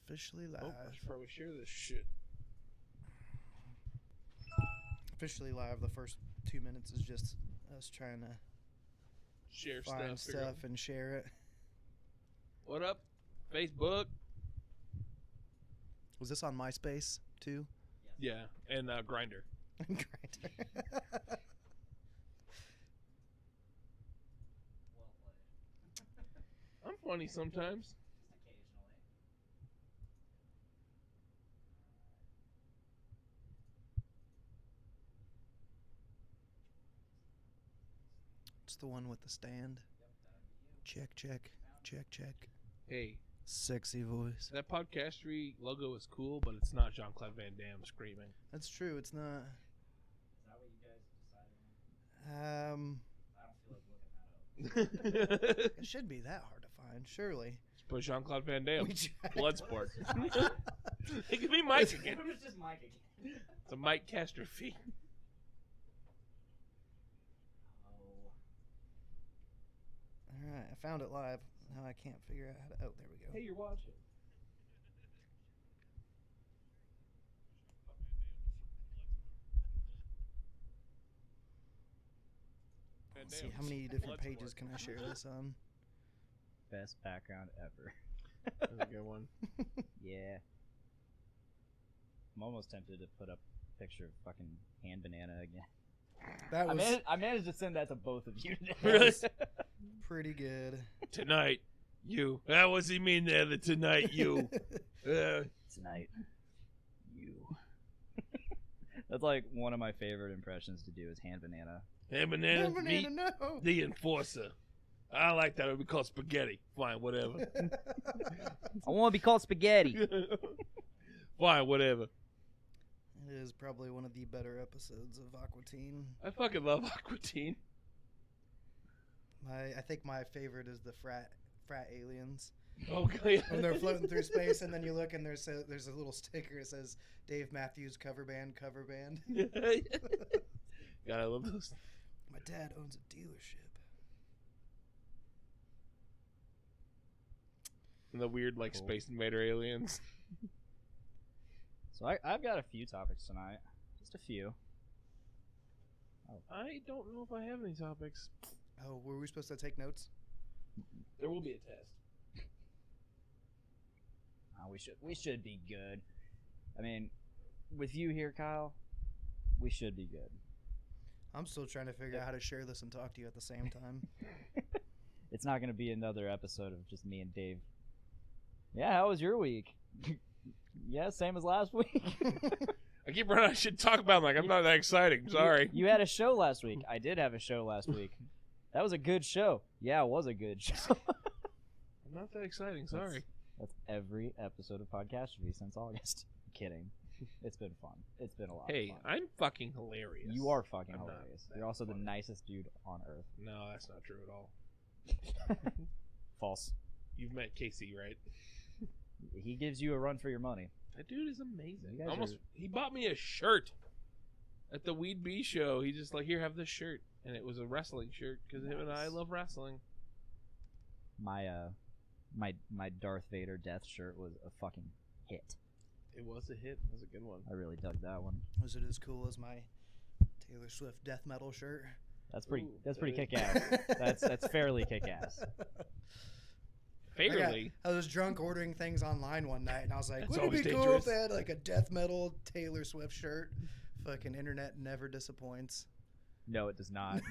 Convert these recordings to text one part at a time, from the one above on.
Officially live. Oh, I should probably share this shit. Officially live. The first 2 minutes is just us trying to Share find stuff. figure out- stuff and share it. What up? Facebook? Was this on MySpace too? Yeah, and Grinder. Great. I'm funny sometimes. Just occasionally. It's the one with the stand. Yep, that would be you. Check. Hey, Sexy voice. that podcastery logo is cool, but it's not Jean-Claude Van Damme screaming. That's true. It's not. Is that what you guys decided on? I don't feel like looking that up. It should be that hard to find, surely. Just put Jean-Claude Van Damme. We tried. Bloodsport. It could be Mike again. It was just Mike again. It's a Mike Castrophe. Oh. All right, I found it live. Now I can't figure out how to. Oh, there we go. Hey, you're watching. Let's see, how many different pages can I share this on? Best background ever. That's a good one. Yeah. I'm almost tempted to put up a picture of fucking hand banana again. That was I managed to send that to both of you today. Really? pretty good. Tonight, you. What's he mean there? The tonight, you. Tonight, you. That's like one of my favorite impressions to do is hand banana. Hey, banana, No, meet banana, no. the enforcer. I like that. It would be called spaghetti. Fine, whatever. I want to be called spaghetti. Fine, whatever. It is probably one of the better episodes of Aqua Teen. I fucking love Aqua Teen. I think my favorite is the frat aliens. Okay. When they're floating through space, and then you look and there's a little sticker that says Dave Matthews cover band. God, I love those. My dad owns a dealership. And the weird, like, Cool. Space Invader aliens. So I've got a few topics tonight. Just a few. I don't know if I have any topics. Oh, were we supposed to take notes? There will be a test. We should be good. I mean, with you here, Kyle, we should be good. I'm still trying to figure out how to share this and talk to you at the same time. It's not going to be another episode of just me and Dave. Yeah, how was your week? Yeah, same as last week. I keep running out of shit to talk about. Like, I'm not that exciting. Sorry. You had a show last week. I did have a show last week. That was a good show. Yeah, it was a good show. I'm not that exciting. Sorry. That's every episode of Podcastrophe since August. Kidding. It's been fun. It's been a lot Hey, of fun. I'm fucking hilarious. You are fucking I'm not hilarious. that You're also the funny. nicest dude on earth. No, that's not true at all. False. You've met Casey, right? He gives you a run for your money. That dude is amazing. You guys He bought me a shirt at the Weed Bee show. He just like, here, have this shirt, and it was a wrestling shirt because him and I Nice. love wrestling. My my Darth Vader death shirt was a fucking hit. It was a hit. It was a good one. I really dug that one. Was it as cool as my Taylor Swift death metal shirt? That's pretty. Ooh, That's pretty that kick ass. That's fairly kick ass. Fairly. I was drunk ordering things online one night, and I was like, That's wouldn't it always be cool if dangerous. they had like a death metal Taylor Swift shirt? Fucking internet never disappoints. No, it does not.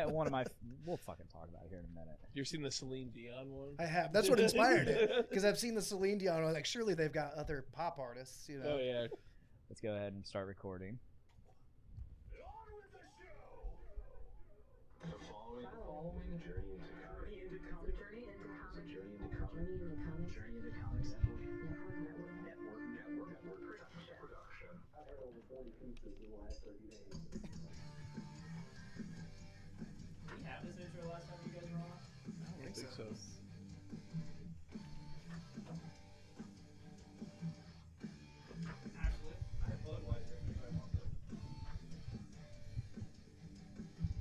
One of my. We'll fucking talk about it here in a minute. You ever seen the Celine Dion one? I have. That's what inspired it. Because I've seen the Celine Dion. I was like, surely they've got other pop artists, you know. Oh yeah. Let's go ahead and start recording. The following journey into comics. Network production. I've had over 40 pizzas in the last 30 days. Did we have this intro last time you guys were on? I don't think so. Actually, I have Budweiser if I want it.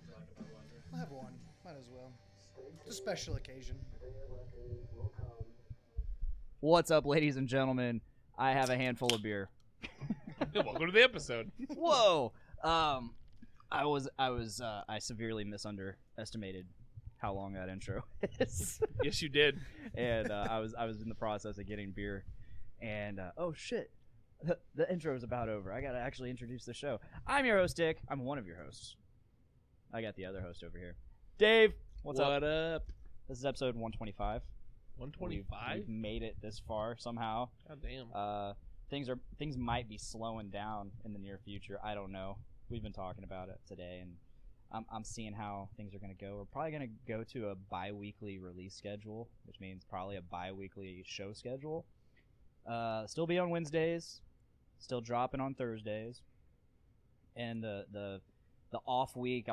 You like a Budweiser? I'll have one. Might as well. It's a special occasion. Their record will come. What's up, ladies and gentlemen? I have a handful of beer. Welcome to the episode. Whoa. I severely misunderestimated how long that intro is. Yes, you did. And I was in the process of getting beer, and oh shit, the intro is about over. I gotta actually introduce the show. I'm your host, Dick. I'm one of your hosts. I got the other host over here, Dave. What's up? What up? This is episode 125. 125. We've made it this far somehow. God damn. Things might be slowing down in the near future. I don't know. We've been talking about it today, and I'm seeing how things are going to go. We're probably going to go to a bi-weekly release schedule, which means probably a bi-weekly show schedule. Still be on Wednesdays, still dropping on Thursdays, and the off week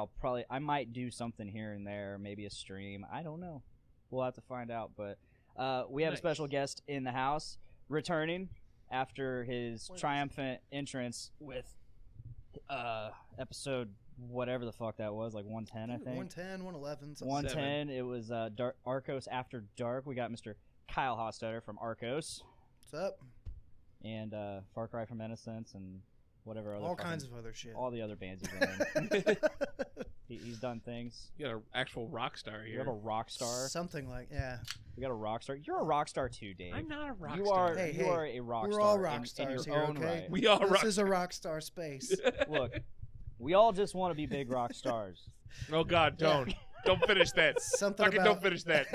I might do something here and there, maybe a stream. I don't know. We'll have to find out. But we have a special guest in the house returning after his triumphant entrance with episode whatever the fuck that was, like 110, I think. 110, 111, something. 110. It was Arcos After Dark. We got Mr. Kyle Hostetter from Arcos. What's up? And Far Cry from Innocence and whatever other All kinds of other shit. all the other bands he's been in. He's done things. You got an actual rock star We here. have a rock star. Something like, yeah. We got a rock star. You're a rock star too, Dave. I'm not a rock you star. are. Hey, you hey, are a rock we're star. all rock in stars your here, own okay? right. We are This rock. is a rock star space. Look, we all just want to be big rock stars. Oh God, don't. Don't finish that. Something Fucking about... don't finish that.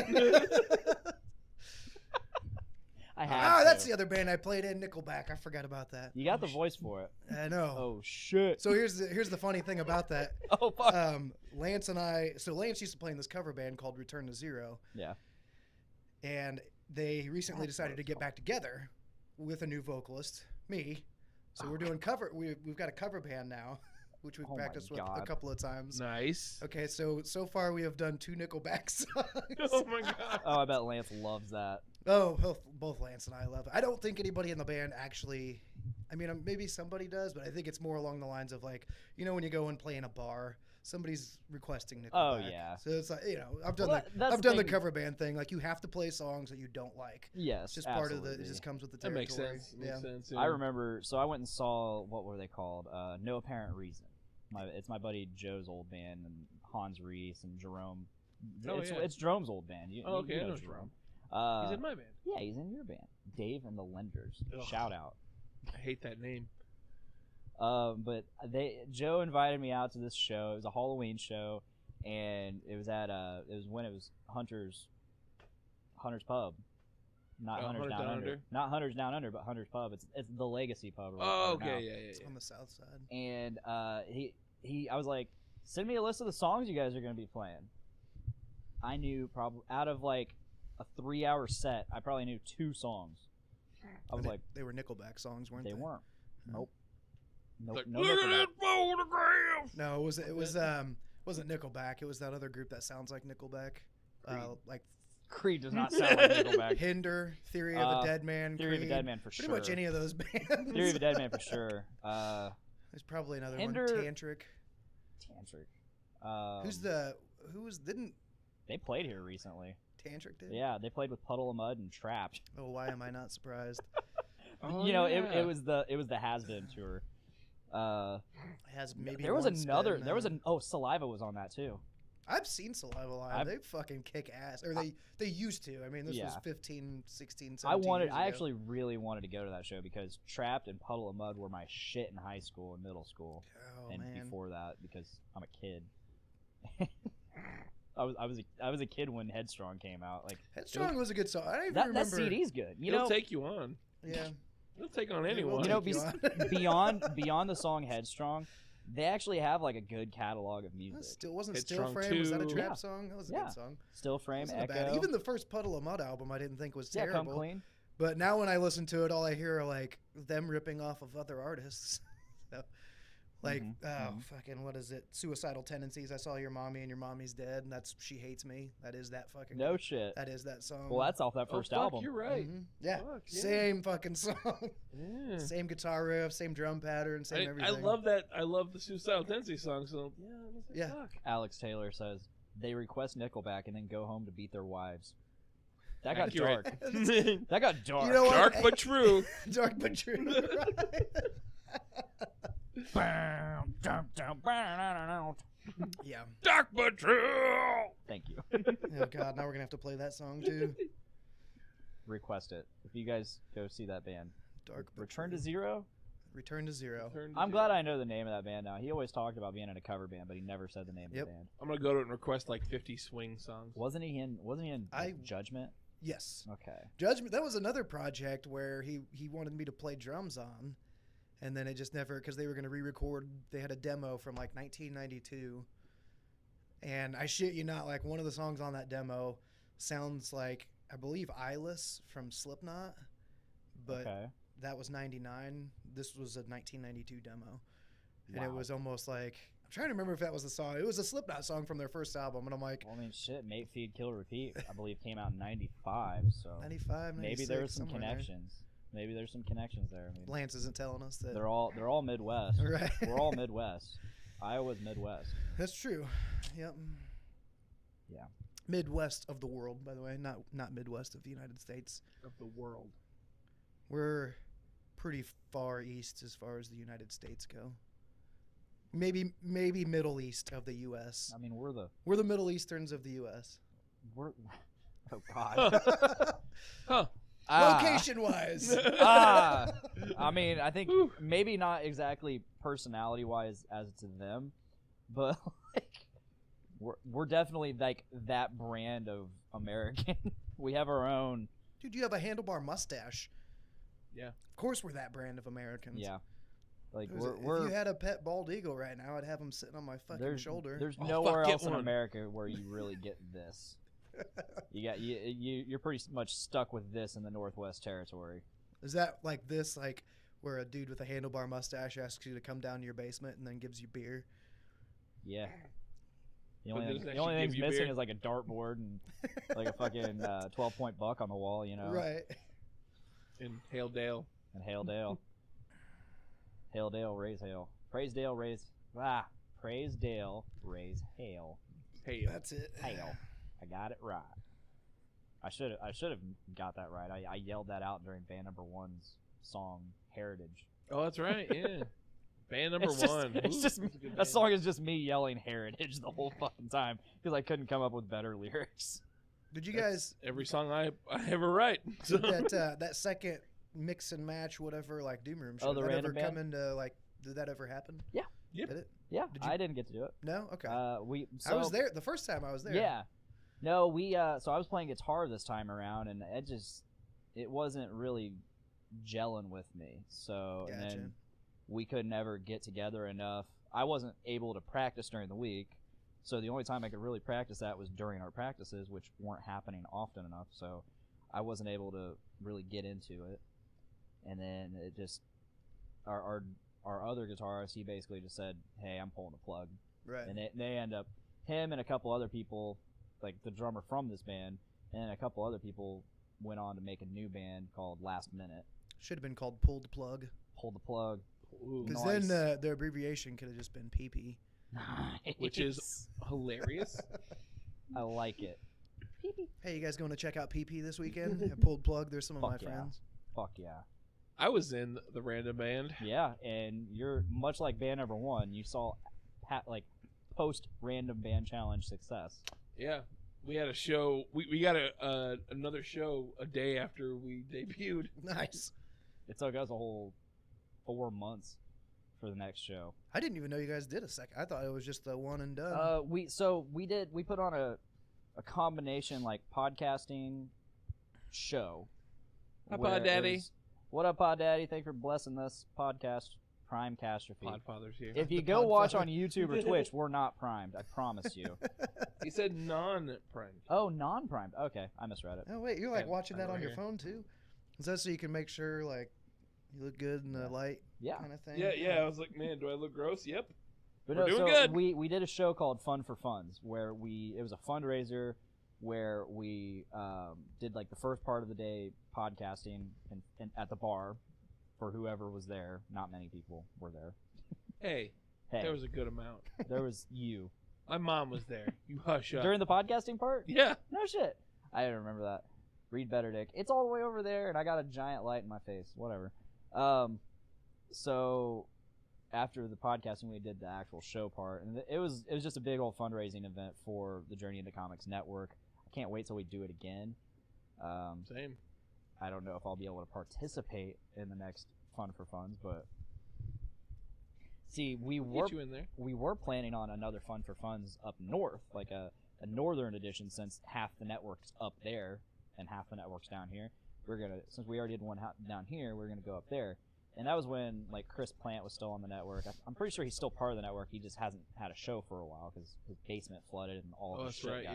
I have. that's to. the other band I played in, Nickelback. I forgot about that. You got the voice for it. I know. Oh shit. So here's the funny thing about that. Oh fuck. Lance and I. So Lance used to play in this cover band called Return to Zero, Yeah. and they recently decided to get back together with a new vocalist, me. So we're doing cover. We've got a cover band now, which we've Oh my practiced with a God. couple of times. Nice. Okay, so far we have done 2 Nickelback songs. Oh my God. Oh, I bet Lance loves that. Oh, both Lance and I love it. I don't think anybody in the band actually. I mean, maybe somebody does, but I think it's more along the lines of like, when you go and play in a bar, somebody's requesting Nickelback. Oh, yeah. So it's like, I've done Well, that's I've the done the thing. cover band thing. Like you have to play songs that you don't like. Yes. It's just part of the. It absolutely. just comes with the That territory. makes sense. Makes sense. I remember. So I went and saw what were they called? No Apparent Reason. It's my buddy Joe's old band, and Hans Reese and Jerome. Oh, it's, yeah. it's Jerome's old band. Oh, okay, you I know know Jerome. He's in my band. Yeah, he's in your band. Dave and the Lenders. Ugh. Shout out. I hate that name. But Joe invited me out to this show. It was a Halloween show, and it was at when it was Hunter's Pub, not Oh, Hunter's Down Under. Not Hunter's Down Under, but Hunter's Pub. It's the Legacy Pub. or Oh, whatever now. okay, yeah. It's on the south side. And I was like, send me a list of the songs you guys are going to be playing. I knew probably out of like a 3-hour set, I probably knew 2 songs. I was And like, they were Nickelback songs, weren't they? they weren't. Nope. Nope. Like, No look at Nickelback. that photograph. No, it was wasn't Nickelback. It was that other group that sounds like Nickelback. Like Creed does not sound like Nickelback. Hinder, Theory of a Dead Man, Theory of a Creed. Dead Man for Pretty sure. much any of those bands. Theory of a Dead Man for sure. There's probably another Hinder- one. Tantric. Tantric. Didn't They played here recently. Tantric did? Yeah, they played with Puddle of Mud and Trapped. Oh, why am I not surprised? Oh, you know, yeah. it was the Has Been tour. It has maybe there was one another. spin, There was Saliva was on that too. I've seen Saliva live. They fucking kick ass. Or they used to. I mean, this was Yeah. 15, 16, 17 years ago. I actually really wanted to go to that show because Trapped and Puddle of Mud were my shit in high school and middle school, Oh, and man. before that because I'm a kid. I was a kid when Headstrong came out. Like Headstrong was a good song. I don't even that remember. CD's good. You He'll know, take you on. Yeah. He'll take on Yeah, anyone. we'll you know, take you on. beyond the song Headstrong, they actually have like a good catalog of music. Still wasn't Headstrong Still Frame. Was that a 2. trap Yeah. song? That was a Yeah. good song. Still Frame, Wasn't Echo. bad. Even the first Puddle of Mud album, I didn't think was yeah, terrible. Come Clean. But now when I listen to it, all I hear are like them ripping off of other artists. So, like, fucking, what is it? Suicidal Tendencies. I saw your mommy and your mommy's dead, and she hates me. That is that fucking. No shit. That is that song. Well, that's off that first fuck, album. You're right. Mhm. Yeah. Fuck, yeah. Same fucking song. Yeah. Same guitar riff, same drum pattern, same I everything. love that. I love the Suicidal Tendencies song. So yeah, Yeah. Fuck. Alex Taylor says they request Nickelback and then go home to beat their wives. That got Accurate. dark. That got dark. You know what? Dark but true. Dark but true. Yeah. Dark but true. Thank you. Oh God, now we're gonna have to play that song too. Request it. If you guys go see that band. Dark but Return true. to Zero? Return to Zero. I'm glad I know the name of that band now. He always talked about being in a cover band, but he never said the name Yep. of the band. I'm gonna go to it and request like 50 swing songs. Wasn't he in like, Judgment? Yes. Okay. Judgment. That was another project where he wanted me to play drums on, and then it just never, because they were gonna re-record. They had a demo from like 1992, and I shit you not, like one of the songs on that demo sounds like, I believe, Eyeless from Slipknot, but Okay. that was 99. This was a 1992 demo. And it Wow. was almost like, I'm trying to remember if that was the song. It was a Slipknot song from their first album. And I'm like, Well, I mean, shit. Mate, Feed, Kill, Repeat. I believe came out in '95. So 95, 96, maybe there was some somewhere in there. connections. Maybe there's some connections there. I mean, Lance isn't telling us that. they're all Midwest. Right. We're all Midwest. Iowa's Midwest. That's true. Yep. Yeah. Midwest of the world, by the way, not Midwest of the United States. Of the world. We're pretty far east as far as the United States go. Maybe Middle East of the U.S. I mean, we're We're the Middle Easterns of the U.S. Oh God. Huh. Location-wise. I mean, I think Whew. maybe not exactly personality-wise as to them, but like we're definitely like that brand of American. We have our own. Dude, you have a handlebar mustache. Yeah. Of course we're that brand of Americans. Yeah. Like If we're you had a pet bald eagle right now, I'd have him sitting on my fucking shoulder. There's Oh, nowhere fuck, get else in one. America where you really get this. You're pretty much stuck with this in the Northwest Territory. Is that like this, like where a dude with a handlebar mustache asks you to come down to your basement and then gives you beer? Yeah. The But only, does it the only actually thing's give you missing beer? is like a dartboard and like a fucking 12-point buck on the wall, you know. Right. In Hale Dale. And Hail Dale. Hail Dale, raise hail. Praise Dale, raise praise Dale, raise hail. Hale. That's it. Hail. I got it right. I should have got that right. I yelled that out during band number one's song Heritage. Oh, that's right. Yeah. Band number It's just- one. it's Ooh, just that's a good that band. song is just me yelling Heritage the whole fucking time because I couldn't come up with better lyrics. Did you That's guys every song I ever write. So. that second mix and match whatever like Doom Room show? Oh, the did that random ever come band? into like? Did that ever happen? Yeah. Yep. Did it? Yeah, Did you- I didn't get to do it. No. Okay. I I was there the first time I was there. Yeah. No, so I was playing guitar this time around, and it wasn't really gelling with me. So and Gotcha. then we could never get together enough. I wasn't able to practice during the week, so the only time I could really practice that was during our practices, which weren't happening often enough. So I wasn't able to really get into it. And then it just our other guitarist, he basically just said, "Hey, I'm pulling the plug." Right. And they end up, him and a couple other people, like the drummer from this band, and a couple other people went on to make a new band called Last Minute. Should have been called Pull the Plug. Pull the plug. Ooh, Because Nice. then the abbreviation could have just been PP. Which is hilarious. I like it. Hey, you guys going to check out PP this weekend? At Pulled Plug. There's some of my Fuck yeah. friends. Fuck yeah. I was in the random band. Yeah, and you're much like band number one. You saw like post random band challenge success. Yeah. We had a show. We got another show a day after we debuted. Nice. It took us a whole 4 months for the next show. I didn't even know you guys did a second. I thought it was just the one and done. We put on a combination like podcasting show. Hi, where Pod it Daddy. was, what up, Pod Daddy? Thanks for blessing this podcast, Prime Catastrophe. Podfather's here. If you The go watch Podfather. on YouTube or Twitch, we're not primed. I promise you. He said non-primed. Oh, non-primed. Okay, I misread it. Oh wait, you're like Yeah, watching that right on your here. phone too? Is that so you can make sure like you look good in the Yeah. light Yeah. kind of thing? Yeah. I was like, man, do I look gross? Yep. But We're no, doing so good. we did a show called Fun for Funds where it was a fundraiser where we did like the first part of the day podcasting and at the bar for whoever was there. Not many people were there. Hey, Hey, there was a good amount. there was you My mom was there. You hush up. during the podcasting part. Yeah. No shit. I didn't remember that. Reed Betterdick. It's all the way over there, and I got a giant light in my face. Whatever. So after the podcasting, we did the actual show part, and it was just a big old fundraising event for the Journey into Comics Network. I can't wait till we do it again. Same. I don't know if I'll be able to participate in the next Fun for Funds, but see, we Get you in there. were planning on another Fun for Funds up north, like a northern edition, since half the network's up there and half the network's down here. Since we already did one down here, we're gonna go up there. And that was when like Chris Plant was still on the network. I'm pretty sure he's still part of the network. He just hasn't had a show for a while because his basement flooded and all of his shit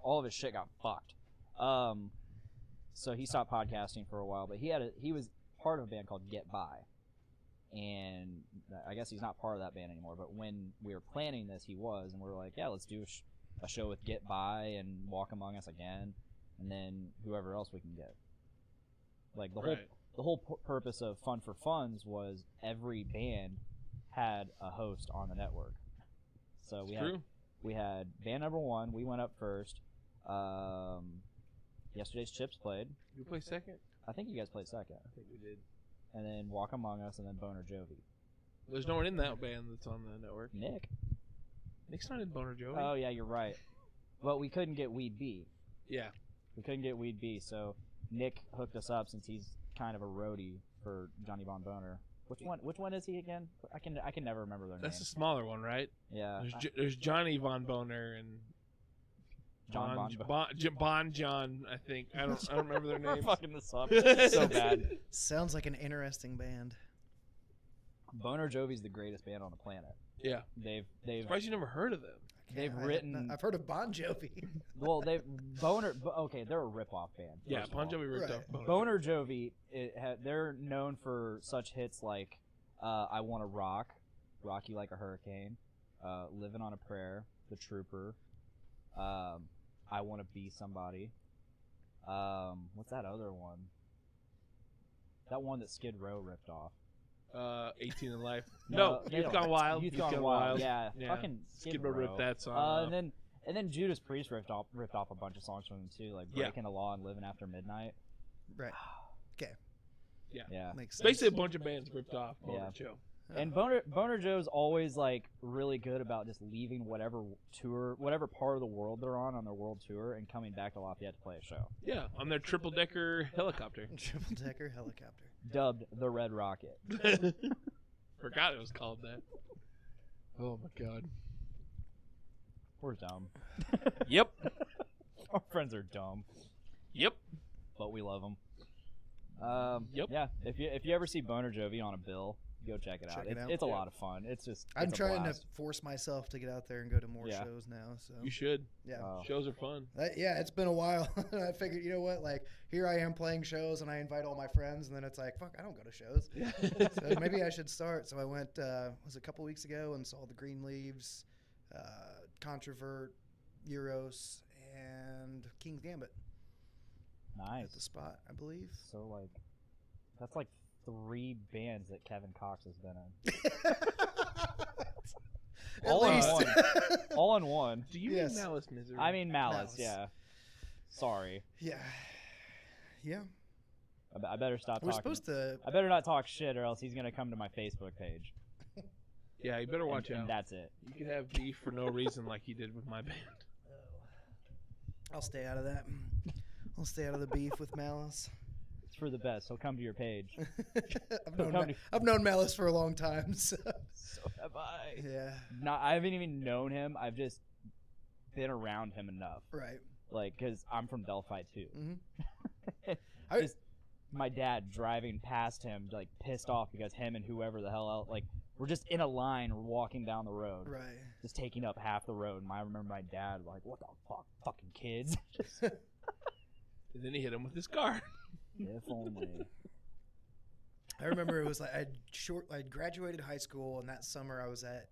all of his shit got fucked. So he stopped podcasting for a while, but he was part of a band called Get By, and I guess he's not part of that band anymore. But when we were planning this, he was, and we were like, yeah, let's do a show with Get By and Walk Among Us again, and then whoever else we can get. Like the whole purpose of Fun for Funds was every band had a host on the network. So we had band number 1. We went up first. Yesterday's Chips played. You play second? I think you guys played second. I think we did. And then Walk Among Us, and then Boner Jovi. There's no one in that band that's on the network. Nick's not in Boner Jovi. Oh yeah, you're right. But we couldn't get Weed B. Yeah. We couldn't get Weed B, so Nick hooked us up since he's kind of a roadie for Johnny Bon Boner. Which one is he again? I can never remember their That's name. the smaller one, right? Yeah. There's Johnny Von Boner and John John, I think. I don't remember their We're names. fucking this up so bad. Sounds like an interesting band. Boner Jovi's the greatest band on the planet. Yeah. They've Surprised you never heard of them. I've heard of Bon Jovi. well, okay, they're a rip-off band. Yeah, first of Bon all. Jovi ripped Right. off Boner Jovi, they're known for such hits like I Wanna Rock, Rock You Like a Hurricane, Living on a Prayer, The Trooper, I Wanna Be Somebody. What's that other one? That one that Skid Row ripped off. 18 in Life. No, No, they Youth don't. Gone Wild. Youth Gone Wild. Yeah, Yeah. fucking Skid Row ripped that song off. and then Judas Priest ripped off a bunch of songs from them too, like Yeah. Breaking the Law and Living After Midnight. Right. Okay. Yeah. Makes sense. Basically, a bunch of bands ripped off Boner Yeah. Joe. And Boner Joe's always like really good about just leaving whatever part of the world they're on their world tour and coming back to Lafayette to play a show. Yeah, on their triple-decker helicopter. Triple decker helicopter. Dubbed the Red Rocket. Forgot it was called that. Oh, my God. We're dumb. Yep. Our friends are dumb, Yep. but we love them. Yep. Yeah. If you ever see Boner Jovi on a bill, go check it out. Check it out. It's a Yeah. lot of fun. It's just I'm it's a trying blast. to force myself to get out there and go to more Yeah. shows now. So You should. yeah. Oh. Shows are fun. Yeah, it's been a while. I figured, you know what? Like, here I am playing shows, and I invite all my friends, and then it's like, fuck, I don't go to shows. So maybe I should start. So I went, was it a couple weeks ago, and saw the Green Leaves, Controvert, Euros, and King's Gambit at Nice. the Spot, I believe. So like, that's like 3 bands that Kevin Cox has been in. At All in least. one. All in one. Do you Yes. mean Malice Misery? I mean Malice. Malice. Yeah. Sorry. Yeah. Yeah. I better stop We're talking. supposed to. I better not talk shit, or else he's gonna come to my Facebook page. Yeah, you better watch and out. that's it. You could have beef for no reason like you did with my band. I'll stay out of that. I'll stay out of the beef with Malice. It's for the best. He'll come to your page. I've known Malice for a long time. So. So have I. Yeah. I haven't even known him. I've just been around him enough. Right. Like, because I'm from Delphi too. Mm-hmm. Just my dad driving past him, like pissed off because him and whoever the hell else, like, we're just in a line walking down the road, Right. just taking up half the road. And I remember my dad like, "What the fuck, fucking kids!" And then he hit him with his car. If only. I remember it was like I'd graduated high school, and that summer I was at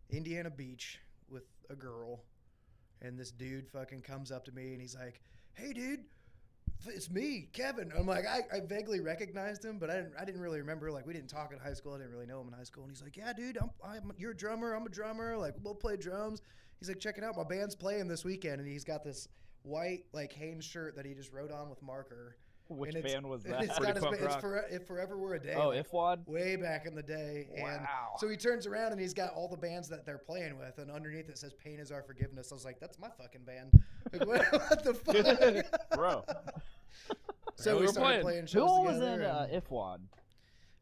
Indiana Beach with a girl, and this dude fucking comes up to me and he's like, "Hey, dude, it's me, Kevin." I'm like, I vaguely recognized him, but I didn't really remember. Like, we didn't talk in high school. I didn't really know him in high school. And he's like, "Yeah, dude, you're a drummer. I'm a drummer. Like, we'll play drums." He's like, "Check it out. My band's playing this weekend." And he's got this white like Hanes shirt that he just wrote on with marker. Which And band was and that? It's Pretty got his, punk it's rock. If Forever Were a Day. Oh, like, Ifwad? way back in the day. And Wow. so he turns around and he's got all the bands that they're playing with, and underneath it says "Pain Is Our Forgiveness." I was like, "That's my fucking band." Like, what the fuck, Bro. So we we were started playing. playing Who shows all was together. in and- Ifwad?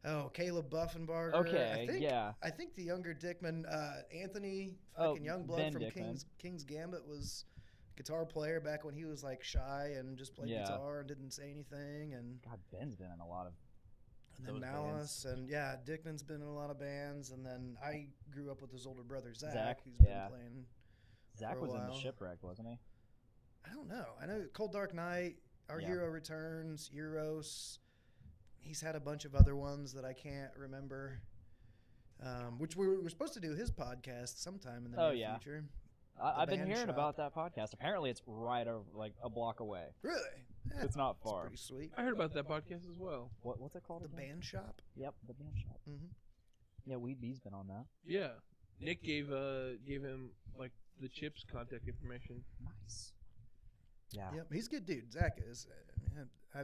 Oh, Caleb Buffenbarger. Okay, I think, yeah. I think the younger Dickman, Anthony Oh, fucking Youngblood Ben from Dickman. King's Gambit was guitar player back when he was like shy and just played Yeah. guitar and didn't say anything. And God, Ben's been in a lot of. then those Malice and yeah, Dickman's been in a lot of bands. And then I grew up with his older brother Zach, Zach, who's yeah. been playing. Zach For a was in the while. Shipwreck, wasn't he? I don't know. I know Cold Dark Night, Our Yeah. Hero Returns, Euros. He's had a bunch of other ones that I can't remember. Which we were supposed to do his podcast sometime in the Oh, near yeah. future. I've been band hearing shop. about that podcast. Apparently, it's right over, like a block away. Really? Yeah, It's not it's far. pretty sweet. I heard about that podcast as well. What's it called? The again? band shop. Yep, the band shop. Mm-hmm. Yeah, Weed B's been on that. Yeah, Nick gave him like the Chips contact information. Nice. Yeah. Yep, he's a good dude. Zach is. I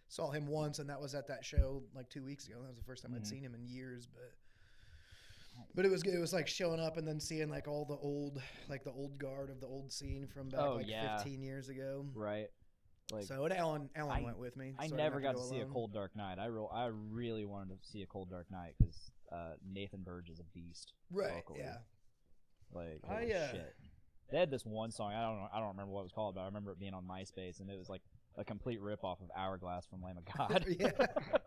saw him once, and that was at that show like 2 weeks ago. That was the first time I'd Mhm. seen him in years, but it was good. It was like showing up and then seeing like all the old, like the old guard of the old scene from back Oh, like yeah. 15 years ago. Right. Like So and Alan I- went with me. I so never didn't got have to see a alone. Cold Dark Night. I really wanted to see a Cold Dark Night because Nathan Burge is a beast. Right. vocally. Yeah. Like I, holy shit. They had this one song. I don't remember what it was called, but I remember it being on MySpace, and it was like a complete rip off of Hourglass from Lamb of God. Yeah.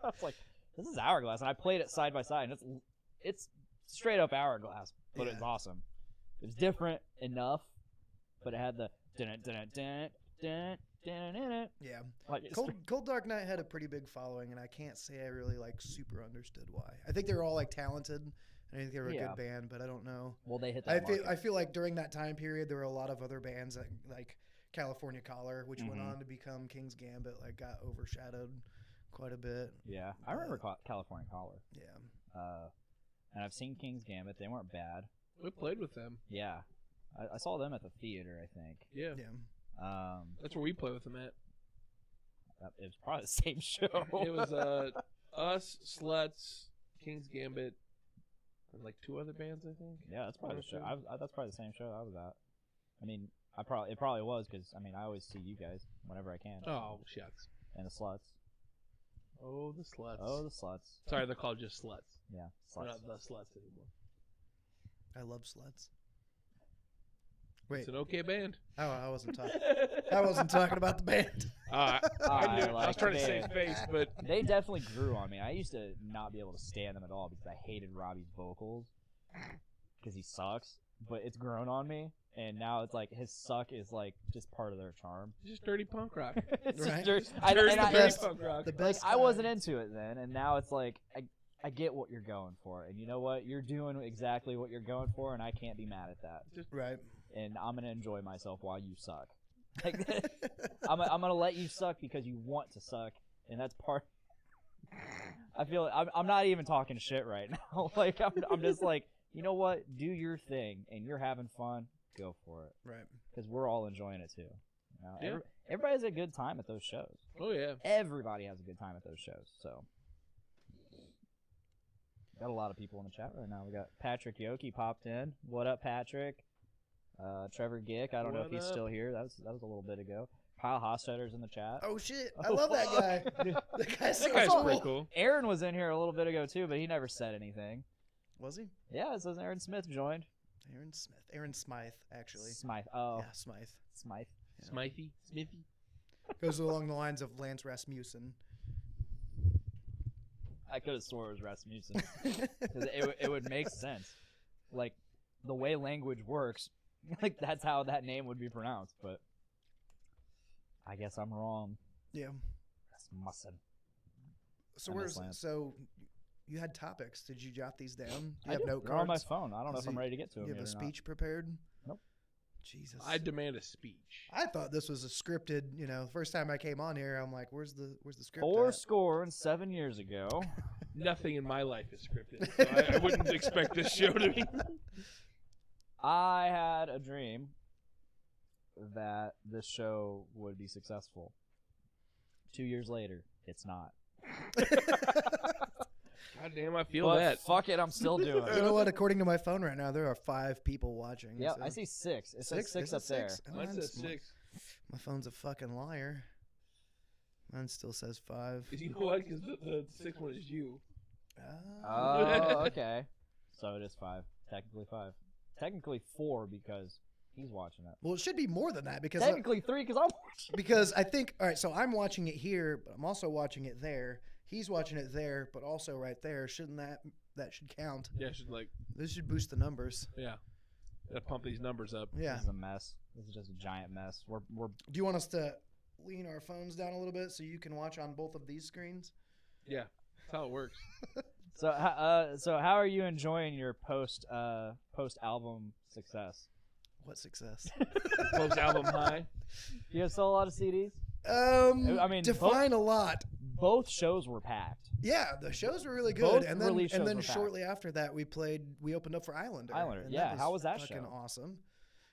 I was like, this is Hourglass, and I played it side by side, and it's straight up Hourglass, but it's Yeah. awesome. It was different enough, but it had the dun-dun-dun-dun-dun-dun-dun-dun. Yeah. Like it's Cold Dark Night had a pretty big following, and I can't say I really like super understood why. I think they were all like talented, and I think they were a Yeah. good band, but I don't know. well, they hit that I market. feel like during that time period there were a lot of other bands like California Collar, which went Mhm. on to become King's Gambit, like got overshadowed quite a bit. Yeah, I remember California Collar. Yeah. And I've seen King's Gambit. They weren't bad. We played with them. Yeah, I saw them at the theater. I think. Yeah, Yeah. that's where we play with them at. It was probably the same show. It was us, Sluts, King's Gambit, and like 2 other bands, I think. Yeah, that's probably the show. Honestly. That's probably the same show I was at. I mean, it probably was because I always see you guys whenever I can. Oh, shucks. And the sluts. Oh, the Sluts. Oh, the sluts. Sorry, they're called just Sluts. Yeah, We're sluts. not the Sluts anymore. I love Sluts. Wait. It's an okay band. Oh, I wasn't talking about the band. I knew. I was like trying to the save band. face, but They definitely grew on me. I used to not be able to stand them at all because I hated Robbie's vocals because he sucks. But it's grown on me, and now it's like his suck is like just part of their charm. it's just dirty punk rock. It's just Right. dirt- Dirty, and I- dirty best- punk rock. The like best. I wasn't into it then, and now it's like I get what you're going for, and you know what? You're doing exactly what you're going for, and I can't be mad at that. Right. And I'm gonna enjoy myself while you suck. Like, I'm gonna let you suck because you want to suck, and that's part. I feel I'm not even talking shit right now. Like I'm just like, you know what? Do your thing, and you're having fun. Go for it, Right. because we're all enjoying it too. You know, Yeah. everybody has a good time at those shows. Oh yeah. Everybody has a good time at those shows. So, got a lot of people in the chat right now. We got Patrick Yoki popped in. What up, Patrick? Trevor Gick. I don't know if What he's up? still here. That was a little bit ago. Kyle Hostetter's in the chat. Oh shit! I Oh, love that fuck. guy. Dude, The guy's so That guy's cool. pretty cool. Aaron was in here a little bit ago too, but he never said anything. Was he? Yeah, it says Aaron Smith joined. Aaron Smith. Aaron Smythe, actually. Smythe. Oh, Yeah, Smythe. Smythe. Yeah. Smithy, Smithy. Goes along the lines of Lance Rasmussen. I could have swore it was Rasmussen. 'Cause it would make sense. Like, the way language works, like, that's how that name would be pronounced, but I guess I'm wrong. Yeah. Rasmussen. So I where's miss Lance. so you had topics? Did you jot these down? Do you I have do. note They're on my cards? phone. I don't know Is if I'm he- ready to get to them You have yet a or not. speech prepared? Nope. Jesus. I demand a speech. I thought this was a scripted. You know, the first time I came on here, I'm like, "Where's the script?" Four at? score and 7 years ago. Nothing in my life is scripted, so I wouldn't expect this show to be. I had a dream that this show would be successful. 2 years later, it's not. God damn, I feel But that. fuck it, I'm still doing You it. know what? According to my phone right now, there are 5 people watching. Yeah, so- I see 6. It says 6 Is up it there. 6? Oh, Mine says mine's- 6. My phone's a fucking liar. Mine still says 5. You know what? Because the 6th one is you. Oh, okay. So it is 5. Technically 5. Technically 4 because he's watching it. Well, it should be more than that because Technically 3 because I'm watching. because I think all right. So I'm watching it here, but I'm also watching it there. He's watching it there, but also right there. Shouldn't that should count? Yeah, I should This should boost the numbers. yeah. Gotta pump these numbers up. Yeah. This is a mess. This is just a giant mess. We're Do you want us to lean our phones down a little bit so you can watch on both of these screens? Yeah, that's how it works. so how are you enjoying your post album success? What success? Post album high. You have sold a lot of CDs. I mean, define a lot. Both shows were packed. Yeah, the shows were really good, Both and then release shows were packed. shortly after that, we opened up for Islander. Islander, and yeah, how was that fucking show? Awesome.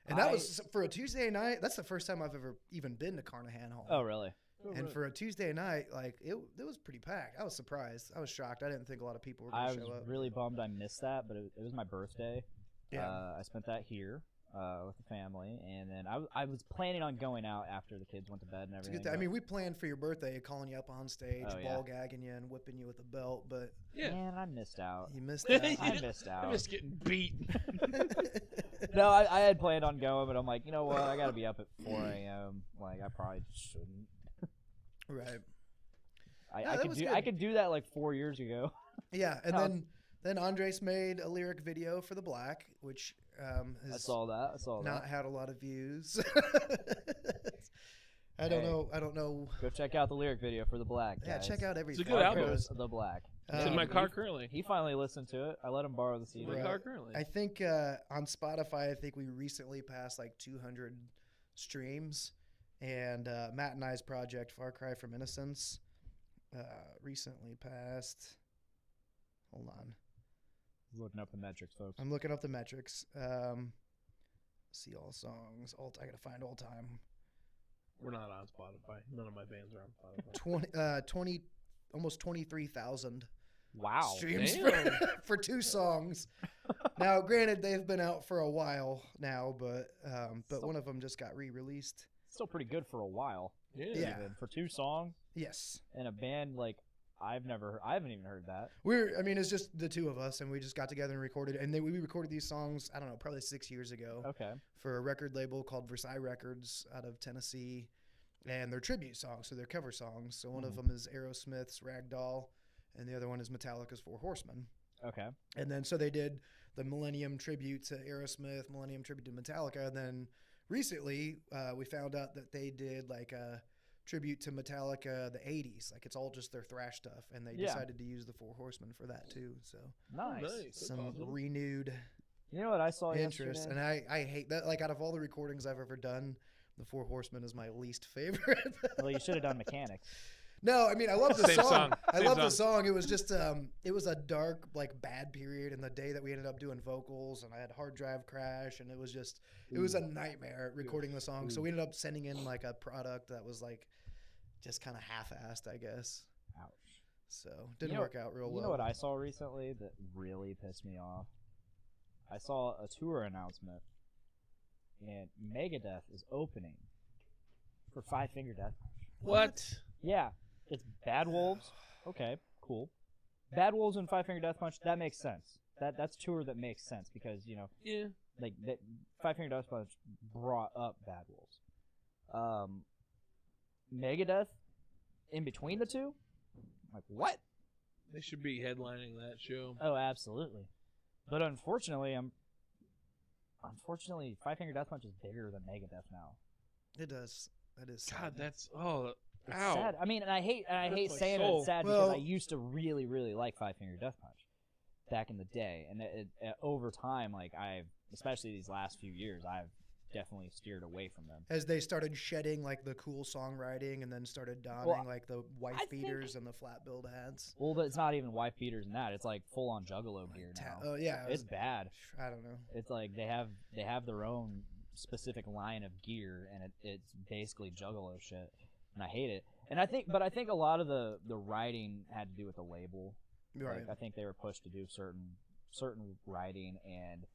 And that was for a Tuesday night. That's the first time I've ever even been to Carnahan Hall. Oh, really? And for a Tuesday night, like it was pretty packed. I was surprised. I was shocked. I didn't think a lot of people were I going to was show up. really bummed I missed that, but it was my birthday. Yeah. I spent that here with the family, and then I was planning on going out after the kids went to bed and It's a everything. good thing. I mean, we planned for your birthday, calling you up on stage, Oh, yeah. ball gagging you, and whipping you with a belt, but Yeah. man, I missed out. you missed that. I missed out. I'm just getting beat. No, I had planned on going, but I'm like, you know what? I got to be up at 4 a.m. Like, I probably shouldn't. Right. I that could was do good. I could do that like 4 years ago. Yeah, and No. then Andres made a lyric video for The Black, which I has saw that. not had a lot of views. I don't Hey. know. Go check out the lyric video for The Black. Yeah, Guys. check out everything. good album. Chronicles of The Black. It's in my Um, car currently. He finally listened to it. I let him borrow the CD. In my Right. car currently. I think on Spotify, I think we recently passed like 200 streams, and Matt and I's project, Far Cry from Innocence, recently passed. Hold on, Looking up the metrics, folks. I'm looking up the metrics. See all songs. I gotta find all time. We're not on Spotify. None of my bands are on Spotify. 20, almost 23,000 Wow. streams Damn. for 2 songs. Now, granted, they've been out for a while now, but one of them just got re-released. Still pretty good for a while. Yeah. Yeah. Even. For 2 songs Yes. and a band like I haven't even heard that. It's just the 2 of us, and we just got together and recorded. And we recorded these songs, I don't know, probably 6 years ago Okay. for a record label called Versailles Records out of Tennessee. And they're tribute songs, so they're cover songs. So one of them is Aerosmith's Ragdoll, and the other one is Metallica's Four Horsemen. Okay. And then so they did the Millennium tribute to Aerosmith, Millennium tribute to Metallica. And then recently we found out that they did like a tribute to Metallica the 80s. Like it's all just their thrash stuff. And they Yeah. decided to use the Four Horsemen for that too. So Nice. Nice. That's some awesome. renewed You know what I saw interest. yesterday? And I hate that. Like out of all the recordings I've ever done, the Four Horsemen is my least favorite. Well, you should have done Mechanics. No, I mean I love the Same song. song. I Same love the song. song. It was just it was a dark, like bad period in the day that we ended up doing vocals, and I had hard drive crash, and it was just it was a nightmare recording the song. So we ended up sending in like a product that was like just kind of half-assed, I guess. Ouch. So didn't know- work out real well. You know what I saw recently that really pissed me off? I saw a tour announcement, and Megadeth is opening for Five Finger Death Punch. What? Yeah, it's Bad Wolves. Okay, cool. Bad Wolves and Five Finger Death Punch. That makes sense. That's a tour that makes sense because Yeah. like that Five Finger Death Punch brought up Bad Wolves. Megadeth in between the two. Like what? They should be headlining that show. Oh, absolutely. But unfortunately, Five Finger Death Punch is bigger than Megadeth now. It does. That is God, sad. that's It's ow. sad. I mean, and I hate Hurts my saying soul. it's sad Well- because I used to really, really like Five Finger Death Punch back in the day, and over time, like especially these last few years, I've definitely steered away from them. As they started shedding like the cool songwriting and then started donning Well, like the wife I think- beaters and the flat billed hats. Well, but it's not even wife beaters and that. It's like full on Juggalo gear now. Oh yeah, It's bad. I don't know. It's like they have their own specific line of gear, and it's basically Juggalo shit, and I hate it. And I think a lot of the writing had to do with the label. Right. Like, I think they were pushed to do certain writing, and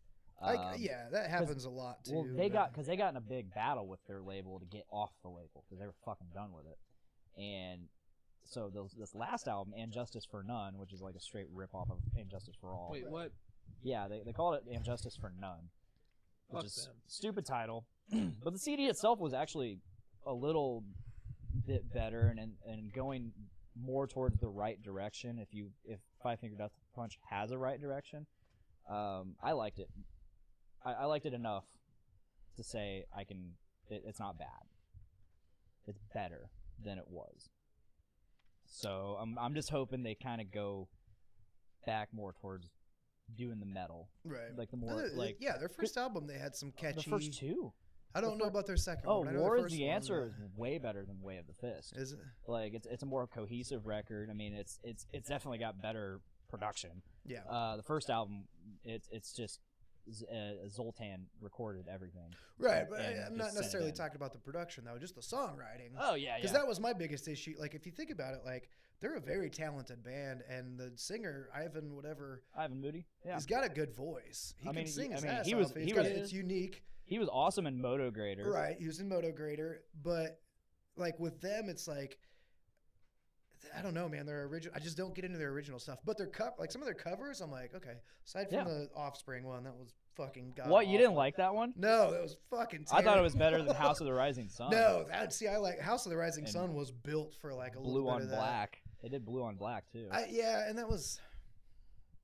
yeah, that happens a lot too. well, they got in a big battle with their label to get off the label because they were fucking done with it, and so this last album, And Justice for None, which is like a straight rip off of And Justice for All. Wait, what? Yeah, they called it And Justice for None, which Fuck is them. stupid title, but the CD itself was actually a little bit better and going more towards the right direction. If Five Finger Death Punch has a right direction, I liked it. I liked it enough to say it's not bad. It's better than it was. So I'm just hoping they kind of go back more towards doing the metal, right. like the more like their first album they had some catchy. the first two. I don't know about their second Oh, one. I know War the is first the one, Answer is way better than Way of the Fist. Is it? Like it's a more cohesive record. I mean, it's definitely got better production. Yeah. The first album, it's just Zoltan recorded everything. Right, but and I'm just not sent it necessarily in. talking about the production though, just the songwriting. Oh yeah, Because that was my biggest issue. Like, if you think about it, like, they're a very talented band, and the singer, Ivan Moody. Yeah, he's got a good voice. He can sing his ass he off. was- It's unique. he was awesome in Moto Grader. Right, he was in Moto Grader, but, like, with them, it's like, I don't know, man. Their original, I just don't get into their original stuff. But their like some of their covers, I'm like, okay. Aside from Yeah. the Offspring one, that was fucking god. What, you didn't awful. like that one? No, that was fucking I thought it was terrible. better than House of the Rising Sun. No, I like House of the Rising And Sun was built for like a Blue little bit on of that. Black. They did Blue on Black too. Yeah, and that was.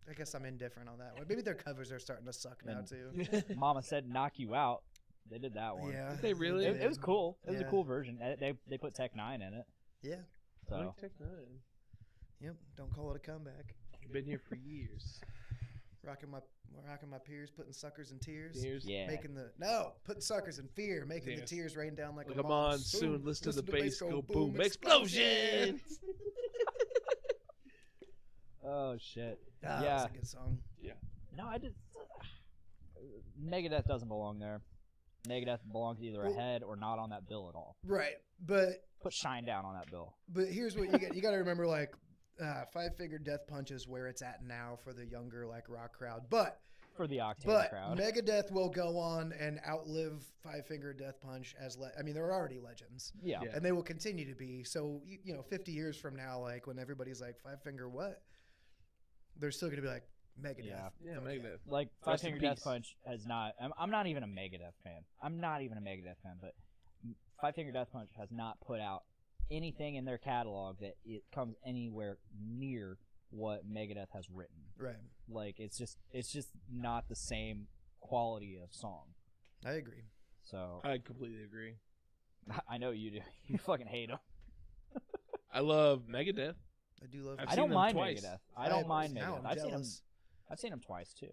I guess I'm indifferent on that one. Maybe their covers are starting to suck now And- too. Mama Said Knock You Out. They did that one. Yeah, Did they really? It was cool. It was a Yeah. cool version. They put Tech 9 in it. Yeah. So Like Tech Nine. Yep. Don't call it a comeback. I've been here for years. Rocking my peers, putting suckers in tears. Years. yeah. Putting suckers in fear, making the Yes. tears rain down like Like a a monsoon. Listen to the bass go boom. explosion. Explosion! Oh shit. Ah, Yeah. that's a good song. No, I just Megadeth doesn't belong there. Megadeth belongs either Well- ahead or not on that bill at all. Right, but Put Shine Down on that bill. here's what you got to remember, like, Five Finger Death Punch is where it's at now for the younger like rock crowd, but For the Octane crowd. Megadeth will go on and outlive Five Finger Death Punch as I mean, they're already legends, yeah. Yeah. and they will continue to be. So 50 years from now, like when everybody's like Five Finger what, they're still gonna be like Megadeth. Yeah. Yeah, Fuck Megadeth. Like Five Rest in Finger Death peace. Punch has not. I'm not even a Megadeth fan. I'm not even a Megadeth fan, but Five Finger Death Punch has not put out anything in their catalog that it comes anywhere near what Megadeth has written. Right. Like it's just not the same quality of song. I agree. So I completely agree. I know you do. You fucking hate them. I love Megadeth. I do love. I've I seen don't them mind twice. Megadeth. I don't mind now Megadeth. I'm I've seen them. jealous. I've seen them twice too.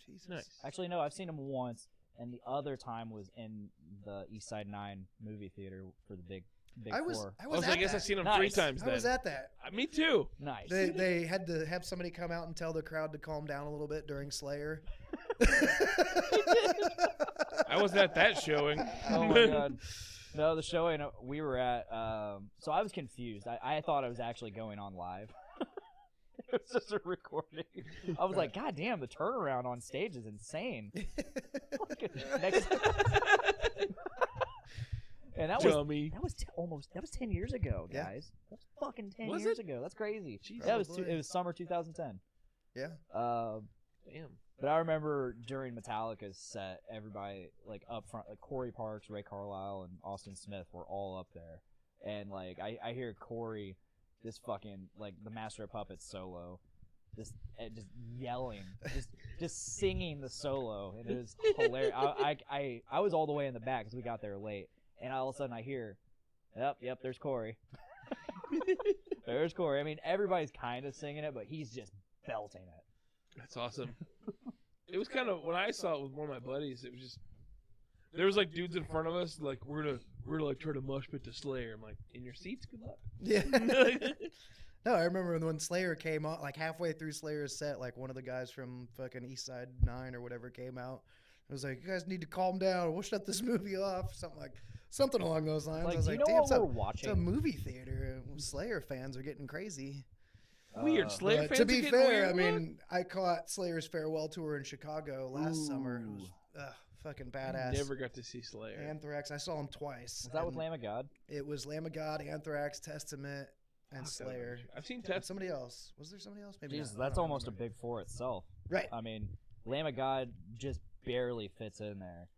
Jesus. Nice. Actually, no, I've seen them once, and the other time was in the East Side 9 movie theater for the big I was. four. I Oh, was. so I at guess that. I've seen them Nice. 3 times I then. was at that. Me too. Nice. They had to have somebody come out and tell the crowd to calm down a little bit during Slayer. I wasn't at that showing. Oh my god. No, the showing we were at. So I was confused. I thought it was actually going on live. It was just a recording. I was like, God damn, the turnaround on stage is insane. And that Dummy. was 10 years ago, Yeah. guys. That was fucking 10 Was years it? ago. That's crazy. Jesus. That was Probably. it was summer 2010. Yeah. Damn. But I remember during Metallica's set, everybody like up front, like Corey Parks, Ray Carlisle, and Austin Smith were all up there, and like I hear Corey, this fucking like the Master of Puppets solo, just yelling, just singing the solo, and it was hilarious. I was all the way in the back because we got there late, and all of a sudden I hear, yep, there's Corey. There's Corey. I mean, everybody's kind of singing it, but he's just belting it. That's awesome. It was kind of when I saw it with one of my buddies. It was just there was like dudes in front of us, like we're gonna like try to mosh pit to Slayer. I'm like, in your seats, good luck. Yeah. No, I remember when Slayer came on, like halfway through Slayer's set, like one of the guys from fucking East Side 9 or whatever came out. It was like, you guys need to calm down. We'll shut this movie off. Something along those lines. Like, I was do you like, know damn, what we're it's a watching? movie theater. Slayer fans are getting crazy. Weird. Slayer But fans to are be getting fair, weird. I mean, I caught Slayer's farewell tour in Chicago last summer. It was Ooh. fucking What? badass. Never got to see Slayer. Anthrax. I saw him twice. Was that with and Lamb of God? It was Lamb of God, Anthrax, Testament, and Fuck, that Slayer. was- I've seen And Test. somebody else. Was there somebody else? Maybe Jesus, not. I that's don't almost a remember. big four itself. Right. I mean, Lamb of God just barely fits in there,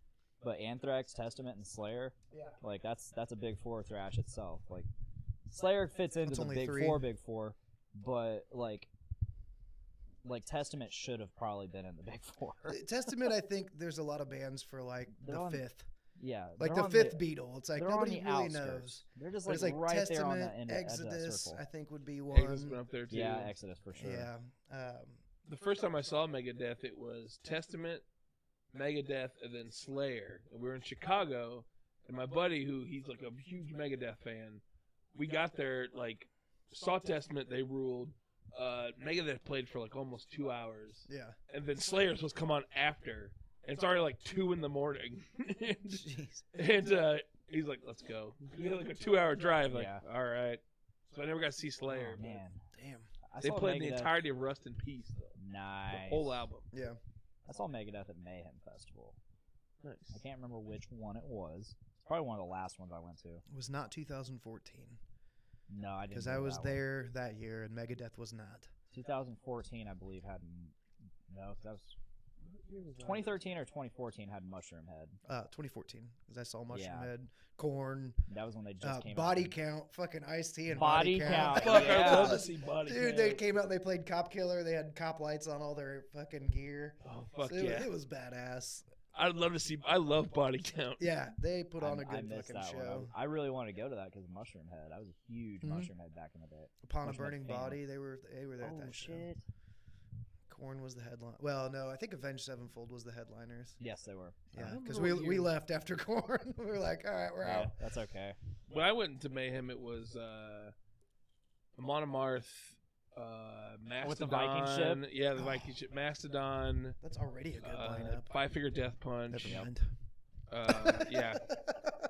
but Anthrax, Testament, and Slayer, Yeah. like that's a big four thrash itself. Like Slayer fits into That's the only big three. four, but like Testament should have probably been in the big four. Testament, I think there's a lot of bands for like They're the on- fifth. Yeah, Like they're the on fifth Beatle. It's like they're on nobody the really outskirts. knows. They're just But it's like, like right there on Testament, the end of that Exodus, circle. I think would be Exodus one. went up there too. Yeah, Exodus for sure. Yeah. The first time I saw Megadeth, it was Testament, Megadeth, and then Slayer. And we were in Chicago, and my buddy, who he's like a huge Megadeth fan, we got there, like, saw Testament, they ruled. Megadeth played for like almost 2 hours, Yeah. and then Slayer's was come on after. And it's already like 2 in the morning. Jeez. and he's like, let's go. We had like a 2-hour drive. Like, Yeah. all right. So I never got to see Slayer. Oh, but man, Damn. I They saw played the Megadeth- entirety of Rust in Peace, though. Nice. The whole album. Yeah. I saw Megadeth at Mayhem Festival. Nice. I can't remember which one it was. It's probably one of the last ones I went to. It was not 2014 No, I didn't. because go I to was that one. there that year and Megadeth was not. 2014, I believe, had no. That was 2013 or 2014 had Mushroom Head. 2014 because I saw Mushroom Yeah. Head, Corn, That was when they just came Body out. Count, fucking Ice-T and Body Body Count, Fuck, yeah. I love to see Body Dude, Count. they came out. They played Cop Killer. They had cop lights on all their fucking gear. Oh, fuck So yeah. it was badass. I'd love to see. I love Body Count. Yeah, they put on a I good missed fucking that one. show. I really wanted to go to that because of Mushroom Head. I was a huge Mhm. Mushroom Head back in the day. Upon a Mushroom Head Burning fan. Body, they were there at Oh that show. shit! Corn was the headline. Well, no, I think Avenged Sevenfold was the headliners. Yes, they were. Yeah, remember because what we year- left after Corn. We were like, all right, we're Yeah, out. that's okay. When I went into Mayhem, it was Amon Amarth, Mastodon. With the Viking ship? Yeah, the Viking ship. Mastodon. That's already a good lineup. Five Finger Death Punch. Never mind. Yeah.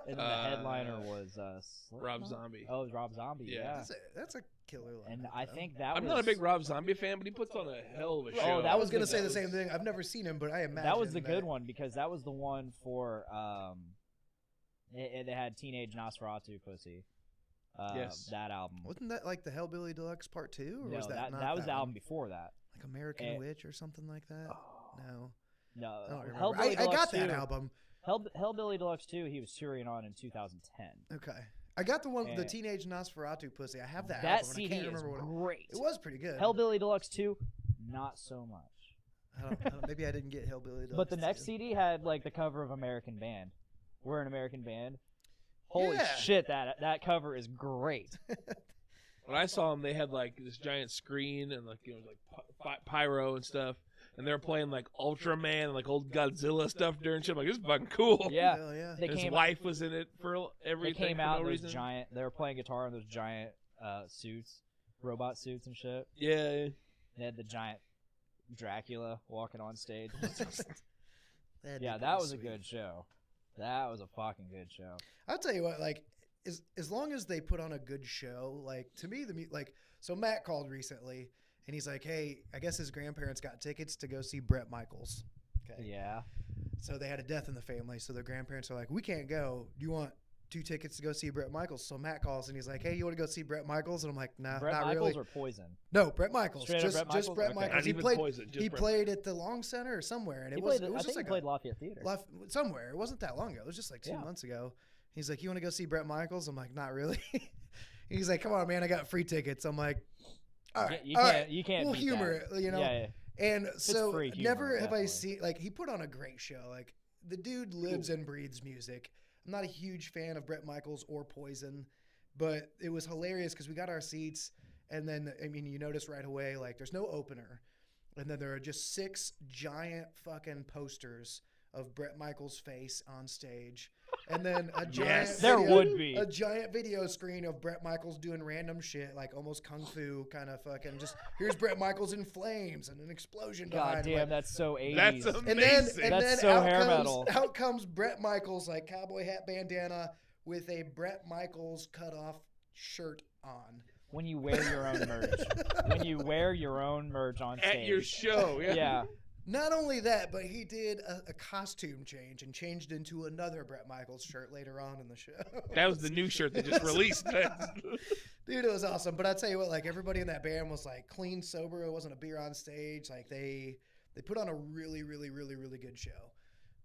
And the headliner was Rob Slipknot? Zombie. Oh, it was Rob Zombie. Yeah. Yeah. That's a killer lineup. And I though. think that I'm was not a big Rob Zombie fan, but he puts on a hell of a show. Oh, that I was was gonna the- say the that same was- thing. I've never seen him, but I imagine that was the good one because that was the one for they had Teenage Nosferatu Pussy. Yes. That album. Wasn't that like the Hellbilly Deluxe Part 2, or No, was that not that was the one? album before that. Like American Eh. Witch or something like that? No, No, I don't remember. Hellbilly I Deluxe got that 2 album. Hellbilly Deluxe 2, he was touring on in 2010. Okay, I got the one with the Eh. Teenage Nosferatu Pussy. I have that. That album, and I CD can't is remember what great. it was. Pretty good. Hellbilly Deluxe 2, not so much. I don't, maybe I didn't get Hellbilly Deluxe. But the next 2. CD had like the cover of American Band. We're an American Band. Holy Yeah. shit, that cover is great. When I saw them, they had like this giant screen and like pyro and stuff, and they were playing like Ultraman and like old Godzilla stuff during shit. I'm like, this is fucking cool. Yeah. Hell yeah. They His came wife was in it for They everything. came for out no in those reason. giant. They were playing guitar in those giant suits, robot suits and shit. Yeah. They had the giant Dracula walking on stage. That'd be Yeah, pretty that was a sweet. good show. That was a fucking good show. I'll tell you what, like, as long as they put on a good show, like to me, so Matt called recently and he's like, hey, I guess his grandparents got tickets to go see Bret Michaels. Okay. Yeah. So they had a death in the family. So their grandparents are like, we can't go. Do you want 2 tickets to go see Bret Michaels? So Matt calls and he's like, hey, you want to go see Bret Michaels? And I'm like, nah, Brett not Michaels really. or Poison? No, Bret Michaels. Straight up Just Bret just Michaels? Bret Okay. Michaels. Not He even played. Poison, just He Bret played at the Long Center or somewhere, and He it was played, it was I just think like he played Lafayette Theater. somewhere. It wasn't that long ago. It was just like 2 Yeah. months ago. He's like, you want to go see Bret Michaels? I'm like, not really. He's like, come on, man, I got free tickets. I'm like, all right, You all can't. right. You can't. We'll beat humor that. it, you know. Yeah, yeah. And so free humor, never have I definitely. seen like he put on a great show. Like the dude lives and breathes music. I'm not a huge fan of Bret Michaels or Poison, but it was hilarious because we got our seats, and then I mean you notice right away like there's no opener, and then there are just 6 giant fucking posters of Bret Michaels' face on stage, and then a giant Yes. There video, would be. a giant video screen of Bret Michaels doing random shit, like almost kung fu kind of fucking. Just here's Bret Michaels in flames and an explosion behind God him. damn, like, that's so 80s. That's and amazing. then That's so out hair comes, metal. out comes Bret Michaels, like cowboy hat, bandana, with a Bret Michaels cut off shirt on. When you wear your own merch. When you wear your own merch on stage. At your show. Yeah. Yeah. Not only that, but he did a costume change and changed into another Bret Michaels shirt later on in the show. That was the new shirt they just released. Dude, it was awesome. But I tell you what, like everybody in that band was like clean, sober. It wasn't a beer on stage. Like they put on a really, really, really, really good show.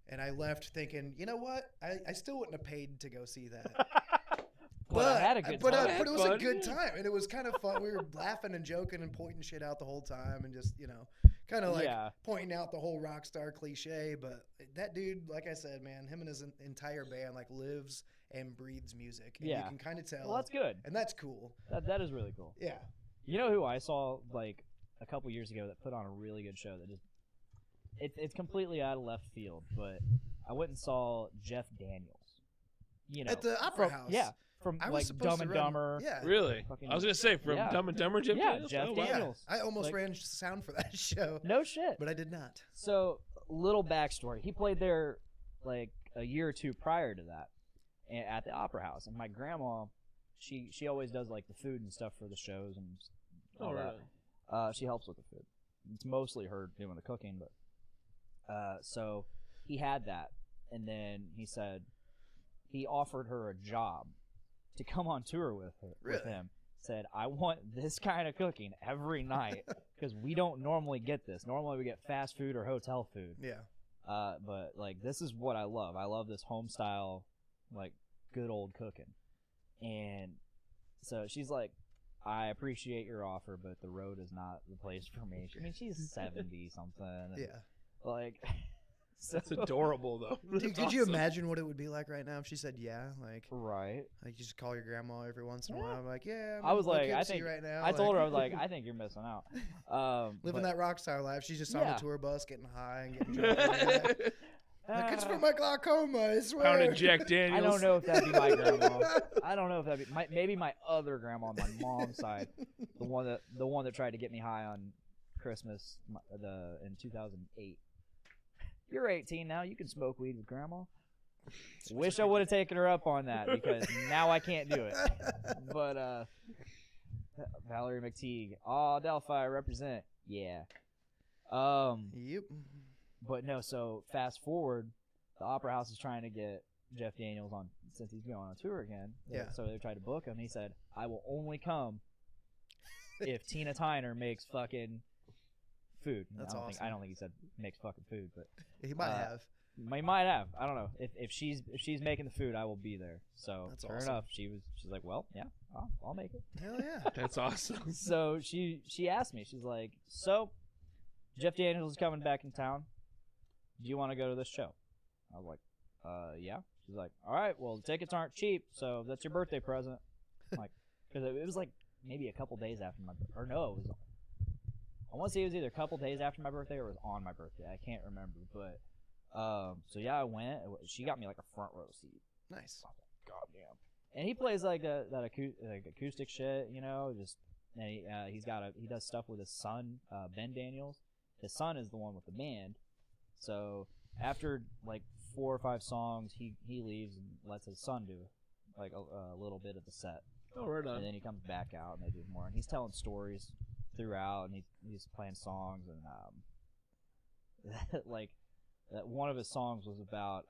And I left thinking, you know what? I still wouldn't have paid to go see that. But I had a good but, time. but it was a Fun. good time, and it was kind of fun. We were laughing and joking and pointing shit out the whole time, and just kind of like Yeah. pointing out the whole rock star cliche. But that dude, like I said, man, him and his entire band like lives and breathes music. And Yeah. you can kind of tell. Well, that's good. and that's cool. That is really cool. Yeah. You know who I saw like a couple years ago that put on a really good show that just it's completely out of left field, but I went and saw Jeff Daniels. You know, At the Opera from, House. Yeah, from I was like supposed Dumb to and run- Dumber. Yeah. Really? Fucking- I was gonna say from Yeah. Dumb and Dumber, Jeff Yeah, Daniels? Jeff Oh, wow. Daniels. I almost Like- ran sound for that show, No shit. but I did not. So, little backstory. He played there like a year or two prior to that at the Opera House. And my grandma, she always does like the food and stuff for the shows and all Oh, that. really? She helps with the food. It's mostly her doing the cooking, but so he had that, and then he said he offered her a job to come on tour with Really? him. Said, I want this kind of cooking every night because we don't normally get this. Normally we get fast food or hotel food. Yeah. But like this is what I love. I love this home style, like good old cooking. And so she's like, I appreciate your offer, but the road is not the place for me. I mean, she's 70 something. and, Yeah. Like, so, That's adorable, though. Dude, That's could you awesome. imagine what it would be like right now if she said yeah? Like right. you just call your grandma every once in a Yeah. while. I'm like, yeah. I was in like, I Poughkeepsie think right now. I told her I was like, I think you're missing out. living but- that rock star life. She's just on Yeah. the tour bus, getting high and getting drunk. Like, it's for my glaucoma, I swear. Pounded Jack Daniels. I don't know if that'd be my grandma. I don't know if that'd be maybe my other grandma on my mom's side, the one that tried to get me high on Christmas in 2008. You're 18 now. You can smoke weed with grandma. Wish I would have taken her up on that because now I can't do it. But Valerie McTeague, Delphi represent. Yeah. Yep. But no, so fast forward, the Opera House is trying to get Jeff Daniels on since he's going on tour again. Yeah. So they tried to book him. He said, I will only come if Tina Tyner makes fucking food. That's I awesome. don't think he said makes fucking food, but He might have. he might have. I don't know. If she's making the food, I will be there. So That's fair awesome. enough. She's like, well, yeah, I'll make it. Hell yeah. That's awesome. So she asked me, she's like, so Jeff Daniels is coming back in town. Do you want to go to this show? I was like, yeah. She's like, all right, well, the tickets aren't cheap, so that's your birthday present. I'm like, because it was like maybe a couple days after my birthday. Or no, it was, I want to say it was either a couple days after my birthday or it was on my birthday. I can't remember. But, so yeah, I went. She got me like a front row seat. Nice. Goddamn. And he plays like like acoustic shit, you know, just, and he does stuff with his son, Ben Daniels. His son is the one with the band. So after like 4 or 5 songs, he leaves and lets his son do like a little bit of the set, Oh, right on. and then he comes back out and they do more. And he's telling stories throughout, and he's playing songs and like one of his songs was about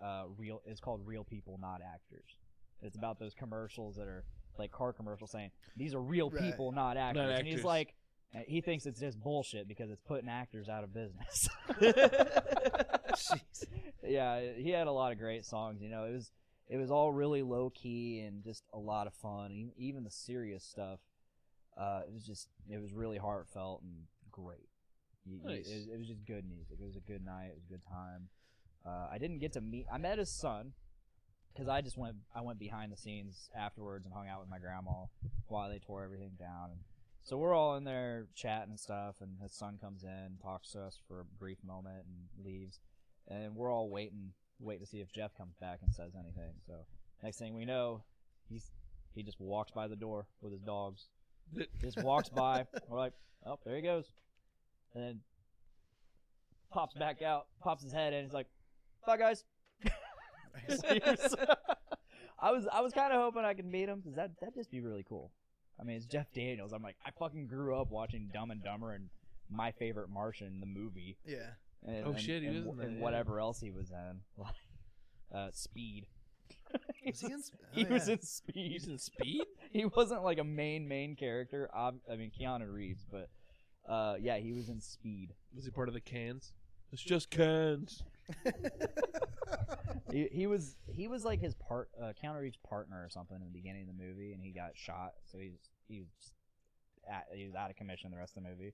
It's called Real People, Not Actors. It's about those commercials that are like car commercials saying these are real Right. people, not actors. Not And he's actors. like. He thinks it's just bullshit because it's putting actors out of business. Jeez. Yeah, he had a lot of great songs. You know, it was all really low key and just a lot of fun. Even the serious stuff, it was really heartfelt and great. Nice. It was just good music. It was a good night. It was a good time. I didn't get to meet. I met his son because I went behind the scenes afterwards and hung out with my grandma while they tore everything down. And so we're all in there chatting and stuff, and his son comes in, talks to us for a brief moment, and leaves. and we're all waiting to see if Jeff comes back and says anything. So next thing we know, he just walks by the door with his dogs. Just walks by. We're like, oh, there he goes. And then pops back out, pops his head in. He's like, bye, guys. I was kind of hoping I could meet him because that'd just be really cool. I mean, it's Jeff Daniels. I'm like, I fucking grew up watching Dumb and Dumber and My Favorite Martian, the movie. Yeah. And, shit, he was in that, and yeah. whatever else he was in. Speed. Was he in? He was in Speed. He's in Speed? He wasn't like a main character. I mean, Keanu Reeves, but yeah, he was in Speed. Was he part of the cans? It's just cans. He was like his Keanu Reeves' partner or something in the beginning of the movie, and he got shot, so he was out of commission the rest of the movie.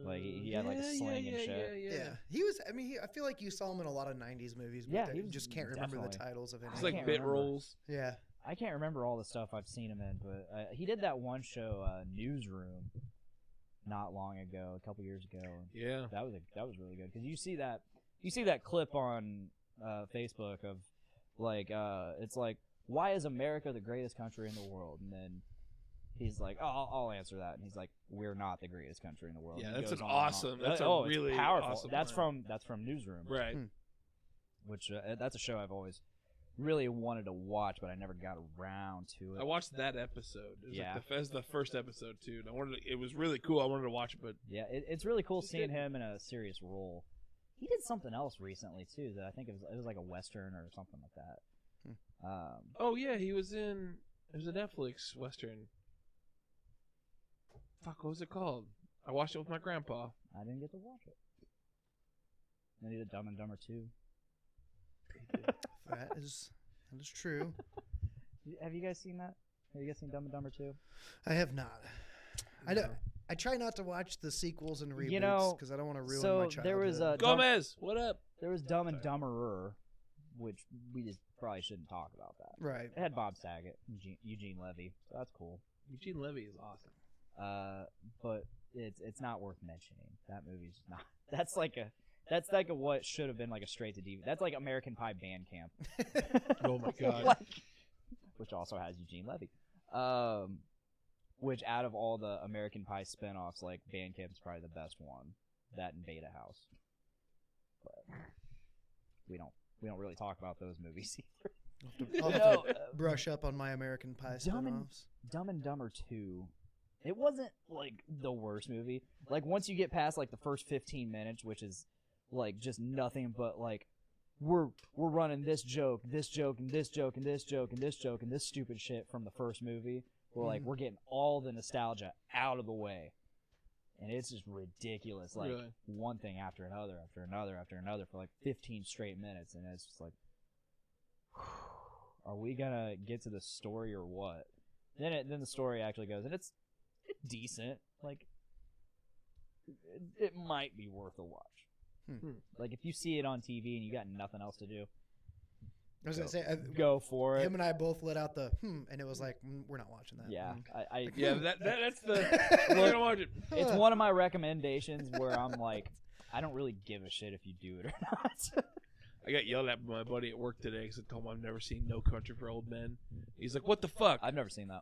Like he had like a sling and shit. Yeah, he was. I mean, I feel like you saw him in a lot of '90s movies. But Yeah, I he was just can't remember the definitely. titles of it. It's I like can't bit remember. rolls. Yeah. I can't remember all the stuff I've seen him in, but he did that one show, Newsroom, not long ago, a couple years ago. Yeah. That was really good because you see that clip on Facebook of like it's like, why is America the greatest country in the world? And then he's like, oh, I'll answer that, and he's like, we're not the greatest country in the world. Yeah, And that's goes an on and on. awesome- that's a it's really powerful. awesome That's line. from Newsroom, Right. which that's a show I've always really wanted to watch, but I never got around to it. I watched that episode. It was Yeah. like the first episode too. And it was really cool. I wanted to watch it, but Yeah, it's really cool Just seeing didn't. him in a serious role. He did something else recently too that I think it was like a western or something like that. oh yeah, it was a Netflix Western. Fuck, what was it called? I watched it with my grandpa. I didn't get to watch it. And he did Dumb and Dumber 2. That is true. Have you guys seen that? Have you guys seen Dumb and Dumber 2? I have not. I No. don't. I try not to watch the sequels and reboots You know, because I don't want to ruin so my childhood. there was Gomez, what up? There was Dumb and Dumberer, which we just probably shouldn't talk about that. right. It had Bob Saget, Eugene Levy, so that's cool. Eugene Levy is awesome. But it's not worth mentioning. That movie's just not. That's like a what should have been like a straight to DVD. That's like American Pie Bandcamp. Oh my god. Like, which also has Eugene Levy. Which out of all the American Pie spinoffs, like Bandcamp's probably the best one. That and Beta House. But we don't really talk about those movies either. I'll have No, to brush up on my American Pie Dumb and- spinoffs. Dumb and Dumber 2. It wasn't like the worst movie. Like once you get past like the first 15 minutes, which is like just nothing but like we're running this joke, and this joke, and this joke, and this joke, and this joke, and this stupid shit from the first movie. We're like we're getting all the nostalgia out of the way. And it's just ridiculous. Like Really? one thing after another, after another, after another for like 15 straight minutes, and it's just like, are we gonna get to the story or what? Then the story actually goes, and it's decent. Like it might be worth a watch. Like if you see it on TV and you got nothing else to do, I was gonna say, go for it. him and I both let out the and it was like we're not watching that. Yeah, I Yeah, that's the. We're gonna watch it. it's one of my recommendations where I'm like, I don't really give a shit if you do it or not. I got yelled at by my buddy at work today because I told him I've never seen No Country for Old Men. He's like, "What the fuck?" I've never seen that.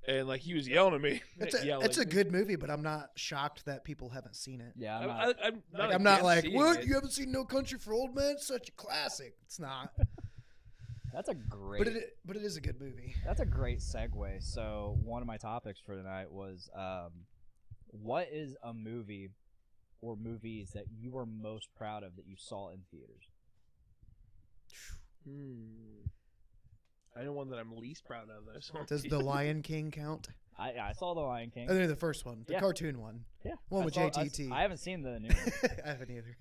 And like he was yelling at me. It's a good movie, but I'm not shocked that people haven't seen it. Yeah, I'm not. I'm not against like, seeing what? it. You haven't seen No Country for Old Men? Such a classic. It's not, that's a great. but it is a good movie. That's a great segue. So one of my topics for tonight was, what is a movie or movies that you were most proud of that you saw in theaters? I know one that I'm least proud of though. So Does The Lion King count? I saw The Lion King. I think the first one, the Yeah. cartoon one. Yeah, One I with saw- JTT. I haven't seen the new one. I haven't either.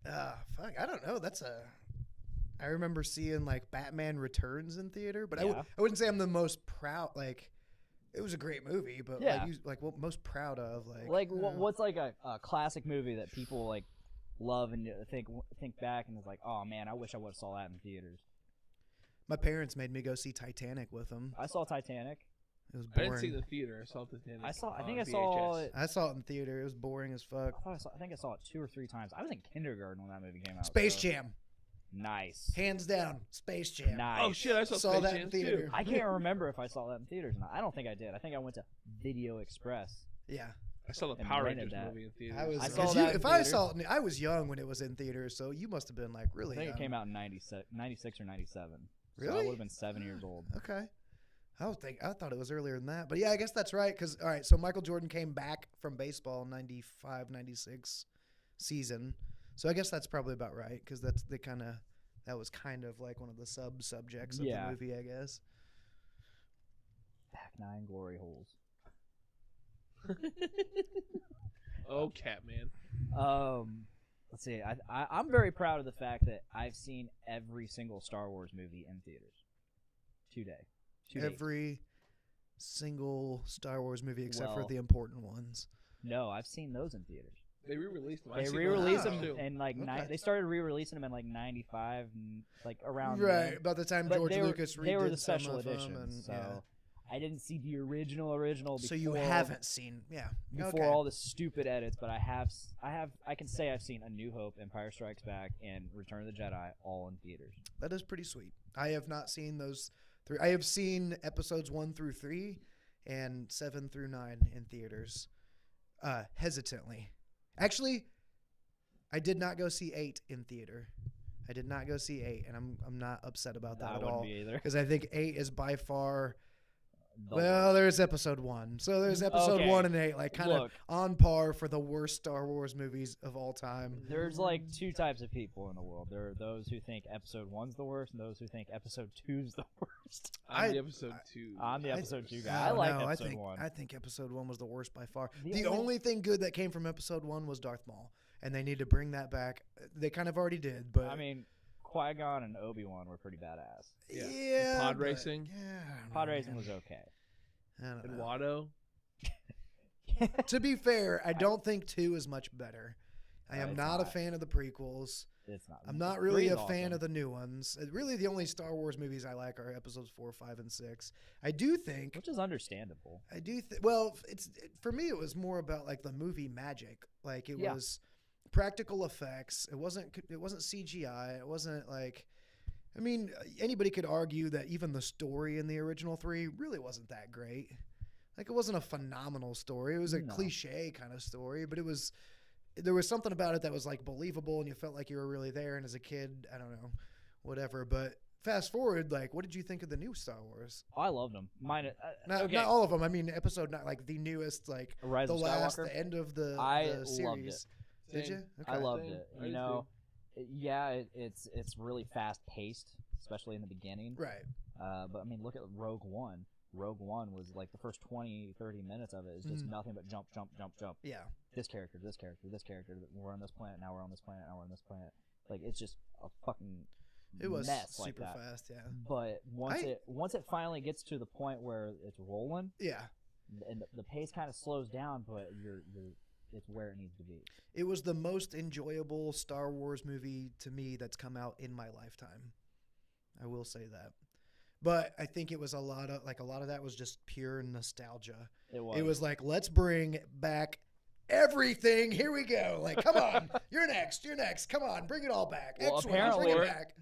Fuck, I don't know. I remember seeing like Batman Returns in theater, but Yeah. I wouldn't say I'm the most proud. Like, it was a great movie, but Yeah. what most proud of What's like a classic movie that people like love and you think back and it's like, oh man, I wish I would have saw that in theaters. My parents made me go see Titanic with them. I saw Titanic. It was I boring. didn't see it in the theater. I saw it at the end. I saw VHS. it. I saw it in theater. It was boring as fuck. I think I saw it 2 or 3 times. I was in kindergarten when that movie came out. Space so- Jam, Nice. hands down. Space Jam. Nice. Oh shit! I saw Saw Space that in Jam theater. too. I can't remember if I saw that in theaters or not. I don't think I did. I think I went to Video Express. Yeah, I saw the And Power rented Rangers that. movie in theater. I was. I saw 'cause that in if I theater. saw it, I was young when it was in theaters, so you must have been like really I think young. it came out in 96 or 97. So I Really? would have been 7 years old. Okay. I thought it was earlier than that. But yeah, I guess that's right. Because, all right, so Michael Jordan came back from baseball in 95, 96 season. So I guess that's probably about right. Because that was kind of like one of the subjects of Yeah. the movie, I guess. Back 9 glory holes. Oh, Catman. Let's see. I'm very proud of the fact that I've seen every single Star Wars movie in theaters. Today. Every single Star Wars movie except for Well- the important ones. No, I've seen those in theaters. They re-released them. They I've seen re-released those them too. in like Okay. they started re-releasing them in like 95 and like around Right. then. By the time But George they were, Lucas redid they were the some special of them. editions, And, so yeah. I didn't see the original before. So you haven't seen, yeah. before Okay. all the stupid edits, but I can say I've seen A New Hope, Empire Strikes Back, and Return of the Jedi all in theaters. That is pretty sweet. I have not seen those 3. I have seen episodes 1 through 3 and 7 through 9 in theaters. Hesitantly. Actually, I did not go see 8 in theater. I did not go see 8, and I'm not upset about that I at wouldn't all. be either. Because I think 8 is by far. The Well, worst. there's episode 1. So there's episode Okay. 1 and 8, like kind of Look. on par for the worst Star Wars movies of all time. There's like 2 types of people in the world. There are those who think episode 1's the worst, and those who think episode 2's the worst. I'm the I- episode 2. I'm the I- episode 2 guy. I like episode 1. I think episode 1 was the worst by far. The The only- only thing good that came from episode 1 was Darth Maul, and they need to bring that back. They kind of already did, but I mean, Qui-Gon and Obi-Wan were pretty badass. Yeah. yeah, Pod but- racing? Yeah, I don't Pod know, racing man. was okay. I don't and know. Watto. To be fair, I don't think 2 is much better. I am It's not a not. fan of the prequels. It's not. I'm not really 3's a fan awesome. of the new ones. Really, the only Star Wars movies I like are episodes 4, 5, and 6. I do think Which is understandable. well, for me it was more about like the movie magic. Like it Yeah. was practical effects. It wasn't CGI. It wasn't like I mean, anybody could argue that even the story in the original 3 really wasn't that great. Like it wasn't a phenomenal story. It was a No. cliche kind of story, but there was something about it that was like believable and you felt like you were really there. And as a kid, I don't know, whatever. But fast forward, like, what did you think of the new Star Wars? Oh, I loved them. Mine. Not all of them. I mean, episode not like the newest, like Rise the of last, Skywalker. the end of the I the loved series. Did Same. you? I loved Same. it. I You did know, it's really fast paced, especially in the beginning. Right. But I mean, look at Rogue One. Rogue One was like the first 20, 30 minutes of it is just nothing but jump, jump, jump, jump. Yeah. This character, this character, this character. We're on this planet now. We're on this planet now. We're on this planet. Like it's just a fucking It was mess super like that. fast. Yeah. But once it finally gets to the point where it's rolling, Yeah. and the pace kind of slows down, but it's where it needs to be. It was the most enjoyable Star Wars movie to me that's come out in my lifetime. I will say that. But I think it was a lot of that was just pure nostalgia. It was. It was like, let's bring back everything. Here we go. Like, come on, you're next. You're next. Come on, bring it all back. Well, X-Wing, bring apparently- it back.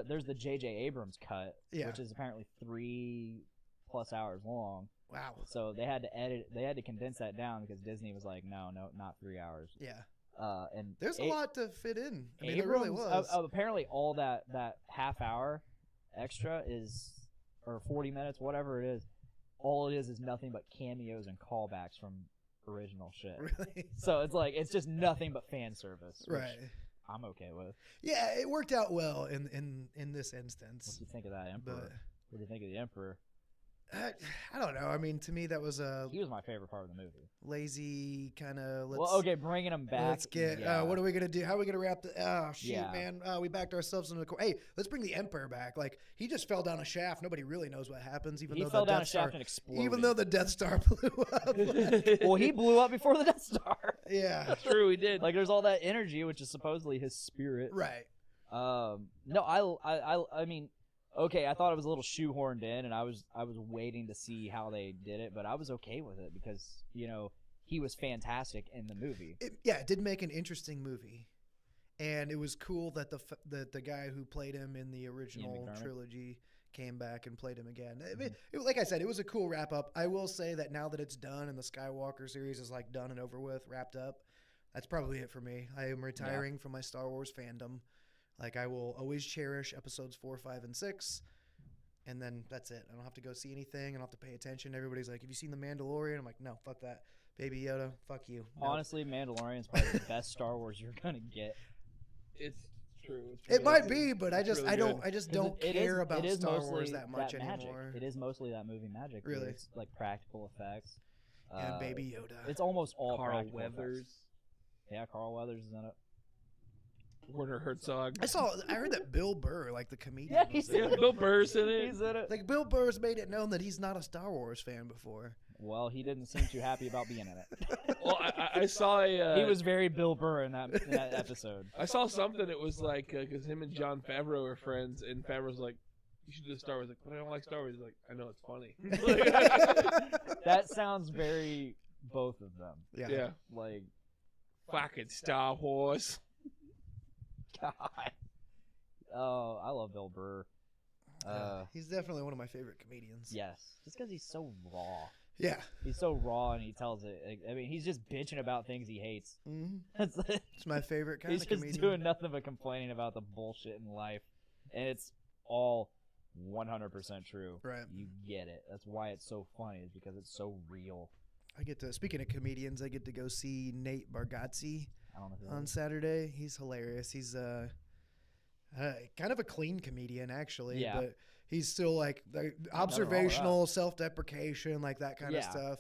There's the J.J. Abrams cut, Yeah. which is apparently 3+ hours long. Wow. So they had to condense that down because Disney was like, no, not 3 hours. Yeah. And There's a lot to fit in. I mean, there really Abrams, was. apparently all that half hour extra or 40 minutes, whatever it is, all it is nothing but cameos and callbacks from original shit. Really? So it's just nothing but fan service. Which Right. I'm okay with. Yeah, it worked out well in this What instance. do you think of that Emperor? But What do you think of the Emperor? I don't know. I mean, to me, that was a He was my favorite part of the movie. lazy kind of. Well, okay, bringing him back. Let's get. yeah. What are we gonna do? How are we gonna wrap the? Oh shoot, Yeah. man! We backed ourselves into the corner. Hey, let's bring the Emperor back. Like he just fell down a shaft. Nobody really knows what happens. Even He though fell the down a Death Star, shaft and exploded. even though the Death Star blew up. Like, well, he blew up before the Death Star. yeah. True, he did. Like, there's all that energy, which is supposedly his spirit. Right. No, I mean, okay, I thought it was a little shoehorned in, and I was waiting to see how they did it, but I was okay with it because he was fantastic in the movie. It did make an interesting movie, and it was cool that the guy who played him in the original trilogy came back and played him again. I mean, like I said, it was a cool wrap up. I will say that now that it's done and the Skywalker series is like done and over with, wrapped up, that's probably it for me. I am retiring from my Star Wars fandom. Like, I will always cherish episodes 4, 5, and 6, and then that's it. I don't have to go see anything. I don't have to pay attention. Everybody's like, have you seen The Mandalorian? I'm like, no, fuck that. Baby Yoda, fuck you. No. Honestly, Mandalorian's probably the best Star Wars you're gonna get. It's true. It might be, but I just don't It care is- about it is Star mostly Wars that much magic. anymore. It is mostly that movie magic. where Really? It's like practical effects. And Baby Yoda. It's almost all Carl practical Weathers, effects. Yeah, Carl Weathers is in it. Werner Herzog. I heard that Bill Burr, like the comedian, Yeah, was he's in Yeah, it. Bill Burr's in it. He's in it. Like, Bill Burr's made it known that he's not a Star Wars fan before. Well, he didn't seem too happy about being in it. Well, I saw a. He was very Bill Burr in that episode. I saw something. It was like because him and Jon Favreau are friends, and Favreau's like, "You should do Star Wars." Like, but I don't like Star Wars. He's like, "I know it's funny." That sounds very both of them. Yeah. Like, Fucking Star Wars. God. Oh, I love Bill Burr. He's definitely one of my favorite comedians. Yes, just because he's so raw. Yeah. He's so raw, and he tells it. I mean, he's just bitching about things he hates. Mm-hmm. It's like, It's my favorite kind he's of just comedian. doing nothing but complaining about the bullshit in life, and it's all 100% true. Right. You get it. That's why it's so funny, is because it's so real. Speaking of comedians, I get to go see Nate Bargatze I don't know who that on is. Saturday. He's hilarious. He's kind of a clean comedian, actually. Yeah. But he's still like observational, self-deprecation, like that kind of Yeah. stuff.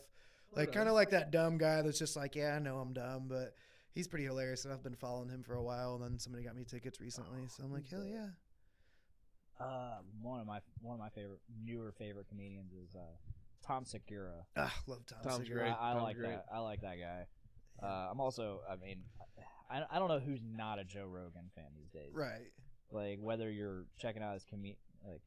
Like kind of like that dumb guy that's just like, yeah, I know I'm dumb, but he's pretty hilarious. And I've been following him for a while. And then somebody got me tickets recently, so I'm like, hell yeah. One of my newer favorite comedians is Tom Segura. Love Tom Tom's Segura. great. I Tom's like great. that. I like that guy. I'm also. I mean, I don't know who's not a Joe Rogan fan these days. Right. Like whether you're checking out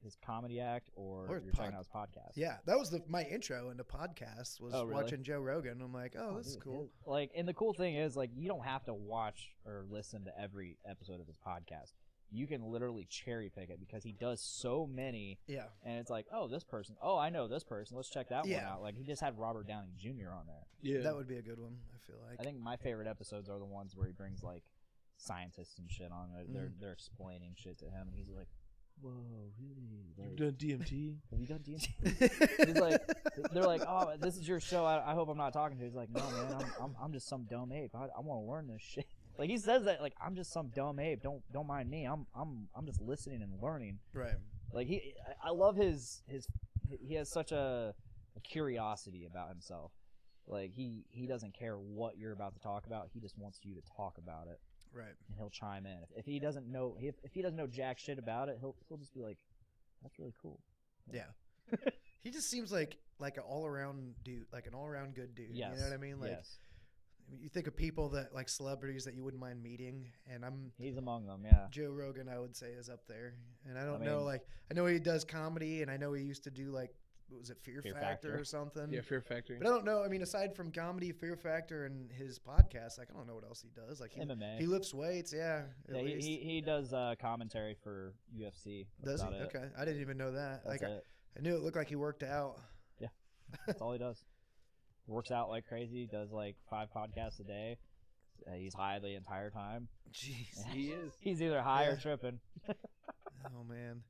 his comedy act or Or his you're checking out his podcast. Yeah, that was my intro into podcasts was Oh, really? watching Joe Rogan. I'm like, oh, this is Dude, cool. Like, and the cool thing is, like, you don't have to watch or listen to every episode of his podcast. You can literally cherry pick it because he does so many, Yeah. and it's like, oh, this person. Oh, I know this person. Let's check that one Yeah. out. Like, he just had Robert Downey Jr. on there. Yeah. That would be a good one, I feel like. I think my favorite episodes are the ones where he brings like scientists and shit on. They're explaining shit to him, and he's like, "Whoa, really? You've Like, done DMT. have you done DMT?" He's like, they're like, "Oh, this is your show. I hope I'm not talking to you." He's like, "No, man, I'm just some dumb ape. I want to learn this shit." Like he says that, like, I'm just some dumb ape. Don't mind me. I'm just listening and learning. Right. Like I love his he has such a curiosity about himself. Like he doesn't care what you're about to talk about. He just wants you to talk about it, Right. and he'll chime in. If he doesn't know if he doesn't know jack shit about it, he'll just be like, "That's really cool." Yeah. He just seems like an all-around dude, like an all-around good dude. Yes. You know what I mean? Like yes, you think of people that like celebrities that you wouldn't mind meeting, and he's among them. Yeah. Joe Rogan, I would say, is up there. And I don't I know, mean- like I know he does comedy, and I know he used to do like what was it, Fear Fear Factor Factor. or something. Yeah, Fear Factory. But I don't know. I mean, aside from comedy, Fear Factor, and his podcast, like I don't know what else he does. Like MMA. he lifts weights, yeah. At Yeah, least. he does commentary for UFC. That's Does he? about it. Okay, I didn't even know that. That's Like it. I knew it looked like he worked out. That's all he does. Works out like crazy. Does like 5 podcasts a day. He's high the entire time. Jeez. He is. He's either high or Yeah. tripping. Oh man.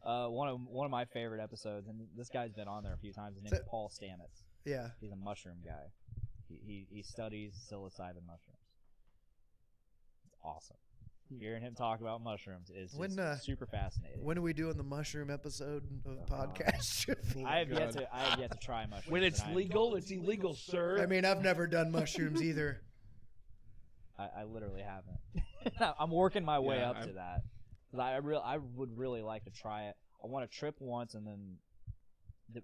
One of my favorite episodes, and this guy's been on there a few times. His Is name's it- Paul Stamets. Yeah. He's a mushroom guy. He studies psilocybin mushrooms. It's awesome. Hearing him talk about mushrooms is When, just super fascinating. When are we doing the mushroom episode of podcast? I have yet God. to try mushrooms. When it's and legal, it's illegal, sir. I mean, I've never done mushrooms either. I literally haven't. I'm working my way Yeah, up to that. 'Cause I would really like to try it. I want to trip once, and then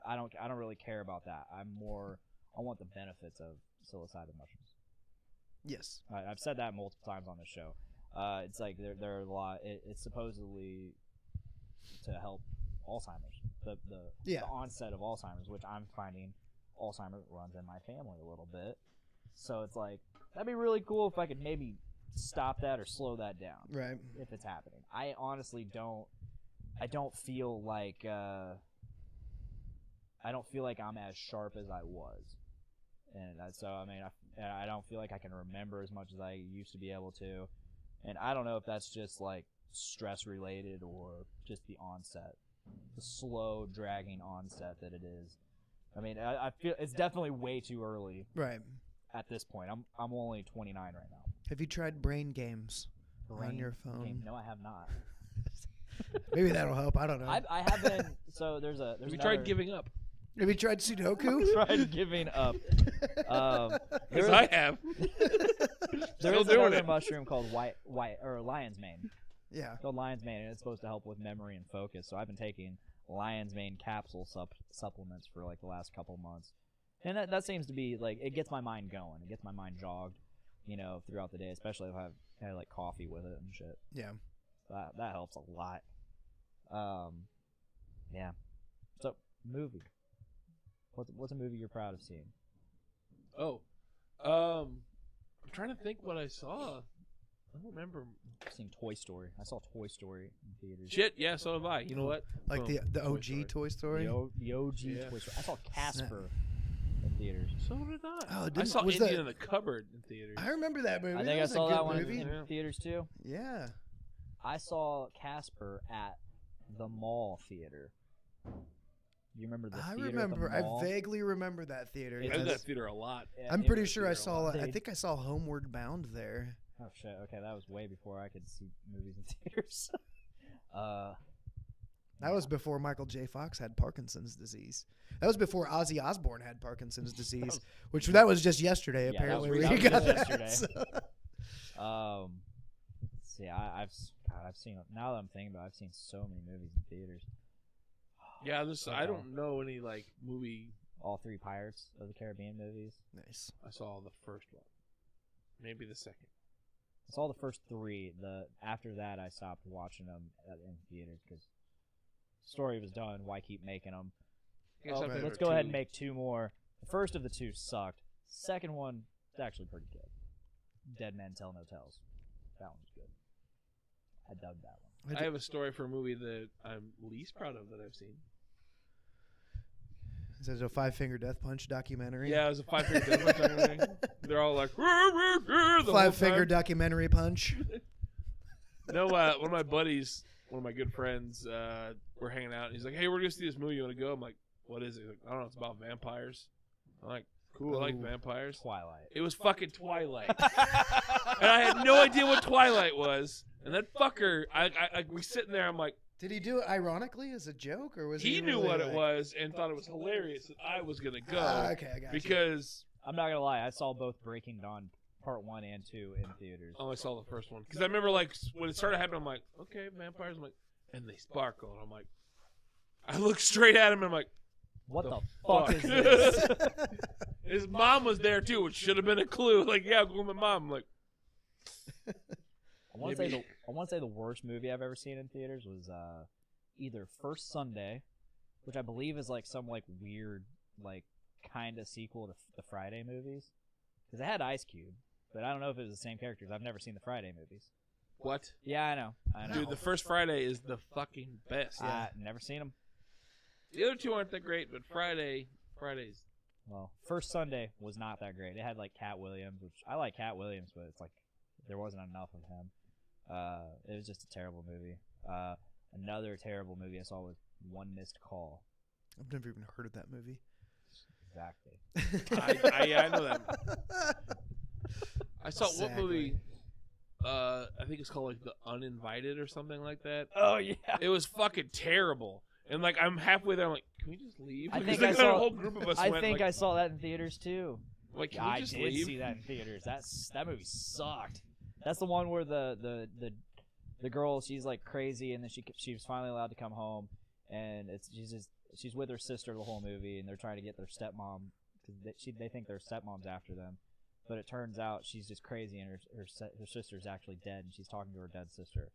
I don't really care about that. I want the benefits of psilocybin mushrooms. Yes. I've said that multiple times on the show. It's like there are a lot. It's supposedly to help Alzheimer's, the Yeah. onset of Alzheimer's, which I'm finding Alzheimer's runs in my family a little bit. So it's like, that'd be really cool if I could maybe stop that or slow that down Right. if it's happening. I honestly don't feel like I'm as sharp as I was. And so, I mean, I don't feel like I can remember as much as I used to be able to. And I don't know if that's just like stress related or just the onset, the slow dragging onset that it is. I mean, I feel it's definitely way too early Right. at this point. I'm only 29 right now. Have you tried brain games on Brain your phone? game. No, I have not. Maybe that'll help. I don't know. I have been. So there's Have you another- tried giving up? Have you tried Sudoku? tried giving up. Because I have. There Still is doing another it. mushroom called lion's mane. Yeah. It's called lion's mane, and it's supposed to help with memory and focus. So I've been taking lion's mane capsule supplements for like the last couple months, and that seems to be like it gets my mind going. It gets my mind jogged, throughout the day, especially if I've had like coffee with it and shit. Yeah. That helps a lot. Yeah. So movie. What's a movie you're proud of seeing? Oh. I'm trying to think what I saw. I don't remember. I've seen Toy Story. I saw Toy Story in theaters. Shit, yeah, so have I. You know what? Like Boom. the Toy OG Story. Toy Story. The OG Yeah. Toy Story. I saw Casper in theaters. So did I. Oh, I didn't- saw was Indian that- in the Cupboard in theaters. I remember that movie. I think I was a saw good that one movie. in Yeah. theaters too. Yeah. I saw Casper at the mall theater. You remember the I theater remember. at the mall? I vaguely remember that theater. I It's did yes. that theater a lot. Yeah, I'm it pretty was- sure I theater a saw. lot. I think I saw Homeward Bound there. Oh shit! Okay, that was way before I could see movies in theaters. That was before Michael J. Fox had Parkinson's disease. That was before Ozzy Osbourne had Parkinson's disease, which that was just yesterday. Yeah, that was apparently, re- where that you was got just that. yesterday. So- Let's see, I've seen, now that I'm thinking about it, I've seen so many movies in theaters. Yeah, I Okay. don't know any like movie. All three Pirates of the Caribbean movies. Nice. I saw the first one, maybe the second. I saw the first three. After that, I stopped watching them in theaters because the story was done. Why keep making them? I guess Oh, after let's two- go ahead and make two more. The first of the two sucked. Second one is actually pretty good. Dead Men Tell No Tales. That one was good. I dug that one. I have a story for a movie that I'm least proud of that I've seen. This is a Five Finger Death Punch documentary. Yeah, it was a 5 Finger Death Punch documentary. They're all like, "Rah, rah, rah," the whole Five Finger time. documentary punch. No, one of my buddies, one of my good friends, we're hanging out, and he's like, "Hey, we're gonna see this movie. You want to go?" I'm like, "What is it?" He's like, "I don't know. It's about vampires." I'm like, "Cool, I like Ooh. vampires." Twilight. It was fucking Twilight, and I had no idea what Twilight was. And that fucker, we sitting there. I'm like, Did he do it ironically as a joke, or was he? he knew really what like, it was and thought it was hilarious that I was gonna go Okay, I got you. because I'm not gonna lie. I saw both Breaking Dawn Part 1 and 2 in theaters. I saw the first one because I remember like when it started happening. I'm like, okay, vampires. I'm like, and they sparkle. And I'm like, I look straight at him and I'm like, What the the fuck fuck? is this? his mom was there too, which should have been a clue. Like, yeah, I'm going with my mom. I'm like, I want to say Maybe. the worst movie I've ever seen in theaters was either First Sunday, which I believe is like some like weird like kind of sequel to the Friday movies, because it had Ice Cube, but I don't know if it was the same characters. I've never seen the Friday movies. what? Yeah, I know. Dude, the first Friday is the fucking best. Never seen them. The other two aren't that great, but Friday's. Well, First Sunday was not that great. It had like Cat Williams, which I like Cat Williams, but it's like there wasn't enough of him. It was just a terrible movie. Another terrible movie I saw was One Missed Call. I've never even heard of that movie. Exactly. I know that. I saw what Exactly. movie? I think it's called like The Uninvited or something like that. Oh yeah. It was fucking terrible. And like I'm halfway there, I'm like, can we just leave? I Because think I like, saw. a whole group of us I went. think like, I saw that in theaters too. like, can Yeah, we I just did leave? see that in theaters. That movie sucked. That's the one where the girl, she's like crazy, and then she was finally allowed to come home, and she's with her sister the whole movie, and they're trying to get their stepmom because they think their stepmom's after them, but it turns out she's just crazy, and her sister's actually dead, and she's talking to her dead sister.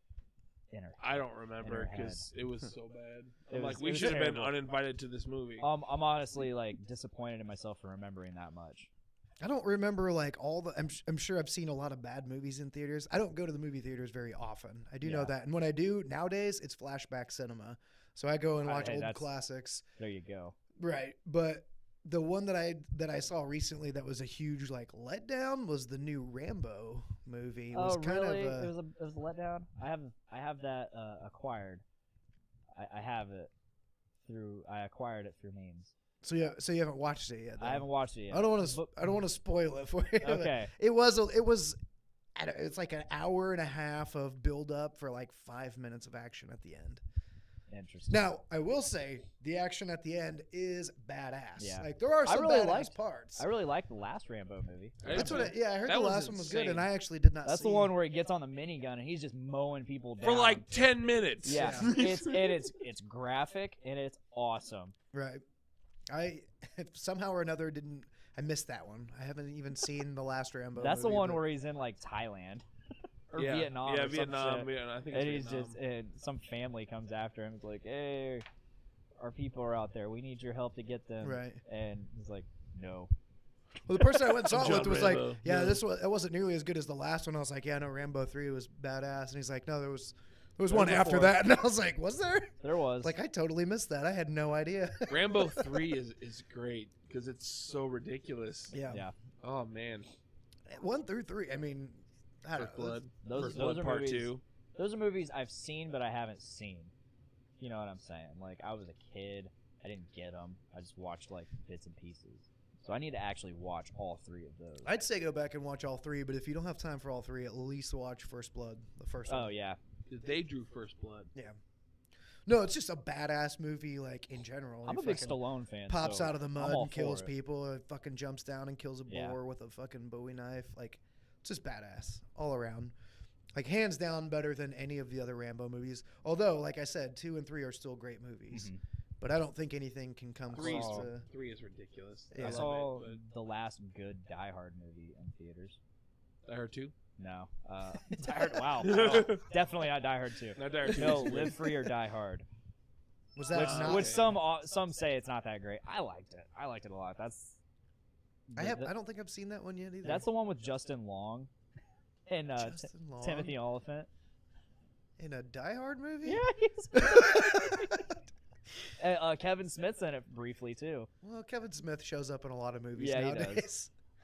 in her. I don't remember head. because it was so bad. It I'm was- like, we it was should have been terrible. uninvited to this movie. I'm honestly like disappointed in myself for remembering that much. I don't remember like all the. I'm sure I've seen a lot of bad movies in theaters. I don't go to the movie theaters very often. I do know Yeah. that, and when I do nowadays, it's flashback cinema. So I go and watch Hey, old that's- classics. There you go. Right, but the one that I saw recently that was a huge like letdown was the new Rambo movie. It was kind really? of It was a letdown. I have that acquired. I have it through. I acquired it through means. so you haven't watched it yet. Though. I haven't watched it yet. I don't want to. But- I don't want to spoil it for you. Okay. It was. It's like an hour and a half of build up for like 5 minutes of action at the end. Interesting. Now, I will say the action at the end is badass. Yeah. Like there are I some really badass liked- parts. I really liked the last Rambo movie. That's what. I heard That the was last one was good, and insane. I actually did not. That's see the one where he gets on the minigun and he's just mowing people down For like 10 minutes. Yeah, Yeah. it's graphic and it's awesome. Right. I somehow or another didn't. I missed that one. I haven't even seen the last Rambo. That's the movie, one but- where he's in like Thailand or Yeah. Vietnam. Yeah, or some Vietnam. shit. Vietnam. I think it's And he's Vietnam. just and some family comes after him. It's like, hey, our people are out there. We need your help to get them. Right. And he's like, no. Well, the person I went and saw it John with was like, Rambo. "Yeah, Yeah. it wasn't nearly as good as the last one." I was like, "Yeah, no, Rambo 3 was badass," and he's like, "No, there was There one was after before. that," and I was like, "Was there?" There was. Like I totally missed that. I had no idea. Rambo 3 is great because it's so ridiculous. Yeah. yeah. Oh, man. 1 through 3. I mean, I First don't know. Blood. Those First Blood are Part movies. 2. Those are movies I've seen, but I haven't seen. You know what I'm saying? Like, I was a kid. I didn't get them. I just watched, like, bits and pieces. So I need to actually watch all 3 of those. I'd say go back and watch all 3, but if you don't have time for all 3, at least watch First Blood, the first one. Oh, yeah. They drew First Blood. No, it's just a badass movie, like in general. I'm He a big fucking Stallone fan. Pops so out of the I'm mud all and kills for it. people. Fucking jumps down and kills a Yeah. boar with a fucking Bowie knife. Like, it's just badass all around. Like, hands down, better than any of the other Rambo movies. Although, like I said, 2 and 3 are still great movies. Mhm. But I don't think anything can come Three close Oh. to. 3 is ridiculous. Yeah. I I saw love it, the last good Die Hard movie in theaters. but I heard 2. No. Die Hard. Wow. No, definitely not Die Hard 2. Not Die Hard 2. No, Live Free or Die Hard. Was that Which, not? which some say it's not that great. I liked it. I liked it a lot. That's I don't think I've seen that one yet either. that's the one with Justin Long and Justin Long Timothy Oliphant. in a Die Hard movie. Yeah, Kevin Smith's in it briefly too. Well, Kevin Smith shows up in a lot of movies Yeah, he does.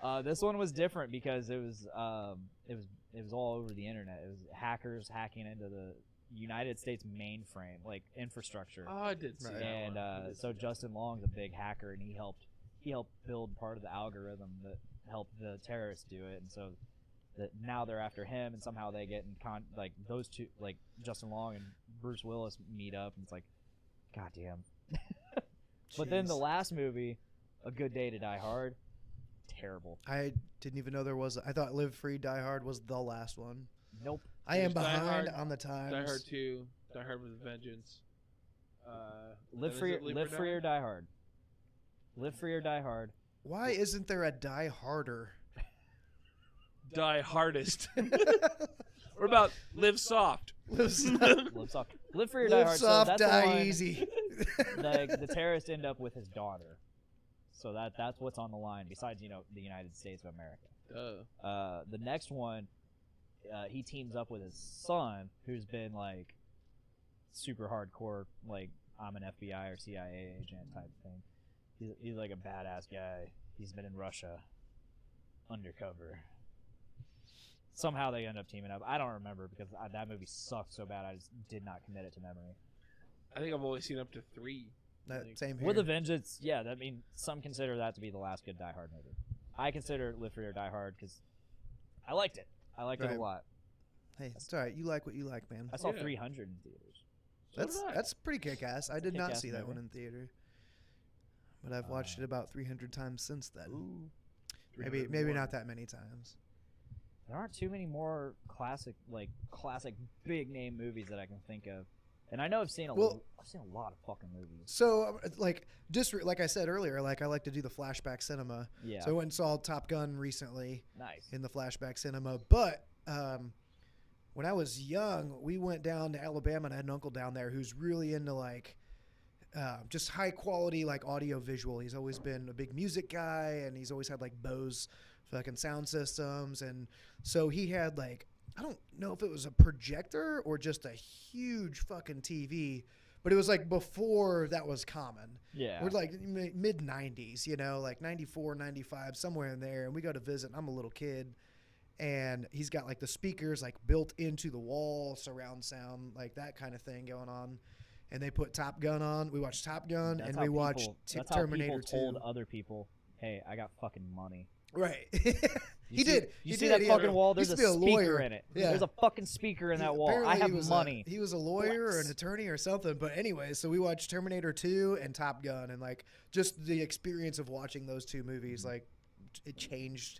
nowadays. This one was different because it was all over the internet. It was hackers hacking into the United States mainframe, like infrastructure. Oh, I did see Right. that And one. I did so see Justin Long's a big hacker, and he helped build part of the algorithm that helped the terrorists do it. And so that now they're after him, and somehow they get in like those two, like Justin Long and Bruce Willis meet up, and it's like, goddamn. But then the Jeez. last movie, A Good Day to Die Hard, terrible. I didn't even know there was. I thought Live Free, Die Hard was the last one. Nope. I am There's Die behind Hard, on the times. Die Hard 2, Die Hard with a Vengeance. Live then free, is it live free or die hard. Live free or die hard. Why isn't there a Die Harder? Die Hardest. Or about Live Soft. Live soft, Live soft. Live free or die hard. So soft that's the die one- easy. the terrorists end up with his daughter. So that's what's on the line. Besides, the United States of America. The next one, he teams up with his son, who's been like super hardcore, like I'm an FBI or CIA agent type thing. He's like a badass guy. He's been in Russia, undercover. Somehow they end up teaming up. I don't remember because that movie sucked so bad. I just did not commit it to memory. I think I've only seen up to 3. Same here. With a Vengeance, yeah. I mean, some consider that to be the last good Die Hard movie. I consider Live Free or Die Hard because I liked it. I liked it Right. a lot. Hey, it's all right. You like what you like, man. I saw Yeah. 300 in theaters. So did I. That's pretty kick-ass. I did not Kick-ass see that movie. one in theater, but I've watched it about 300 times since then. Ooh. Maybe 301. not that many times. There aren't too many more classic big name movies that I can think of. And I know I've seen a lot of fucking movies. So, like, like I said earlier, like I like to do the flashback cinema. Yeah. So I went and saw Top Gun recently Nice. in the flashback cinema. But when I was young, we went down to Alabama and I had an uncle down there who's really into like just high quality like audio visual. He's always been a big music guy and he's always had like Bose fucking sound systems. And so he had like, I don't know if it was a projector or just a huge fucking TV, but it was like before that was common. Yeah. We're like mid 90s, you know, like 94, 95, somewhere in there. And we go to visit. I'm a little kid. And he's got like the speakers like built into the wall, surround sound, like that kind of thing going on. And they put Top Gun on. We watched Top Gun and we watched Terminator 2. Told other people, "Hey, I got fucking money." Right. You did. You see that fucking wall? There's a speaker lawyer in it. Yeah. There's a fucking speaker in that wall. I Apparently have money. He was a lawyer or Flex. an attorney or something. But anyway, so we watched Terminator 2 and Top Gun, and like just the experience of watching those two movies, like it changed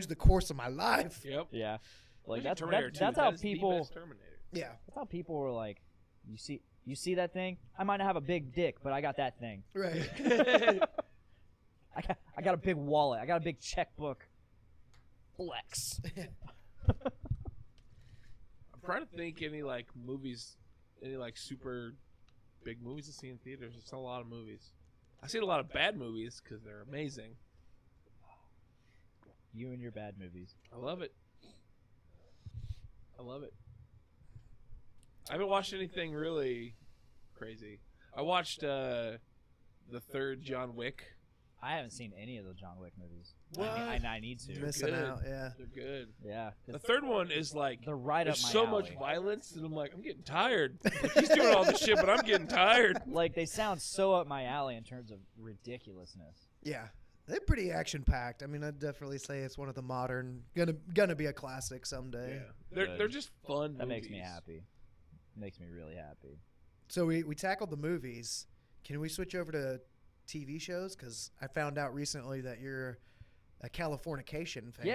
the course of my life. Yep. Yeah. Like Look at Terminator 2. that's That how is the people. best Terminator. Yeah. That's how people were like, you see that thing? I might not have a big dick, but I got that thing. Right. I got a big wallet. I got a big checkbook. Flex. I'm trying to think any like movies, any like super big movies to see in theaters. There's not a lot of movies. I've seen a lot of bad movies because they're amazing. You and your bad movies. I love it. I love it. I haven't watched anything really crazy. I watched the third John Wick. I haven't seen any of the John Wick movies. What? I need to. You're missing good. out. Yeah. They're good. Yeah. The third one is like They're right up there's my so alley. much violence, and I'm like, I'm getting tired. Like, he's doing all this shit, but I'm getting tired. Like, they sound so up my alley in terms of ridiculousness. Yeah. They're pretty action packed. I mean, I'd definitely say it's one of the modern, gonna be a classic someday. Yeah, Good. they're just fun. That movies. makes me happy. Makes me really happy. So we tackled the movies. Can we switch over to TV shows? Because I found out recently that you're a Californication fan.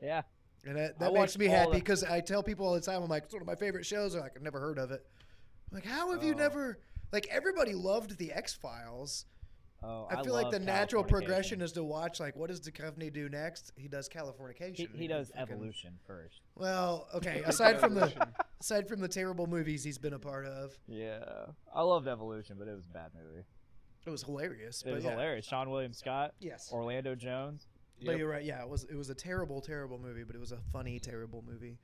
Yeah. And that I makes watched me all happy the- because I tell people all the time, I'm like, it's one of my favorite shows. They're like, I've never heard of it. I'm like, how have you Oh. never? Like, everybody loved the X-Files. Oh, I feel like love the natural Californication. progression is to watch, like, what does Duchovny do next? He does Californication. He does Fucking- Evolution first. Well, okay. Aside from the terrible movies he's been a part of, Yeah. I loved Evolution, but it was a bad movie. it was hilarious. It was hilarious. Sean William Scott, Yes. Orlando Jones. But Yep. you're right. Yeah, it was a terrible movie, but it was a funny, terrible movie.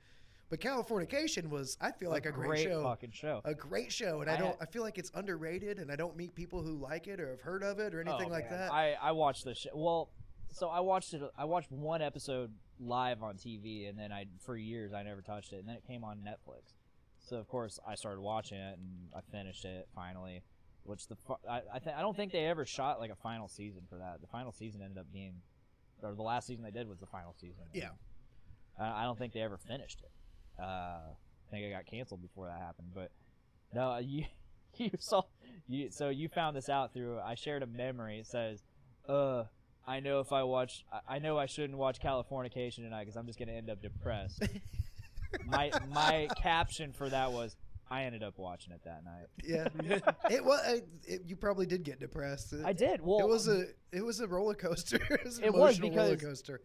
But Californication was, I feel like, a great show. Fucking show. A great show, and I feel like it's underrated, and I don't meet people who like it or have heard of it or anything like that. I watched the show. Well, so I watched it. I watched one episode live on TV, and then for years I never touched it, and then it came on Netflix. So of course I started watching it, and I finished it finally. Which I don't think they ever shot like a final season for that. The final season ended up being, or the last season they did was the final season. Yeah. I don't think they ever finished it. I think it got canceled before that happened. But no, you found this out through. I shared a memory. It says, I know I shouldn't watch Californication tonight because I'm just gonna end up depressed. my caption for that was, I ended up watching it that night. Yeah, you probably did get depressed. I did. Well, it was a roller coaster. It was an It was emotional because roller coaster.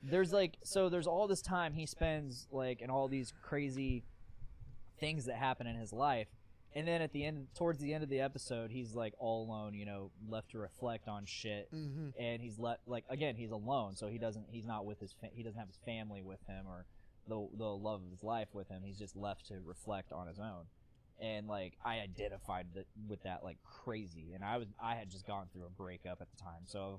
there's all this time he spends like in all these crazy things that happen in his life, and then towards the end of the episode, he's like all alone, left to reflect on shit, and he's he's alone, so he's not with he doesn't have his family with him or the love of his life with him. He's just left to reflect on his own. And like I identified with that like crazy, and I had just gone through a breakup at the time, so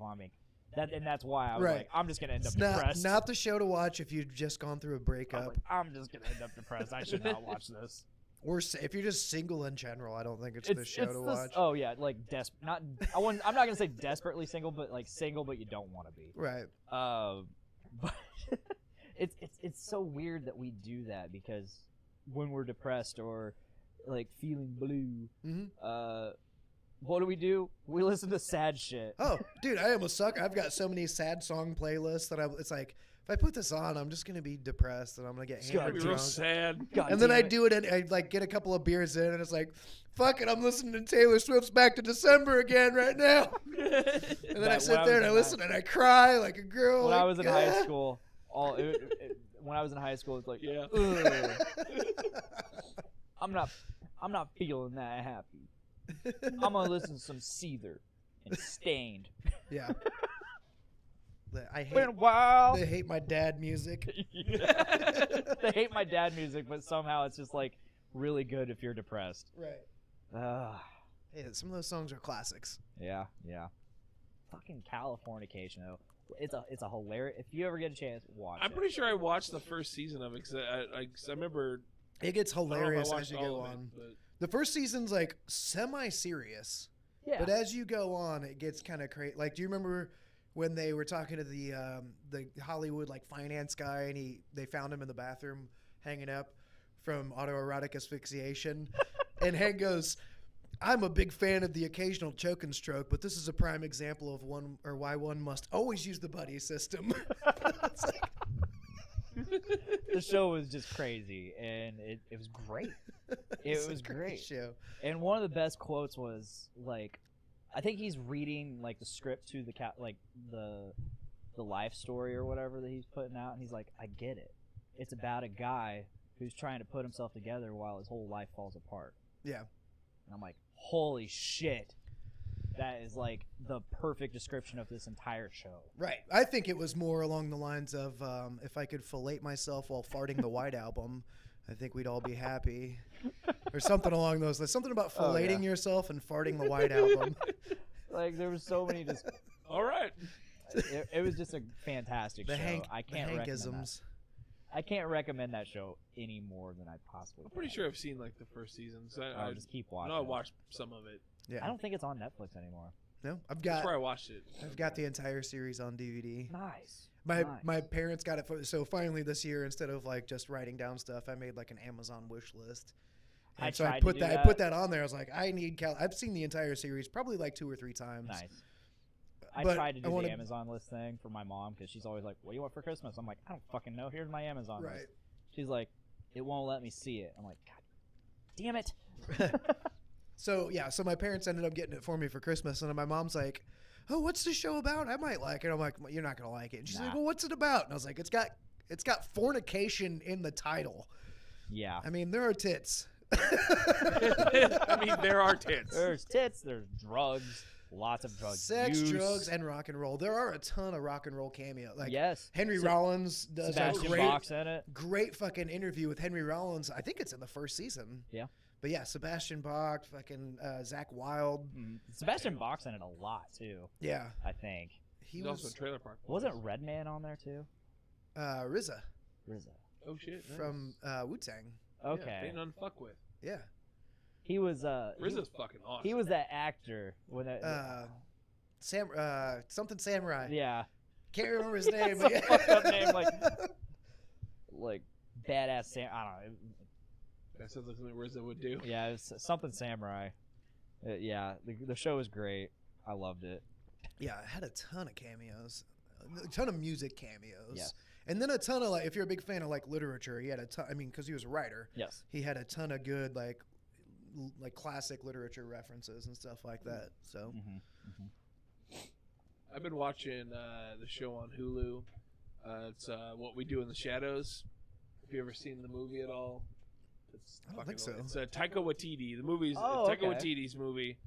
that's why I was Right. like, I'm just gonna end up It's depressed. not the show to watch if you've just gone through a I'm, breakup, like, I'm just gonna end up depressed. I should not watch this. or if you're just single in general. I don't think it's the show to watch. Oh yeah, like I'm not gonna say desperately single, but like single, but you don't want to be. Right. But it's so weird that we do that because when we're depressed or like feeling blue, what do? We listen to sad shit. Oh, dude, I almost suck. I've got so many sad song playlists that it's like if I put this on, I'm just gonna be depressed and I'm gonna get It's gonna hammered be real drunk. sad. God And then damn I it. do it, and I like get a couple of beers in, and it's like, fuck it, I'm listening to Taylor Swift's "Back to December" again right now. And then I When sit I there was and I in listen and I cry like a girl. When like, I was in high school, When I was in high school, it's like, Yeah. "Ugh, I'm not feeling that happy. I'm gonna listen to some Seether and Stained. Yeah. I Been wild. they hate my dad music. They hate my dad music, but somehow it's just like really good if you're depressed. Right. Hey, some of those songs are classics. Yeah. Fucking Californication though. It's a hilarious. If you ever get a chance, watch I'm it. pretty sure I watched the first season of it because I remember. It gets I don't know if I hilarious watched as you all go of it, on. but The first season's like semi-serious, Yeah. but as you go on, it gets kind of crazy. Like, do you remember when they were talking to the Hollywood like finance guy, and they found him in the bathroom hanging up from autoerotic asphyxiation, and Hank goes, "I'm a big fan of the occasional choke and stroke, but this is a prime example of why one must always use the buddy system." It's like, The show was just crazy, and it was great. it's It a was great. show. And one of the best quotes was like, I think he's reading like the script to the the life story or whatever that he's putting out, and he's like, I get it. It's about a guy who's trying to put himself together while his whole life falls apart. Yeah. And I'm like, holy shit. That is like the perfect description of this entire show. Right. I think it was more along the lines of if I could fillet myself while farting the White Album, I think we'd all be happy. Or something along those lines. Something about Oh, yeah. filleting yourself and farting the White Album. Like there was so many just all right. it was just a fantastic The show. I the can't recommend that. Hankisms. I can't recommend that show any more than I possibly I'm pretty can. sure I've seen like the first season. So I'll just keep I watching. know I it. watched some of it. Yeah. I don't think it's on Netflix anymore. No, I've That's got where I watched it. the entire series on DVD. Nice. My Nice. my parents got it so finally this year, instead of like just writing down stuff, I made like an Amazon wish list. And I so tried I to put do that I that. put that on there. I was like, I need I've seen the entire series probably like 2 or 3 times. Nice. I But tried to I do wanna- the Amazon list thing for my mom because she's always like, "What do you want for Christmas?" I'm like, "I don't fucking know. Here's my Amazon Right. list." She's like, "It won't let me see it." I'm like, "God damn it!" So so my parents ended up getting it for me for Christmas, and then my mom's like, "Oh, what's the show about? I might like it." I'm like, "You're not gonna like it." And she's like, Nah. "Well, what's it about?" And I was like, "It's got fornication in the title. Yeah. I mean, there are tits." I mean, there are tits. There's tits. There's drugs. Lots of drugs. Sex, use. drugs, and rock and roll. There are a ton of rock and roll cameos. Like yes. Henry Se- Rollins does a Sebastian great, Bach's in it. great fucking interview with Henry Rollins. I think it's in the first season. Yeah. But yeah, Sebastian Bach, fucking Zach Wilde. Sebastian Bach's in it a lot too. Yeah, I think. he He's also in was Trailer Park. Wasn't Redman on there too? RZA RZA. Oh shit. nice. from Wu Tang. Okay. Yeah, ain't none to fuck with. Yeah, He was RZA's fucking awesome. he was that actor when something Samurai. yeah. Can't remember his name. That's but a yeah. fucked up name, like badass Sam. I don't know. That sounds like something RZA would do. Yeah, it's something samurai. Yeah, the show is great. I loved it. Yeah, it had a ton of cameos, a ton of music cameos. Yes. And then a ton of like, if you're a big fan of like literature, he had a ton. I mean, because he was a writer, Yes. he had a ton of good like classic literature references and stuff like that. So I've been watching the show on Hulu. It's What We Do in the Shadows. Have you ever seen the movie at all? It's I don't think so. It's Taika Waititi. The movie's Oh, Taika okay. Waititi's movie.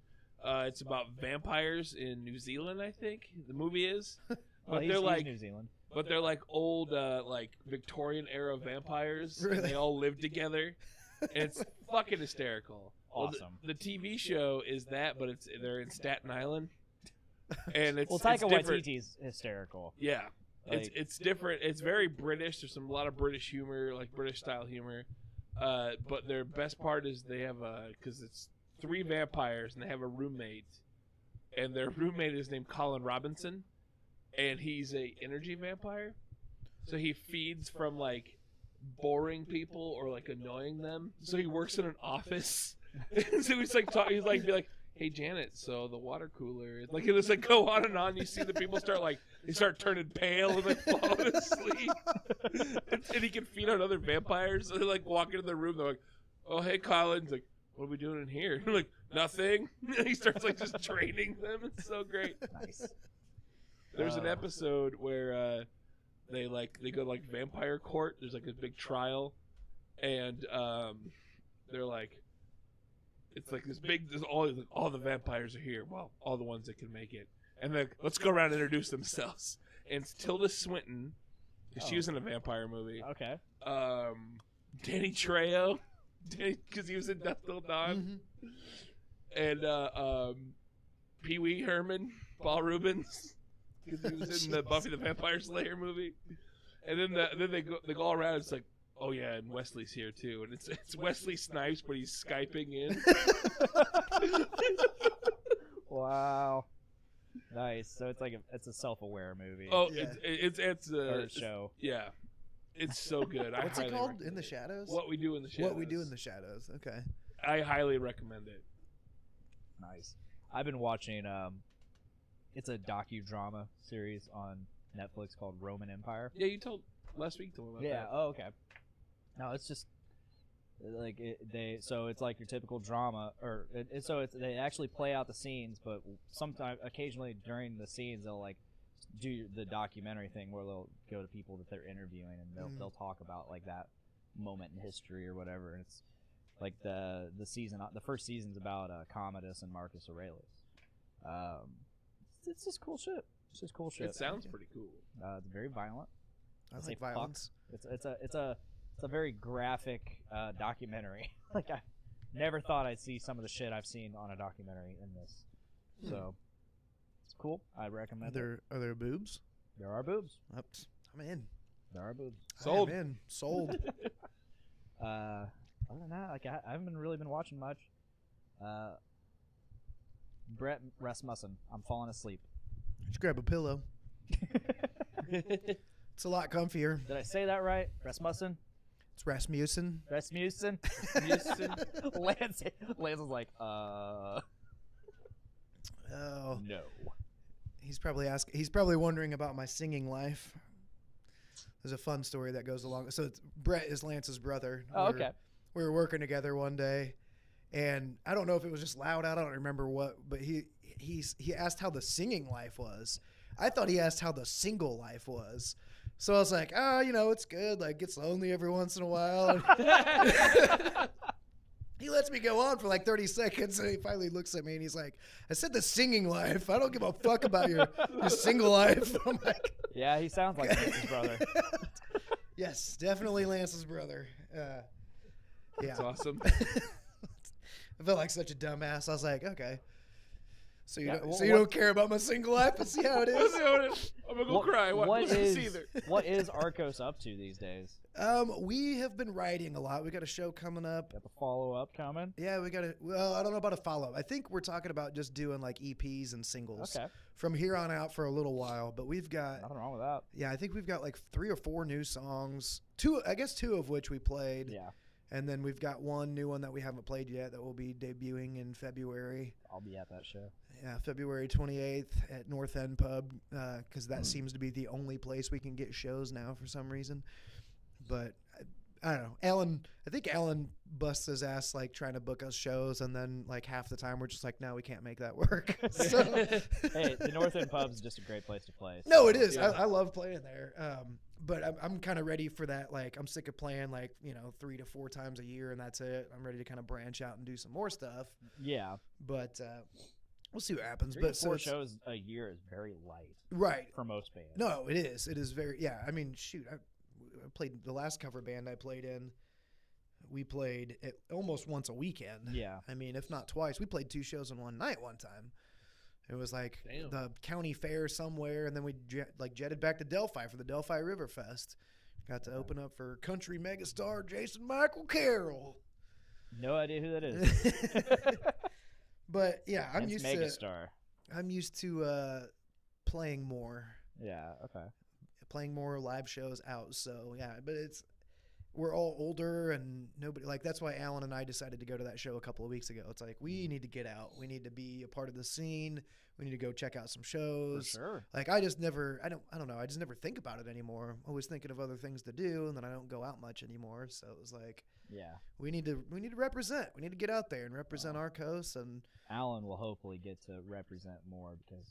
It's about vampires in New Zealand, I think. The movie is. Well, But he's they're like New Zealand. But they're like old, like Victorian era vampires. Really? And they all live together. And it's fucking hysterical. Well, Awesome. the TV show is that, but they're in Staten Island, and it's Well, it's Taika different. Waititi's hysterical. Yeah, Like- it's different. It's very British. There's a lot of British humor, like British style humor. But their best part is they have because it's 3 vampires and they have a roommate, and their roommate is named Colin Robinson, and he's a energy vampire, so he feeds from like boring people or like annoying them. So he works in an office, so he's like be like, "Hey Janet, so the water cooler," like it just like go on and on. You see the people start turning pale and like falling asleep, and he can feed on other vampires. So they like walk into the room, they're like, "Oh hey Colin," he's like, "What are we doing in here?" They're like, "Nothing." And he starts like just training them. It's so great. Nice. There's an episode where they go to, like, vampire court. There's like this big trial, and they're like, it's like this big. There's all the vampires are here. Well, all the ones that can make it, and then let's go around and introduce themselves. And it's Tilda Swinton. She was in a vampire movie. Okay. Danny Trejo, because he was in Death Till Dawn, and Pee Wee Herman, Paul Rubens, because he was in the Buffy the Vampire Slayer movie. And then they go all around. It's like, oh yeah, and Wesley's here too, and it's Wesley Snipes, but he's Skyping in. Wow. Nice. So it's like it's a self-aware movie. Oh, Yeah. it's or show. Yeah, it's so good. What's I it highly called? recommend In the it. Shadows? What We Do in the Shadows. What We Do in the Shadows. Okay. I highly recommend it. Nice. I've been watching. It's a docudrama series on Netflix called Roman Empire. Yeah, you told last week. Told me about Yeah. that. Oh, okay. No, it's just like So it's like your typical drama, or they actually play out the scenes, but sometimes, occasionally during the scenes, they'll like do the documentary thing where they'll go to people that they're interviewing and they'll talk about like that moment in history or whatever. And it's like the first season's about Commodus and Marcus Aurelius. It's just cool shit. It's just cool shit. It sounds pretty cool. It's very violent. I It's like like violence. It's a very graphic documentary. Like I never thought I'd see some of the shit I've seen on a documentary in this. So it's cool. I recommend it. Are there boobs? There are boobs. Oops. I'm in. There are boobs. Sold. I'm in. Sold. Other than that, like I haven't really been watching much. Brett Rasmussen. I'm falling asleep. Just grab a pillow. It's a lot comfier. Did I say that right? Rasmussen? It's Rasmussen. Rasmussen? Lance is like, Oh, no. he's probably wondering about my singing life. There's a fun story that goes along. So Brett is Lance's brother. Oh, okay. We were working together one day, and I don't know if it was just loud. I don't remember what, but he asked how the singing life was. I thought he asked how the single life was. So I was like, oh, it's good. Like, gets lonely every once in a while. He lets me go on for like 30 seconds, and he finally looks at me, and he's like, I said the singing life. I don't give a fuck about your single life. I'm like, Yeah, he sounds like Lance's brother. yes, definitely Lance's brother. Yeah. That's awesome. I felt like such a dumbass. I was like, okay. So you Yeah, don't, well, so you don't care about my single life, but see how it is. I'm gonna go cry. What is either. what is Arcos up to these days? We have been writing a lot. We got a show coming up. Got the follow up coming? Yeah, we got well, I don't know about a follow-up. I think we're talking about just doing like EPs and singles Okay. from here on out for a little while. But we've got, Nothing wrong with that. yeah, I think we've got like 3 or 4 new songs. 2 of which we played. Yeah. And then we've got one new one that we haven't played yet that will be debuting in February. I'll be at that show. Yeah, February 28th at North End Pub, because that seems to be the only place we can get shows now for some reason. But I don't know. I think Alan busts his ass like trying to book us shows, and then like half the time we're just like, no, we can't make that work. So, Hey, the North End Pub is just a great place to play. So. no, it is. Yeah. I love playing there. But I'm kind of ready for that. Like, I'm sick of playing 3 to 4 times a year, and that's it. I'm ready to kind of branch out and do some more stuff. Yeah. But we'll see what happens. 3 to But 4 it's- shows a year is very light right. for most bands. No, it is. It is very. Yeah, I mean, shoot. I played the last cover band I played in. We played it almost once a weekend. Yeah. I mean, if not twice. We played 2 shows in one night one time. It was like Damn. the county fair somewhere, and then we jetted back to Delphi for the Delphi River Fest. Got to open up for country megastar Jason Michael Carroll. No idea who that is. But yeah, I'm Hence used Megastar. to playing more. Yeah. Okay. Playing more live shows out. So yeah, but we're all older and nobody that's why Alan and I decided to go to that show a couple of weeks ago. It's like, we need to get out. We need to be a part of the scene. We need to go check out some For shows. sure. Like I don't know. I just never think about it anymore. I'm always thinking of other things to do, and then I don't go out much anymore. So it was like, Yeah. we need to represent. We need to get out there and represent our coast. And Alan will hopefully get to represent more because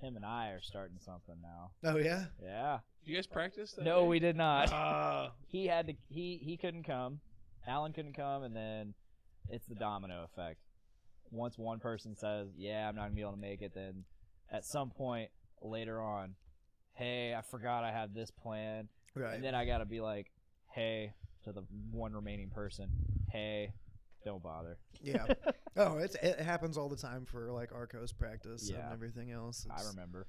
him and I are starting something now. Oh yeah. Yeah. You guys practice? That No, day? we did not. Ah. He couldn't come. Alan couldn't come, and then it's the domino effect. Once one person says, "Yeah, I'm not gonna be able to make it," then at some point later on, "Hey, I forgot I had this plan," Right. and then I gotta be like, "Hey," to the one remaining person, "Hey, don't bother." Yeah. Oh, it happens all the time for like Arcos practice Yeah. and everything else. I It's- remember.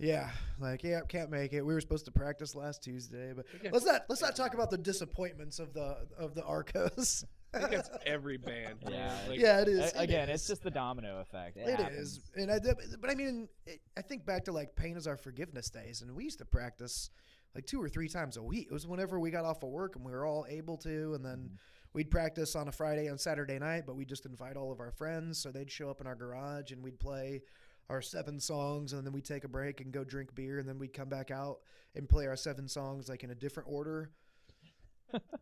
Yeah, like can't make it. We were supposed to practice last Tuesday, but Okay. let's not talk about the disappointments of the Arcos. I think that's every band. man. Yeah. Like, Yeah, it is. Again, it it's is. just the domino effect. It It happens. is, and but I mean, I think back to like Pain is Our Forgiveness days, and we used to practice like 2 or 3 times a week. It was whenever we got off of work and we were all able to, and then we'd practice on a Friday and Saturday night, but we just invite all of our friends, so they'd show up in our garage and we'd play our 7 songs, and then we'd take a break and go drink beer, and then we'd come back out and play our 7 songs like in a different order.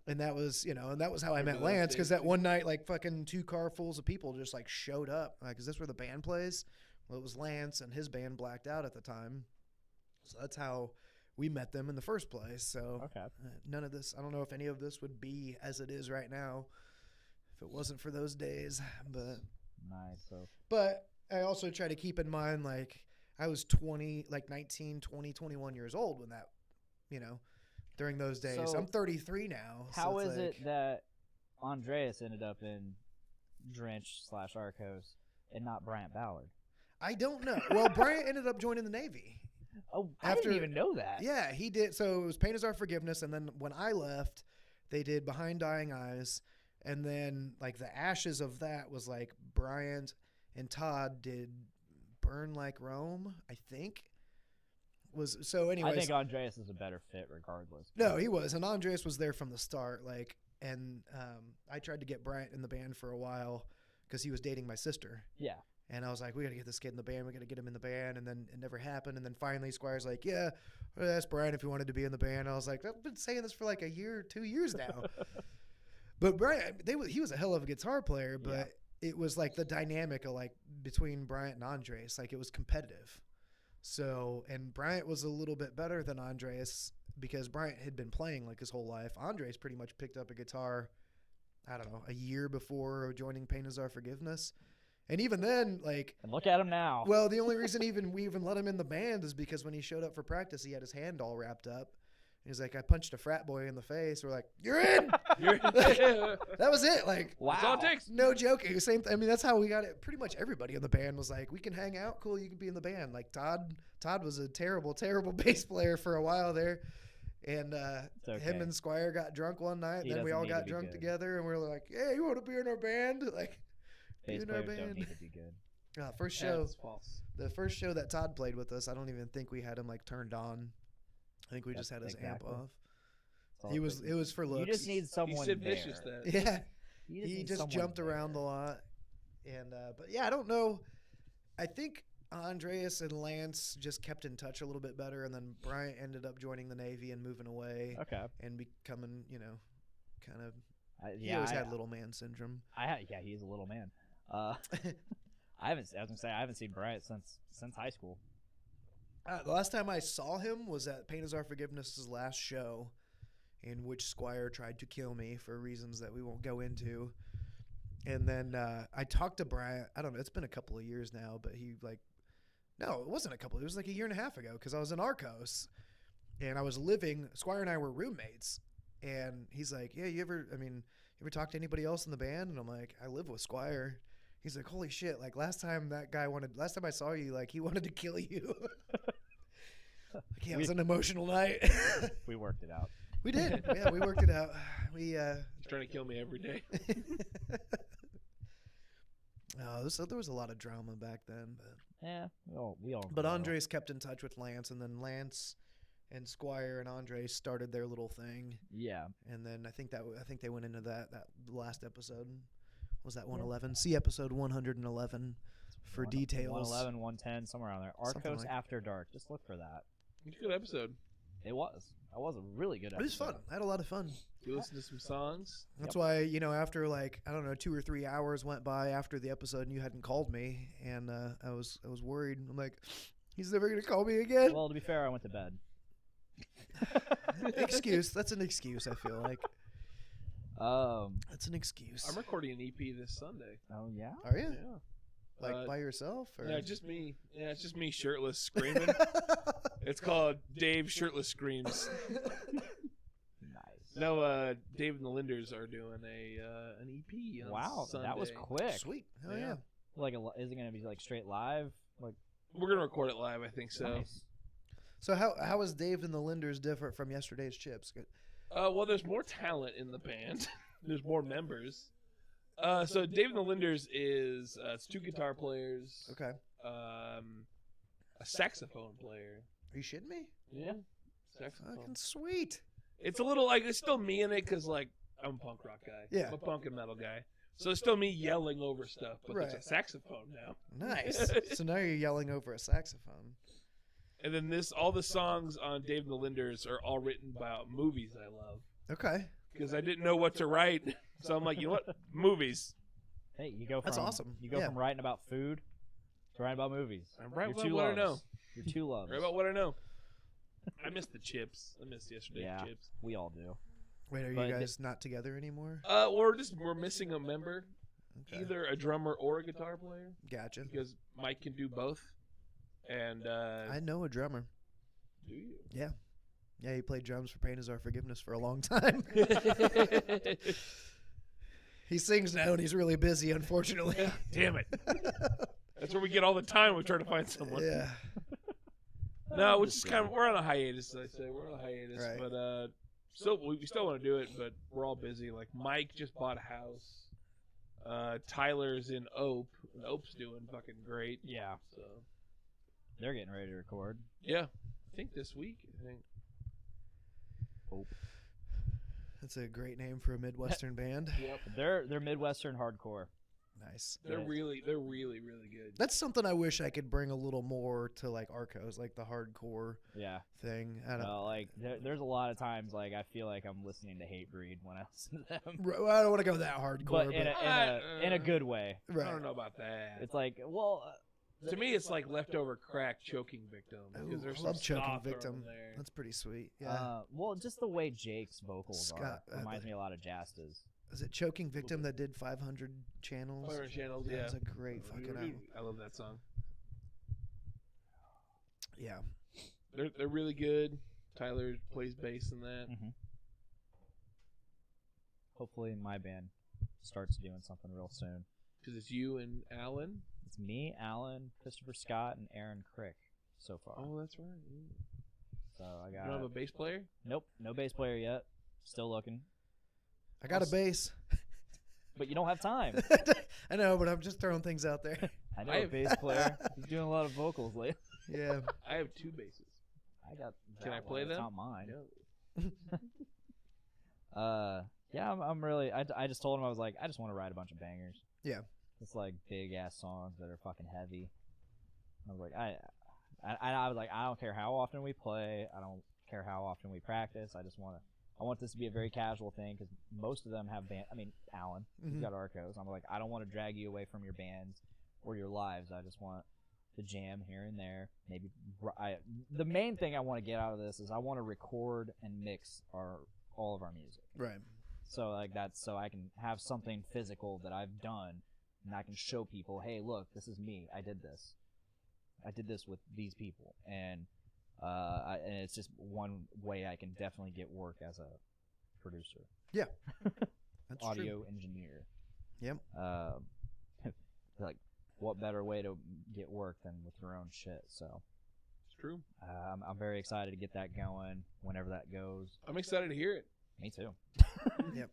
And that was, and that was how I met Remember those Lance, because days, that one night, like fucking 2 car fulls of people just like showed up. Like, is this where the band plays? Well, it was Lance and his band Blacked Out at the time. So that's how we met them in the first place. So Okay. none of this, I don't know if any of this would be as it is right now if it wasn't for those days. Nice. So But I also try to keep in mind, like, I was 20, like 19, 20, 21 years old when that, during those days. So I'm 33 now. so how it's is like- it that Andreas ended up in Drench/Arcos and not Bryant Ballard? I don't know. Well, Bryant ended up joining the Navy. Oh, I After- didn't even know that. Yeah, he did. So it was Pain is Our Forgiveness, and then when I left, they did Behind Dying Eyes, and then like the ashes of that was like Bryant and Todd did Burn Like Rome, I think. Anyways, I think Andreas is a better fit regardless. no, he was, and Andres was there from the start. Like, and I tried to get Bryant in the band for a while because he was dating my sister. Yeah. And I was like, we got to get this kid in the band. We got to get him in the band. And then it never happened. And then finally, Squire's like, yeah, ask Brian if he wanted to be in the band. I was like, I've been saying this for like a year, 2 years now. But Brian, he was a hell of a guitar player. But it was like the dynamic of like between Bryant and Andres, like it was competitive. So, and Bryant was a little bit better than Andres because Bryant had been playing like his whole life. Andres pretty much picked up a guitar, I don't know, a year before joining Pain is Our Forgiveness. And even then, like, And look at him now. well, the only reason we even let him in the band is because when he showed up for practice, he had his hand all wrapped up. He's like, I punched a frat boy in the face. We're like, you're in. That was it. Like, wow. That's all it takes. no joking. I mean, that's how we got it. Pretty much everybody in the band was like, we can hang out. Cool, you can be in the band. Like Todd was a terrible, terrible bass player for a while there. And It's okay. him and Squire got drunk one night. He And then we doesn't all need to got be drunk good. together. And we were like, yeah, you want to be in our band? Like, Bass in our players don't band. need to be good. First show. That's false. The first show that Todd played with us, I don't even think we had him like turned on. I think we just had his amp Exactly. off. That's all It it was takes. for looks. You just need He someone said there. vicious that. yeah. You He need just someone jumped around a there. lot, and but yeah, I don't know. I think Andreas and Lance just kept in touch a little bit better, and then Bryant ended up joining the Navy and moving away Okay. and becoming, kind of. He Yeah, always had little man syndrome. yeah, he's a little man. I was gonna say I haven't seen Bryant since high school. The last time I saw him was at Pain is Our Forgiveness' last show, in which Squire tried to kill me for reasons that we won't go into. And then I talked to Bryant. I don't know. It's been a couple of years now, but no, it wasn't a couple. It was like a year and a half ago because I was in Arcos, and I was Squire and I were roommates. And he's like, yeah, you ever talk to anybody else in the band? And I'm like, I live with Squire. He's like, holy shit! Like last time I saw you, like he wanted to kill you. Like, yeah, it was an emotional night. We worked it out. We did. Yeah, we worked it out. We He's trying to kill me every day. so there was a lot of drama back then, Yeah, we all. but grow. Andres kept in touch with Lance, and then Lance and Squire and Andres started their little thing, Yeah. and then I think they went into that last episode. Was that 111? See episode 111 for details. 111, 110, somewhere around there. Something Arcos like- After Dark. Just look for that. It's a good episode. It was. That was a really good It episode. was fun. I had a lot of fun. You listen to some songs. That's why, after like, I don't know, 2 or 3 hours went by after the episode and you hadn't called me, and I was worried. I'm like, He's never gonna call me again. Well, to be fair, I went to bed. Excuse. That's an excuse. I feel like that's an excuse. I'm recording an EP this Sunday. Oh yeah. Are you Yeah. like by yourself? Or? Yeah, just me. Yeah, it's just me shirtless screaming. It's called Dave Shirtless Screams. Nice. No, Dave and the Linders are doing an EP on Wow, Sunday. that was quick. Sweet. Hell Yeah. yeah. Like, is it gonna be like straight live? Like, We're going to record it live, I think so. nice. So how is Dave and the Linders different from yesterday's Chips? Well, there's more talent in the band. There's more members. So Dave and the Linders is it's 2 guitar players, Okay. a saxophone player. Are you shitting me? Yeah, saxophone. Fucking sweet. It's a little like it's still me in it because like I'm a punk rock guy. Yeah. I'm a punk and metal guy. So it's still me yelling over stuff, but there's a Right. saxophone now. Nice. So now you're yelling over a saxophone. And then all the songs on Dave and the Linders are all written about movies I love Okay. because I didn't know what to write. So I'm like, you know what? Movies. Hey, you go from That's awesome. You go Yeah. from writing about food to writing about movies. I'm right Your about two what I loves. know. Your two loves. Right about what I know. I missed the chips. I missed yesterday's Yeah. chips. We all do. Wait, are But you the- guys not together anymore? We're missing a member, Okay. either a drummer or a guitar player, Gotcha. because Mike can do both. And I know a drummer. do you? Yeah, he played drums for Pain Is Our Forgiveness for a long time. He sings now, and he's really busy, unfortunately. Damn it. That's where we get all the time. We try to find someone. Yeah. No, which is kind of we're on a hiatus. As I say we're on a hiatus, Right. but still we still want to do it, but we're all busy. Like Mike just bought a house. Tyler's in Ope, and Ope's doing fucking great. Yeah. So They're getting ready to record. yeah, I think this week. I think. That's a great name for a Midwestern band. Yep. They're Midwestern hardcore. Nice. They're Yeah. really good. That's something I wish I could bring a little more to like Arcos, like the hardcore Yeah. thing. I don't. Well, like there's a lot of times like I feel like I'm listening to Hatebreed when I listen to them, I don't want to go that hardcore, but in a good way. right. I don't know about that. It's like, well, To me, it's like leftover crack choking victim because Ooh, there's I some love Choking ska thrown Victim. in there. That's pretty sweet. Yeah. well, just the way Jake's vocals Scott, are reminds me a lot of Jasta's. Is it Choking Victim that did 500 channels? Fire Channels, That yeah. was a great fucking album. I love that song. Yeah. They're really good. Tyler plays bass in that. Hopefully, my band starts doing something real soon. Because it's you and Alan. It's me, Alan, Christopher Scott, and Aaron Crick so far. Oh, that's right. Yeah. So I You got don't have a bass player? nope, no bass player yet. Still looking, I got a bass. but you don't have time. I know, but I'm just throwing things out there. I know I a have- bass player. He's doing a lot of vocals lately. Yeah. I have 2 basses. I got. Can I that play one. It's them? not mine. No. Yeah, I'm really. I just told him I was like, I just want to write a bunch of bangers. Yeah. It's like big ass songs that are fucking heavy. I was like, I was like, I don't care how often we play. I don't care how often we practice. I want this to be a very casual thing because most of them have band. I mean, Alan, he's Mhm. got Arcos. I'm like, I don't want to drag you away from your bands or your lives. I just want to jam here and there. Maybe the main thing I want to get out of this is I want to record and mix all of our music. Right. So like that's so I can have something physical that I've done, and I can show people, hey, look, this is me. I did this. I did this with these people, and and it's just one way I can definitely get work as a producer, That's audio true. engineer. Yep. Like, what better way to get work than with your own shit? So It's true. I'm very excited to get that going whenever that goes. I'm excited to hear it. Me too. Yep.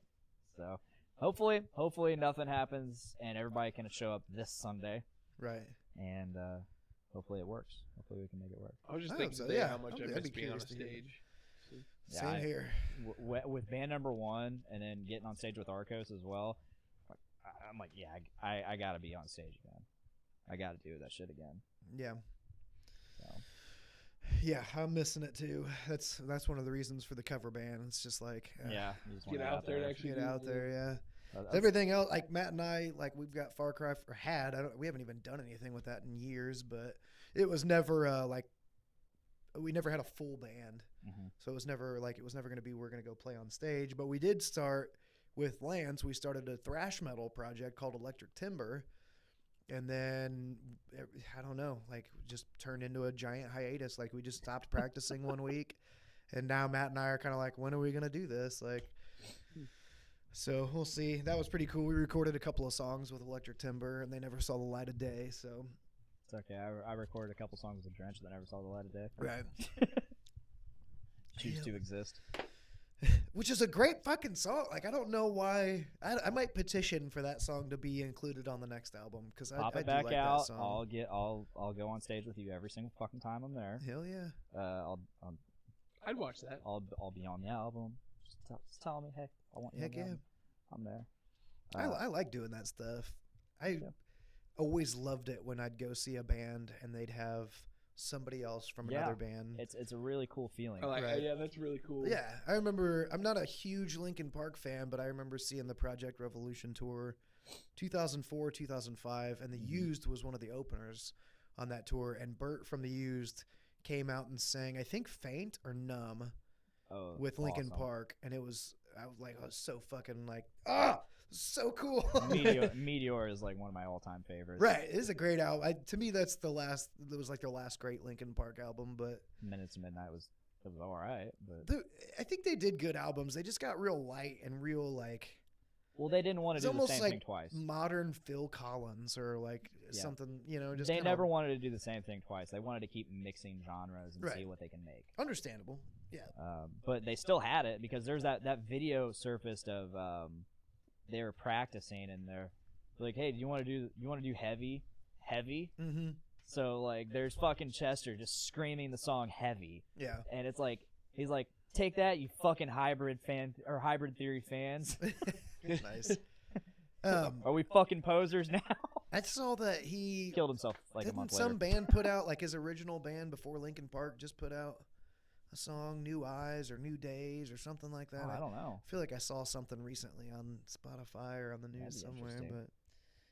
So hopefully nothing happens and everybody can show up this Sunday, Right. and hopefully it works. Hopefully we can make it work. I was just I thinking hope so, today yeah. how much I I'd be miss being on a curious to hear. stage. Yeah, Same here. With band number 1 and then getting on stage with Arcos as well, I'm like, yeah, I gotta be on stage again. I gotta do that shit again. Yeah. So. Yeah, I'm missing it too. That's one of the reasons for the cover band. It's just like Yeah, you just Get wanna out there and actually get do out it. there. Yeah. That's- Everything else, like Matt and I, like we've got Far Cry we haven't even done anything with that in years, but it was never like we never had a full band, Mhm. so it was never going to be we're going to go play on stage. But we did start with Lance. We started a thrash metal project called Electric Timber, and then I don't know, like just turned into a giant hiatus. Like we just stopped practicing one week, and now Matt and I are kind of like, when are we going to do this? Like. So we'll see. That was pretty cool. We recorded a couple of songs with Electric Timber, and they never saw the light of day. So, It's okay. I recorded a couple songs with Drench that never saw the light of day. right, Choose to exist. which is a great fucking song. Like I don't know why. I might petition for that song to be included on the next album because I Pop do it back like that out. song. I'll go on stage with you every single fucking time I'm there. Hell yeah. I'd watch that. I'll be on the album. Just tell me, hey, I want you. Heck on the yeah. album. I'm there. I like doing that stuff. I Yeah. always loved it when I'd go see a band and they'd have somebody else from Yeah. another band. It's a really cool feeling. I like. Right. Yeah, that's really cool. Yeah, I remember. I'm not a huge Linkin Park fan, but I remember seeing the Project Revolution tour, 2004, 2005, and the Used was one of the openers on that tour. And Bert from the Used came out and sang, I think, "Faint" or "Numb" with Linkin awesome. Park, and I was so fucking like, so cool. Meteor is like one of my all-time favorites. Right, it is a great album. To me, that's the last. That was like their last great Linkin Park album, but. Minutes to Midnight was all right, but I think they did good albums. They just got real light and real like well, they didn't want to it's do the almost same like thing twice. modern Phil Collins or like Yeah. something, just They kinda never wanted to do the same thing twice. They wanted to keep mixing genres and Right. see what they can make. understandable. Yeah, But they still had it because there's that video surfaced of they were practicing and they're like, hey, do you want to do heavy? mm-hmm. So like there's fucking Chester just screaming the song Heavy, Yeah. and it's like he's like, take that, you fucking hybrid theory fans. Nice. Are we fucking posers now? I saw that he Killed himself like a didn't month some later. band put out like his original band before Linkin Park just put out a song, New Eyes or New Days or something like that. Oh, I don't know. feel like I saw something recently on Spotify or on the That'd news be somewhere, interesting. but.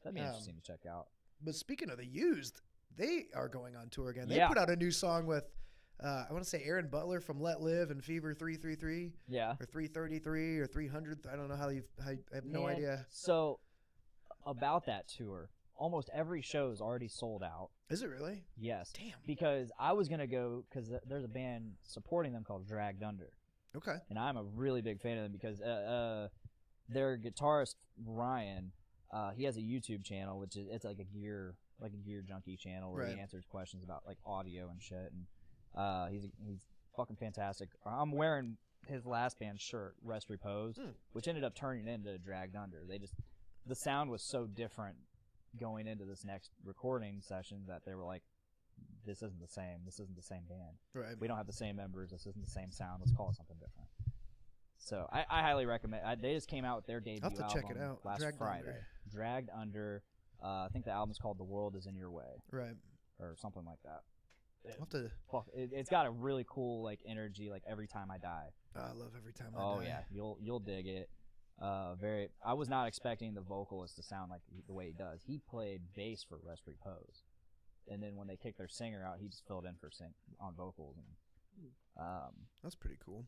That'd be Um, interesting to check out. But speaking of the Used, they are going on tour again. They Yeah. put out a new song with, I want to say Aaron Butler from Let Live and Fever 333 Yeah. or 333 or 300. I don't know I have no Man, idea. So about that tour, almost every show's already sold out. Is it really? Yes. Damn. Because I was gonna go because there's a band supporting them called Dragged Under, Okay. and I'm a really big fan of them because their guitarist Ryan, he has a YouTube channel which is it's like a gear junkie channel where Right. he answers questions about like audio and shit, and he's fucking fantastic. I'm wearing his last band's shirt, Rest Repose, which ended up turning into Dragged Under. The sound was so different going into this next recording session that they were like, this isn't the same. This isn't the same band. Right. We don't have the same members. This isn't the same sound. Let's call it something different. So I highly recommend. They just came out with their debut I'll have to album check it out. last Dragged Friday. Under. Dragged Under. I think the album's called The World Is in Your Way Right. or something like that. I'll have to. Fuck, it's got a really cool like energy. Like Every Time I Die. I love Every Time I Oh Die. yeah, you'll dig it. I was not expecting the vocalist to sound like the way he does. He played bass for Rest Repose, and then when they kicked their singer out, he just filled in for on vocals. And That's pretty cool.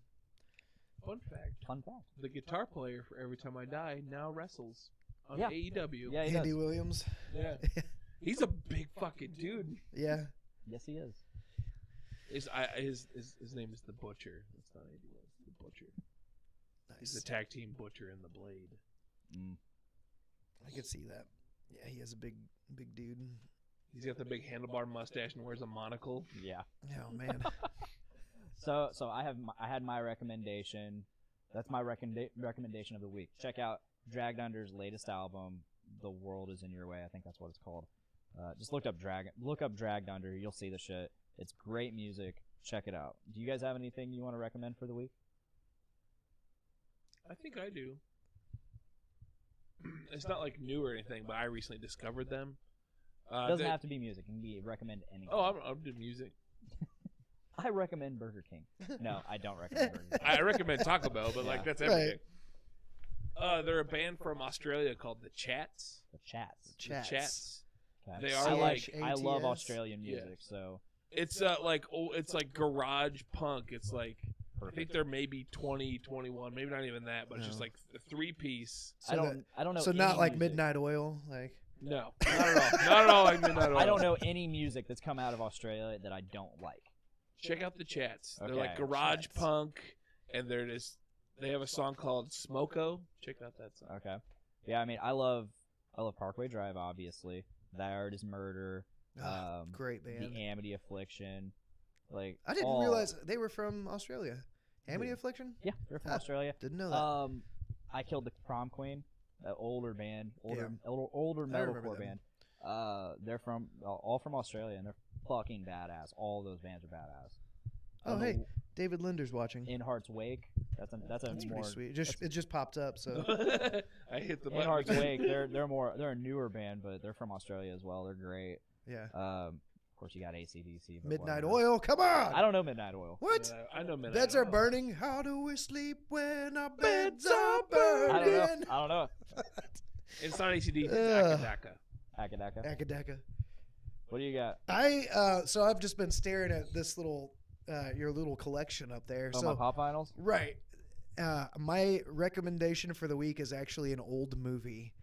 Fun fact: fun fact. the guitar player for Every Time I Die now wrestles on Yeah. AEW. Yeah, he Andy does. Williams. Yeah. He's a big fucking dude. Yeah. Yes, he is. His name is the Butcher. That's not Andy Williams. The Butcher. He's the Nice. tag team Butcher and the Blade. I could see that. Yeah, he is a big dude. He's got the big handlebar mustache and wears a monocle. Yeah. Oh man. So I had my recommendation. That's my recommendation of the week. Check out Dragged Under's latest album, The World Is in Your Way. I think that's what it's called. Just look up Dragged Under. You'll see the shit. It's great music. Check it out. Do you guys have anything you want to recommend for the week? I think I do. It's not like new or anything, but I recently discovered them. It doesn't have to be music. It can be recommend anything. Oh, I'll do music. I recommend Burger King. No, I don't recommend Burger King. I recommend Taco Bell, but like Yeah. that's Right. everything. They're a band from Australia called the Chats. The Chats. The Chats. They I are like. like I love ATS. Australian Yeah. music, so it's it's like garage punk. It's like I think they're maybe 20, 21, maybe not even that, but it's just No. like a 3-piece. So I don't know. So any not like music. Midnight Oil, like. No, not at all. Not at all like Midnight Oil. I don't know any music that's come out of Australia that I don't like. Check out the chats. They're Okay, like garage chats. punk, and they have a song called Smoko. Check out that song. Okay. Yeah, I mean, I love Parkway Drive, obviously. Thy Art Is Murder. Great band. The Amity Affliction. Like I didn't all- realize they were from Australia. Amity Affliction? Yeah, they're from Ah, Australia. Didn't know that. I Killed the Prom Queen, that older band, older I remember metalcore them. band. They're all from Australia, and they're fucking badass. All those bands are badass. Oh, hey, David Linder's watching. In Heart's Wake. That's a That's more. pretty sweet. It just popped up, so. I hit the In button. Heart's Wake, they're a newer band, but they're from Australia as well. They're great. Yeah. Of course, you got AC/DC. but Midnight whatever. Oil, come on! I don't know Midnight Oil. What? I know Midnight Beds Oil. are burning. How do we sleep when our beds are I don't know. burning? I don't know. It's not ACD. It's Ugh. Akadaka. Akadaka. Akadaka. What do you got? So I've just been staring at this little, your little collection up there. Oh, so my pop finals? right, my recommendation for the week is actually an old movie,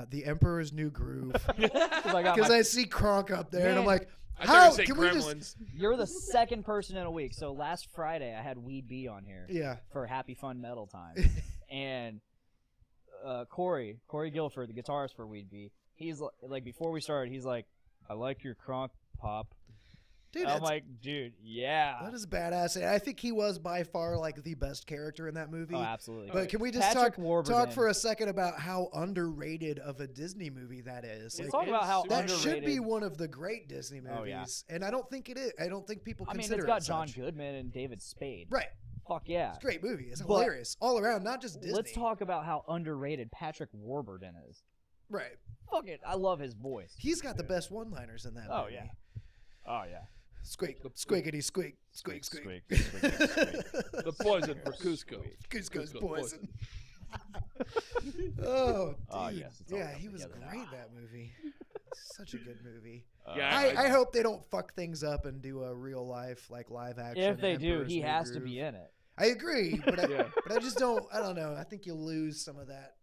The Emperor's New Groove, because I see Kronk up there and I'm Man. like, I thought how you said can we just? Gremlins. You're the second person in a week. So last Friday, I had Weed B on here Yeah. for Happy Fun Metal Time. And Corey Guilford, the guitarist for Weed B, he's like, before we started, he's like, I like your Kronk pop. Dude, I'm like, dude, yeah. that is badass. And I think he was by far like the best character in that movie. Oh, absolutely. But can we just Patrick talk Warburton. for a second about how underrated of a Disney movie that is? Let's Like, talk about how That that underrated. should be one of the great Disney movies, Oh, yeah. and I don't think it is. I don't think people I mean, consider it's got it John such. Goodman and David Spade. Right, Fuck yeah. it's a great movie. It's But- hilarious all around, not just Disney. Let's talk about how underrated Patrick Warburton is. Right, Fuck it. I love his voice. he's got the best one-liners in that. Oh, movie. yeah. Oh, yeah. Squeak, squeakity, squeak, squeak, squeak. The poison for Cusco. Cusco's Cusco poison. Oh, dude. Oh, yes, it's all Yeah, come he was together now. great, that movie. Such a good movie. Yeah, I hope they don't fuck things up and do a real life, like live action. If they do, Emperor's he New has to Groove. be in it. I agree, but Yeah. but I just don't. I don't know. I think you'll lose some of that.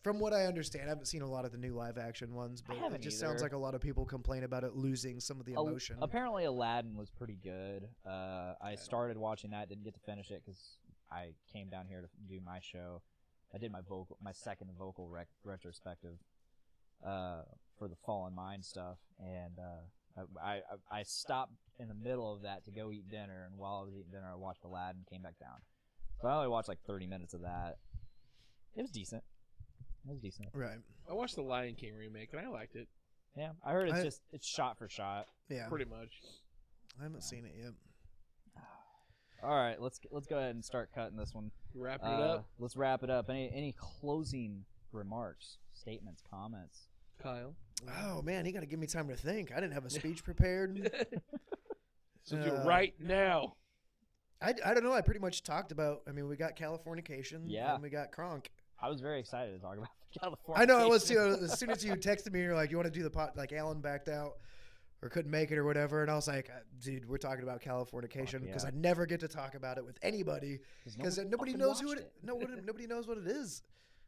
From what I understand, I haven't seen a lot of the new live action ones, but it haven't just either. sounds like a lot of people complain about it losing some of the emotion. Apparently, Aladdin was pretty good. I started watching that, didn't get to finish it because I came down here to do my show. I did my second vocal retrospective for the Fallen Mind stuff, and I stopped in the middle of that to go eat dinner, and while I was eating dinner, I watched Aladdin, came back down. So I only watched like 30 minutes of that. It was decent. Right. I watched the Lion King remake and I liked it Yeah, I heard it's shot for shot. Yeah. pretty much. I haven't seen it yet. All right, let's go ahead and start cutting this one. Wrapping it up, Let's wrap it up. Any closing remarks, statements, comments? Kyle. Oh man, you got to give me time to think. I didn't have a speech prepared. So do it right now. I don't know. I pretty much talked about. I mean, we got Californication. Yeah. And we got Kronk. I was very excited to talk about California. I know it was too. As soon as you texted me, you're like, "You want to do the pot?" Like Alan backed out or couldn't make it or whatever, and I was like, "Dude, we're talking about Californication because yeah. I never get to talk about it with anybody because nobody knows who it. Nobody knows what it is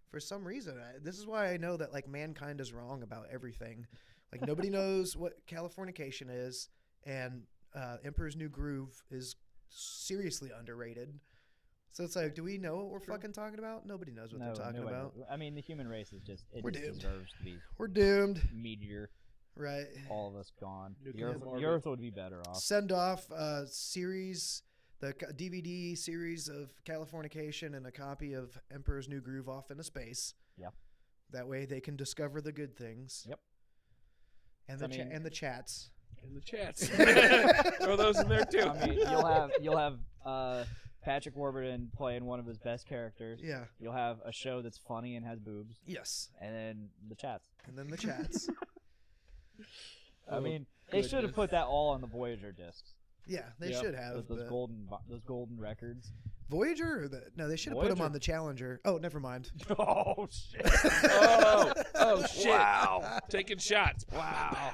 for some reason. This is why I know that like mankind is wrong about everything. Like nobody knows what Californication is, and Emperor's New Groove is seriously underrated. So it's like, do we know what we're fucking talking about? Nobody knows what they're talking nobody about. knows. I mean, the human race is just We're just doomed. deserves to be We're doomed, meteor. right? All of us gone. The Nuclear earth, orbit. the earth would be better off. Send off series, the DVD series of Californication and a copy of Emperor's New Groove off into space. Yep. That way they can discover the good things. Yep. And I the mean- and the chats. In the chats. Throw those in there too. I mean, you'll have Patrick Warburton playing one of his best characters. Yeah. You'll have a show that's funny and has boobs, Yes. and then the chats. And then the chats. I Oh, mean, they should have goodness. put that all on the Voyager discs. Yeah, they Yep. should have. Those but golden records. Voyager? No, they should have put him Voyager. on the Challenger. Oh, never mind. Oh shit! Oh shit! Wow. Taking shots. Wow.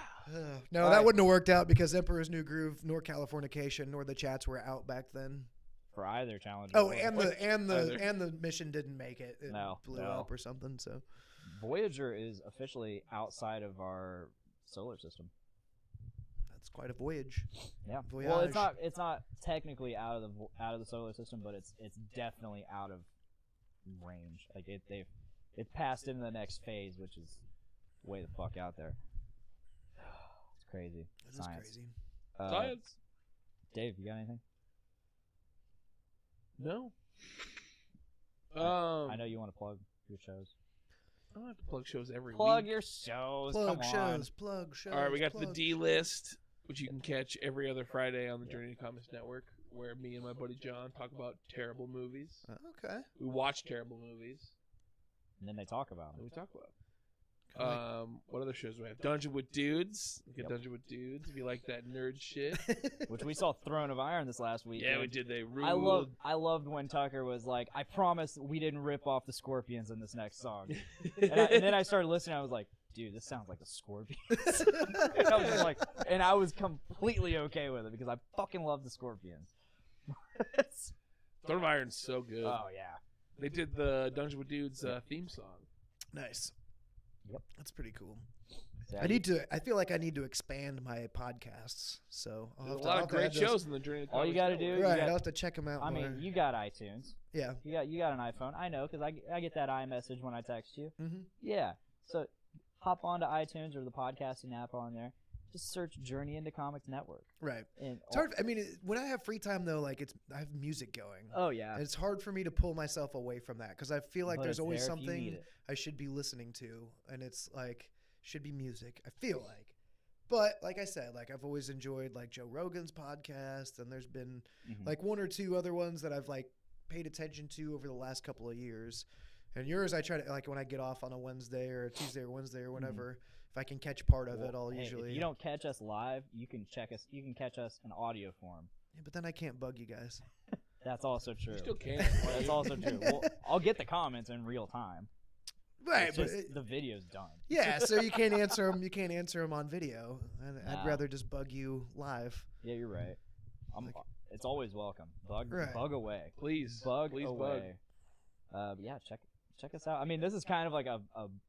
No, All that right. wouldn't have worked out because Emperor's New Groove, nor Californication, nor the chats were out back then. For either challenge. Oh, and Either. the mission didn't make it. It No, blew no. up or something. So Voyager is officially outside of our solar system. that's quite a voyage. Yeah. Voyage. Well, it's not technically out of the solar system, but it's definitely out of range. Like it's passed into the next phase, which is way the fuck out there. It's crazy. That is Science. crazy. Science. Dave, you got anything? No. I know you want to plug your shows. I don't have to plug shows every Plug week. your shows. Plug Come on. shows. Plug shows. All right, we got the plug. D list, which you can catch every other Friday on the Journey to Comics Network, where me and my buddy John talk about terrible movies. Okay. We watch terrible movies, And then they talk about and them. we talk about. Kinda What other shows do we have? Dungeon with Dudes. Look at Yep. Dungeon with Dudes if you like that nerd shit. Which we saw Throne of Iron this last week. Yeah, we did. They ruled. I loved when Tucker was like, "I promise we didn't rip off the Scorpions in this next song." And then I started listening. I was like, "Dude, this sounds like the Scorpions." And I was just like, and I was completely okay with it because I fucking love the Scorpions. Throne of Iron's so good. Oh yeah. They did the Dungeon with Dudes theme song. Nice. Yep. That's pretty cool. So I feel like I need to expand my podcasts. So I'll There's have a to, lot I'll of have to great add those- shows in the Journey to All you Comics gotta Network. do- Right. got- I'll have to check them out. I more. mean, you got iTunes. Yeah. You got an iPhone. I know because I get that iMessage when I text you. Mm-hmm. Yeah. So hop onto iTunes or the podcasting app on there. Just search Journey into Comics Network. Right. And It's hard. I mean, when I have free time though, like I have music going. Oh yeah. And it's hard for me to pull myself away from that because I feel like But there's it's always there if you need something it. I should be listening to, and it's like should be music. I feel like, but like I said, like I've always enjoyed like Joe Rogan's podcast, and there's been Mhm. like one or two other ones that I've like paid attention to over the last couple of years. And yours, I try to like when I get off on a Wednesday or a Tuesday or Wednesday or whenever, if I can catch part of it, I'll Well, hey, usually. If you don't catch us live, you can check us. You can catch us in audio form. Yeah, but then I can't bug you guys. That's also true. You still can. That's also true. Well, I'll get the comments in real time. Right, It's but just the video's done. yeah, so you can't answer them. You can't answer them on video. I'd Nah. rather just bug you live. Yeah, you're right. It's always welcome. Bug Right. away. Please. Bug Please away. Yeah, check us out. I mean, this is kind of like a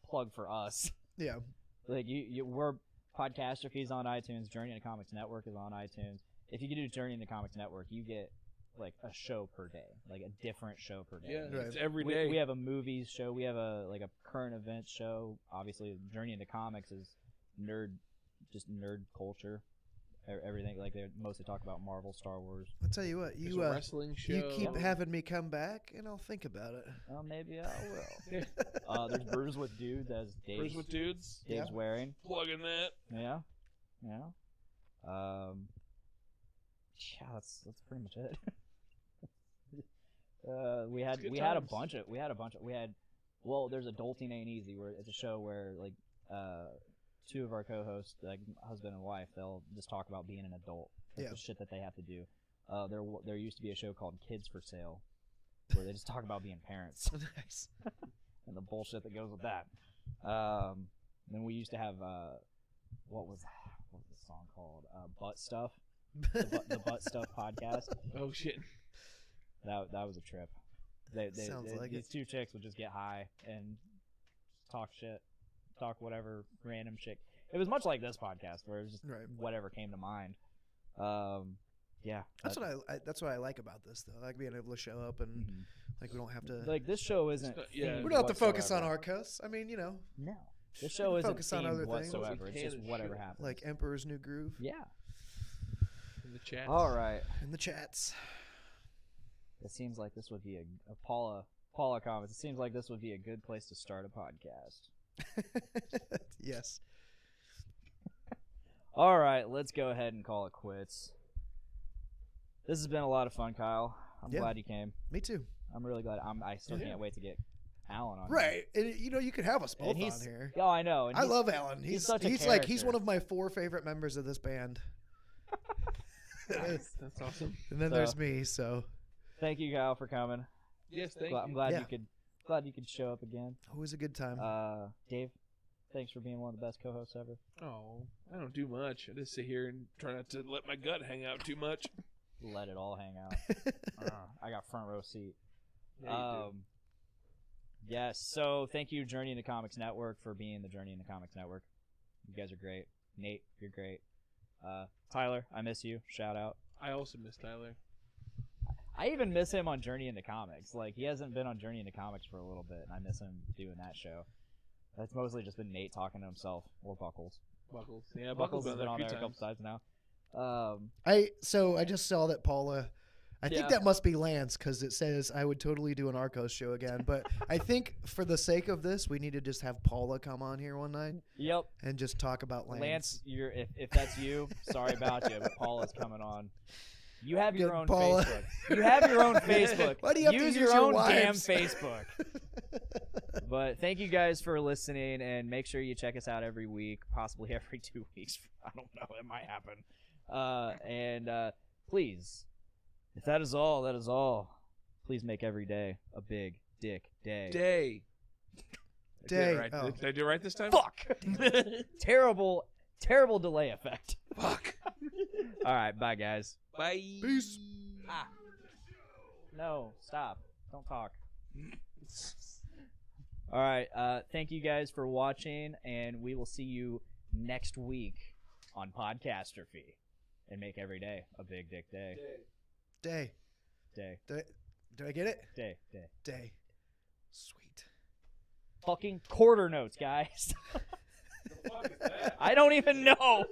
plug for us. Yeah, Like we're Podcastrophe's on iTunes. Journey into Comics Network is on iTunes. If you do Journey into Comics Network, you get like a show per day, like a different show per day. Yeah, Right. it's every we, day. we have a movies show. We have a current events show. Obviously, Journey into Comics is nerd culture. Everything like they mostly talk about Marvel, Star Wars. I'll tell you what. There's You a wrestling show. you keep having me come back, and I'll think about it. Well, maybe I will. There's Brews with Dudes as Brews Dave's, with Dudes. Dave's wearing. Plugging that. Yeah. Yeah, that's pretty much it. We had good we had a times. bunch of well, there's Adulting Ain't Easy, where it's a show where like two of our co-hosts, like husband and wife, they'll just talk about being an adult, like Yeah. the shit that they have to do. There used to be a show called Kids for Sale, where they just talk about being parents Nice. and the bullshit that goes with that. Then we used to have what was the song called? Butt Stuff, the Butt Stuff podcast. Oh shit. That was a trip. Sounds like these it. two chicks would just get high and talk shit, talk whatever random shit. It was much like this podcast, where it was just Right. whatever came to mind. Yeah, That's what I like about this, though. I like being able to show up and Mhm. like we don't have to. like this show isn't. Yeah. themed we don't have to focus on whatsoever. Arcos. I mean, you know, No, this We show can isn't focus on themed other things. whatsoever. We It's can just and whatever should. happens. like Emperor's New Groove Yeah. In the chat. All right. in the chats. It seems like this would be a Paula comments. It seems like this would be a good place to start a podcast. Yes. All right, let's go ahead and call it quits. This has been a lot of fun, Kyle. I'm Yeah. glad you came. Me too. I'm really glad. I still Yeah. can't wait to get Alan on. Right. And, you know, you could have us Here. both And on he's, here. Oh, I know. And I he's- love Alan. he's such a he's character. one of my 4 favorite members of this band. That's awesome. And then So- there's me. So Thank you, Kyle, for coming. Yes, thank I'm you. glad Yeah. you could show up again. Always a good time. Dave, thanks for being one of the best co-hosts ever. Oh, I don't do much. I just sit here and try not to let my gut hang out too much. Let it all hang out. I got front row seat. Yeah, you do. Yes. So thank you, Journey into Comics Network, for being the Journey into Comics Network. You guys are great. Nate, you're great. Tyler, I miss you. Shout out. I also miss Tyler. I even miss him on Journey into Comics. Like, he hasn't been on Journey into Comics for a little bit, and I miss him doing that show. That's mostly just been Nate talking to himself, or Buckles. Buckles. Yeah, Buckles Buckles has been on a few there a couple times. times now. I just saw that Paula. I think Yeah. that must be Lance because it says I would totally do an Arcos show again. But I think for the sake of this, we need to just have Paula come on here one night Yep. and just talk about Lance. Lance, if that's you, sorry about you, but Paula's coming on. You have your Good own Paula. Facebook. You have your own Facebook. Why do you have to use use your your own damn wives? Facebook? But thank you guys for listening, and make sure you check us out every week, possibly every 2 weeks. I don't know. It might happen. And please, if that is all, please make every day a big dick day. Day. Day. Right. Oh. Did I do it right this time? Fuck! terrible delay effect. Fuck. All right, bye, guys. Bye. Peace. No, stop. Don't talk. All right, thank you guys for watching, and we will see you next week on Podcastrophe. And make every day a big dick day. Day. Day. Did I get it? Day. Day. Sweet. Fucking quarter notes, guys. The fuck is that? I don't even know.